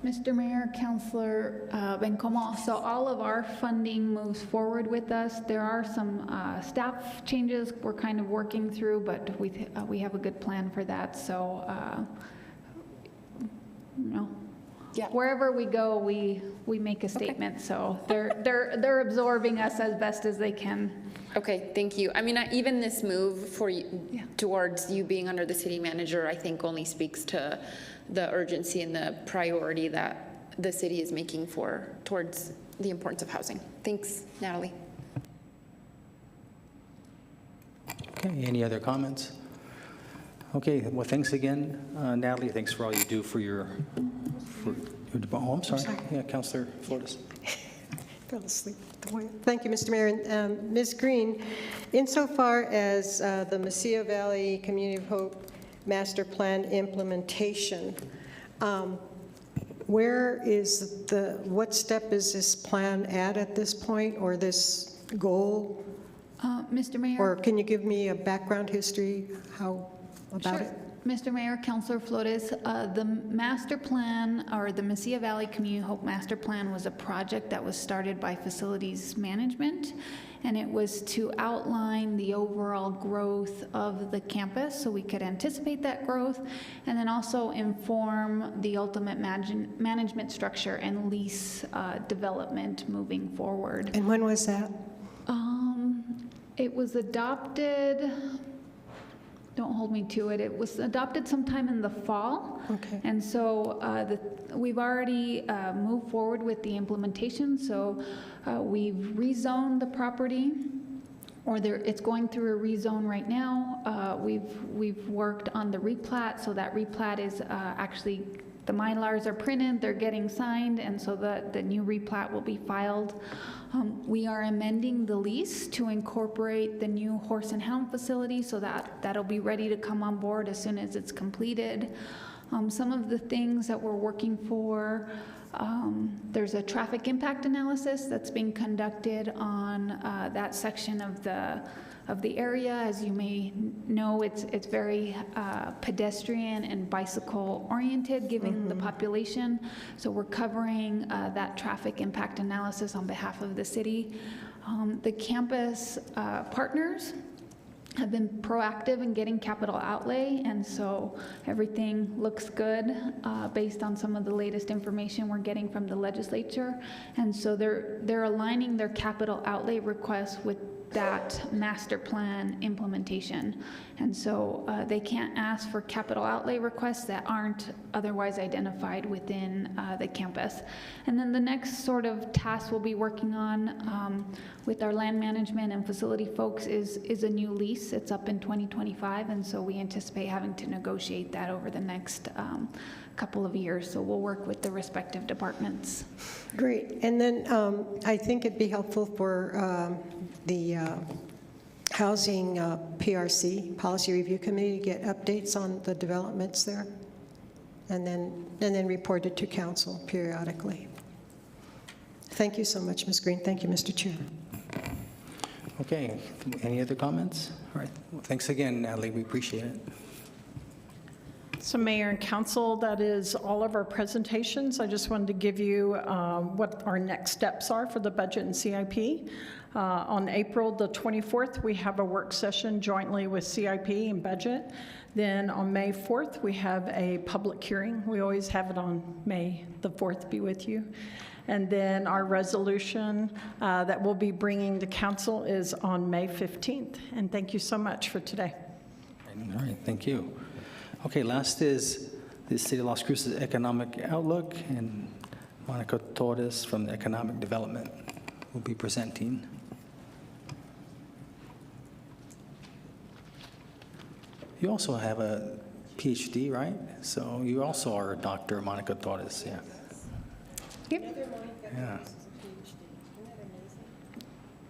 Mr. Mayor, Councilor Bencomo, so all of our funding moves forward with us. There are some staff changes we're kind of working through, but we have a good plan for that. So, yeah. Wherever we go, we make a statement. Okay. So they're absorbing us as best as they can. Okay, thank you. I mean, even this move for you towards you being under the city manager, I think only speaks to the urgency and the priority that the city is making towards the importance of housing. Thanks, Natalie. Okay, any other comments? Okay, well, thanks again, Natalie. Thanks for all you do for your oh, I'm sorry. Yeah, Councilor Flores. Fell asleep. Thank you, Mr. Mayor. And Ms. Green, insofar as the Mesilla Valley Community of Hope Master Plan implementation, what step is this plan at this point, or this goal? Mr. Mayor? Or can you give me a background history about it? Mr. Mayor, Councilor Flores, the master plan, or the Mesilla Valley Community Hope Master Plan, was a project that was started by Facilities Management, and it was to outline the overall growth of the campus so we could anticipate that growth, and then also inform the ultimate management structure and lease development moving forward. And when was that? It was adopted... Don't hold me to it. It was adopted sometime in the fall. Okay. And so we've already moved forward with the implementation. So we've rezoned the property, or it's going through a rezone right now. We've worked on the replat, so that replat is actually, the Mylars are printed, they're getting signed, and so the new replat will be filed. We are amending the lease to incorporate the new horse and hound facility, so that'll be ready to come on board as soon as it's completed. Some of the things that we're working for, there's a traffic impact analysis that's being conducted on that section of the area. As you may know, it's very pedestrian and bicycle oriented, given the population. So we're covering that traffic impact analysis on behalf of the city. The campus partners have been proactive in getting capital outlay, and so everything looks good based on some of the latest information we're getting from the legislature. And so they're aligning their capital outlay requests with that master plan implementation. And so they can't ask for capital outlay requests that aren't otherwise identified within the campus. And then the next sort of task we'll be working on with our land management and facility folks is a new lease. It's up in 2025, and so we anticipate having to negotiate that over the next couple of years. So we'll work with the respective departments. Great. And then I think it'd be helpful for the Housing PRC, Policy Review Committee, to get updates on the developments there, and then report it to council periodically. Thank you so much, Ms. Green. Thank you, Mr. Chair. Okay, any other comments? All right, well, thanks again, Natalie, we appreciate it. So Mayor and Council, that is all of our presentations. I just wanted to give you what our next steps are for the budget and CIP. On April the 24th, we have a work session jointly with CIP and budget. Then on May 4th, we have a public hearing. We always have it on May the 4th, be with you. And then our resolution that we'll be bringing to council is on May 15th. And thank you so much for today. All right, thank you. Okay, last is the City of Las Cruces Economic Outlook, and Monica Torres from the Economic Development will be presenting. You also have a PhD, right? So you also are a Dr. Monica Torres, yeah. Yeah.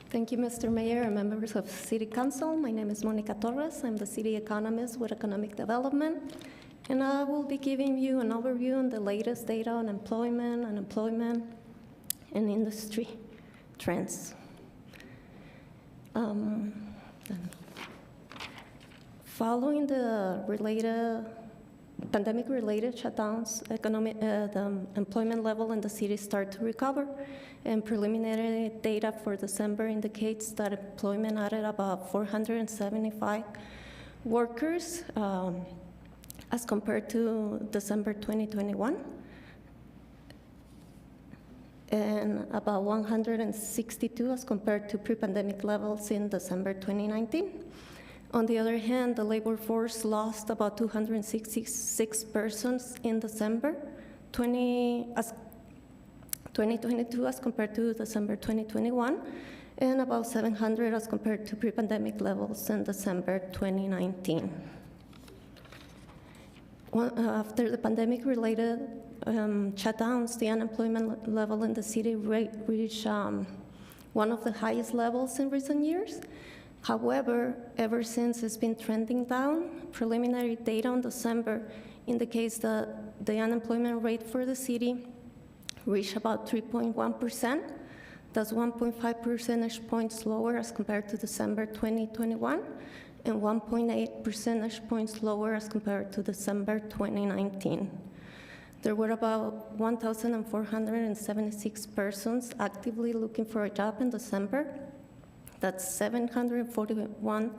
Thank you, Mr. Mayor and members of City Council. My name is Monica Torres. I'm the city economist with Economic Development, and I will be giving you an overview on the latest data on employment, unemployment, and industry trends. Following the pandemic-related shutdowns, the employment level in the city started to recover, and preliminary data for December indicates that employment added about 475 workers as compared to December 2021, and about 162 as compared to pre-pandemic levels in December 2019. On the other hand, the labor force lost about 266 persons in December 2022 as compared to December 2021, and about 700 as compared to pre-pandemic levels in December 2019. After the pandemic-related shutdowns, the unemployment level in the city reached one of the highest levels in recent years. However, ever since it's been trending down. Preliminary data on December indicates that the unemployment rate for the city reached about 3.1%. That's 1.5 percentage points lower as compared to December 2021, and 1.8 percentage points lower as compared to December 2019. There were about 1,476 persons actively looking for a job in December. That's 741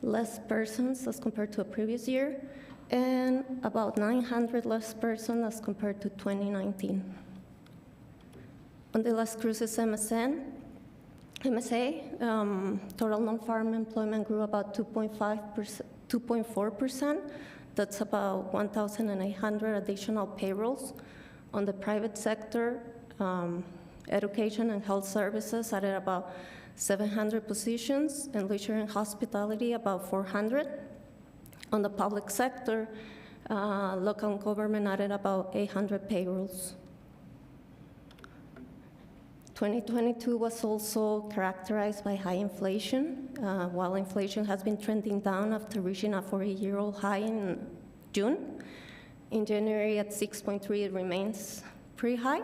less persons as compared to a previous year, and about 900 less persons as compared to 2019. On the Las Cruces MSA, total non-farm employment grew about 2.4%. That's about 1,800 additional payrolls. On the private sector, education and health services added about 700 positions, and leisure and hospitality about 400. On the public sector, local government added about 800 payrolls. 2022 was also characterized by high inflation. While inflation has been trending down after reaching a 40-year-old high in June, In January at 6.3, it remains pretty high.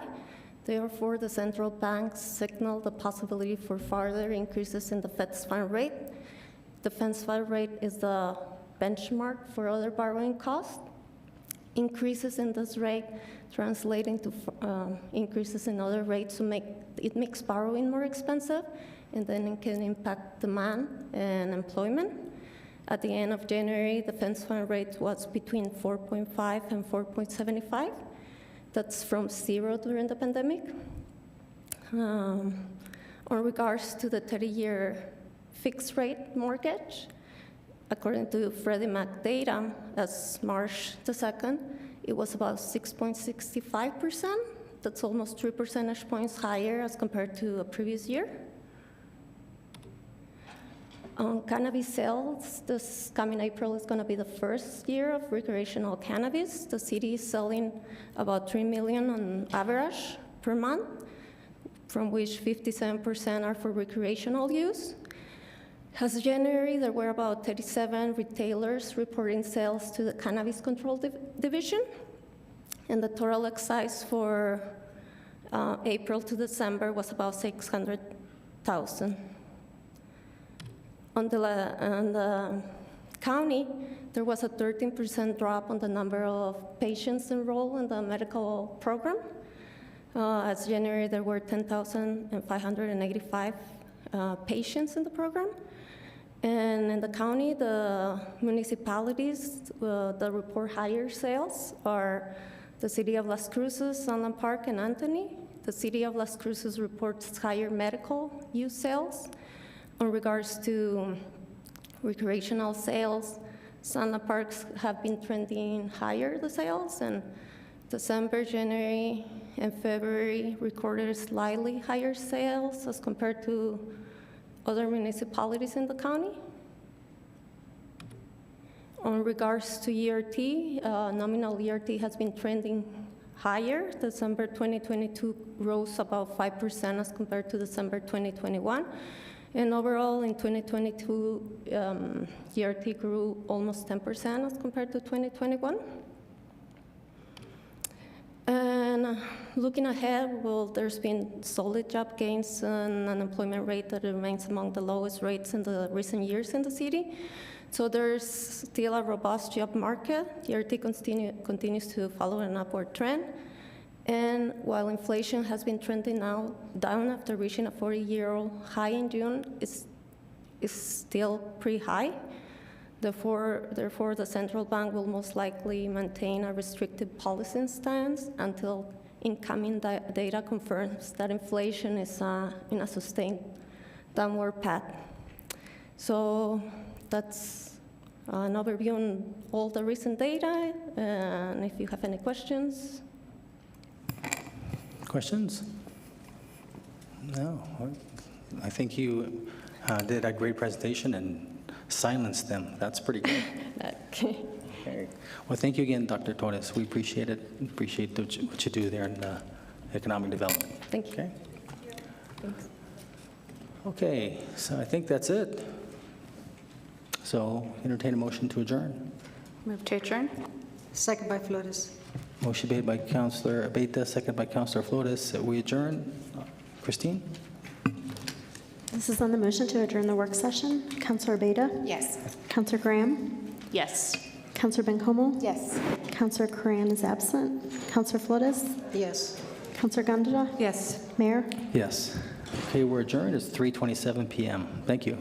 Therefore, the central bank signaled the possibility for further increases in the Fed's fund rate. The Fed's fund rate is the benchmark for other borrowing costs. Increases in this rate translating to increases in other rates to it makes borrowing more expensive, and then it can impact demand and employment. At the end of January, the Fed fund rate was between 4.5 and 4.75. That's from 0 during the pandemic. On regards to the 30-year fixed rate mortgage, according to Freddie Mac data, as March the 2nd, it was about 6.65%. That's almost 3 percentage points higher as compared to a previous year. On cannabis sales, this coming April is going to be the first year of recreational cannabis. The city is selling about 3 million on average per month, from which 57% are for recreational use. As of January, there were about 37 retailers reporting sales to the Cannabis Control Division, and the total excise for April to December was about 600,000. On the county, there was a 13% drop on the number of patients enrolled in the medical program. As January, there were 10,585 patients in the program. And in the county, the municipalities that report higher sales are the city of Las Cruces, Sunland Park, and Anthony. The city of Las Cruces reports higher medical use sales. In regards to recreational sales, Sunland Parks have been trending higher, the sales, and December, January, and February recorded slightly higher sales as compared to other municipalities in the county. In regards to ERT, nominal ERT has been trending higher. December 2022 rose about 5% as compared to December 2021. And overall, in 2022, ERT grew almost 10% as compared to 2021. And looking ahead, well, there's been solid job gains and unemployment rate that remains among the lowest rates in the recent years in the city. So there's still a robust job market. ERT continues to follow an upward trend. And while inflation has been trending now down after reaching a 40-year high in June, it's still pretty high. Therefore, the central bank will most likely maintain a restrictive policy stance until incoming data confirms that inflation is in a sustained downward path. So that's an overview on all the recent data, and if you have any questions. Questions? No. I think you did a great presentation and silenced them. That's pretty good. Okay. Okay. Well, thank you again, Dr. Torres. We appreciate it. Appreciate what you do there in economic development. Thank you. Okay. Thanks. Okay, so I think that's it. So entertain a motion to adjourn. Move to adjourn. Second by Flores. Motion made by Councilor Abeyta, second by Councilor Flores. We adjourn. Christine? This is on the motion to adjourn the work session. Councilor Abeyta? Yes. Councilor Graham? Yes. Councilor Bencomo? Yes. Councilor Coran is absent. Councilor Flores? Yes. Councilor Gondeta? Yes. Mayor? Yes. Okay, we're adjourned. It's 3:27 p.m. Thank you.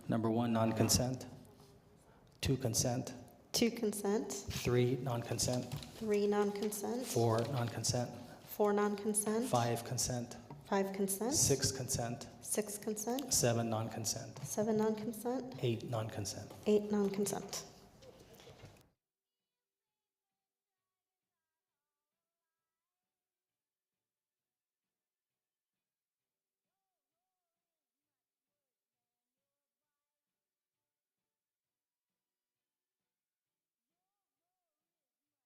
Number 1, non-consent. 2, consent. 2 consent, 3, non-consent. 3 non-consent, 4, non-consent. 4 non-consent, 5, consent. 5 consent, 6, consent. 6 consent, 7, non-consent. 7 non-consent, 8, non-consent. 8 non-consent.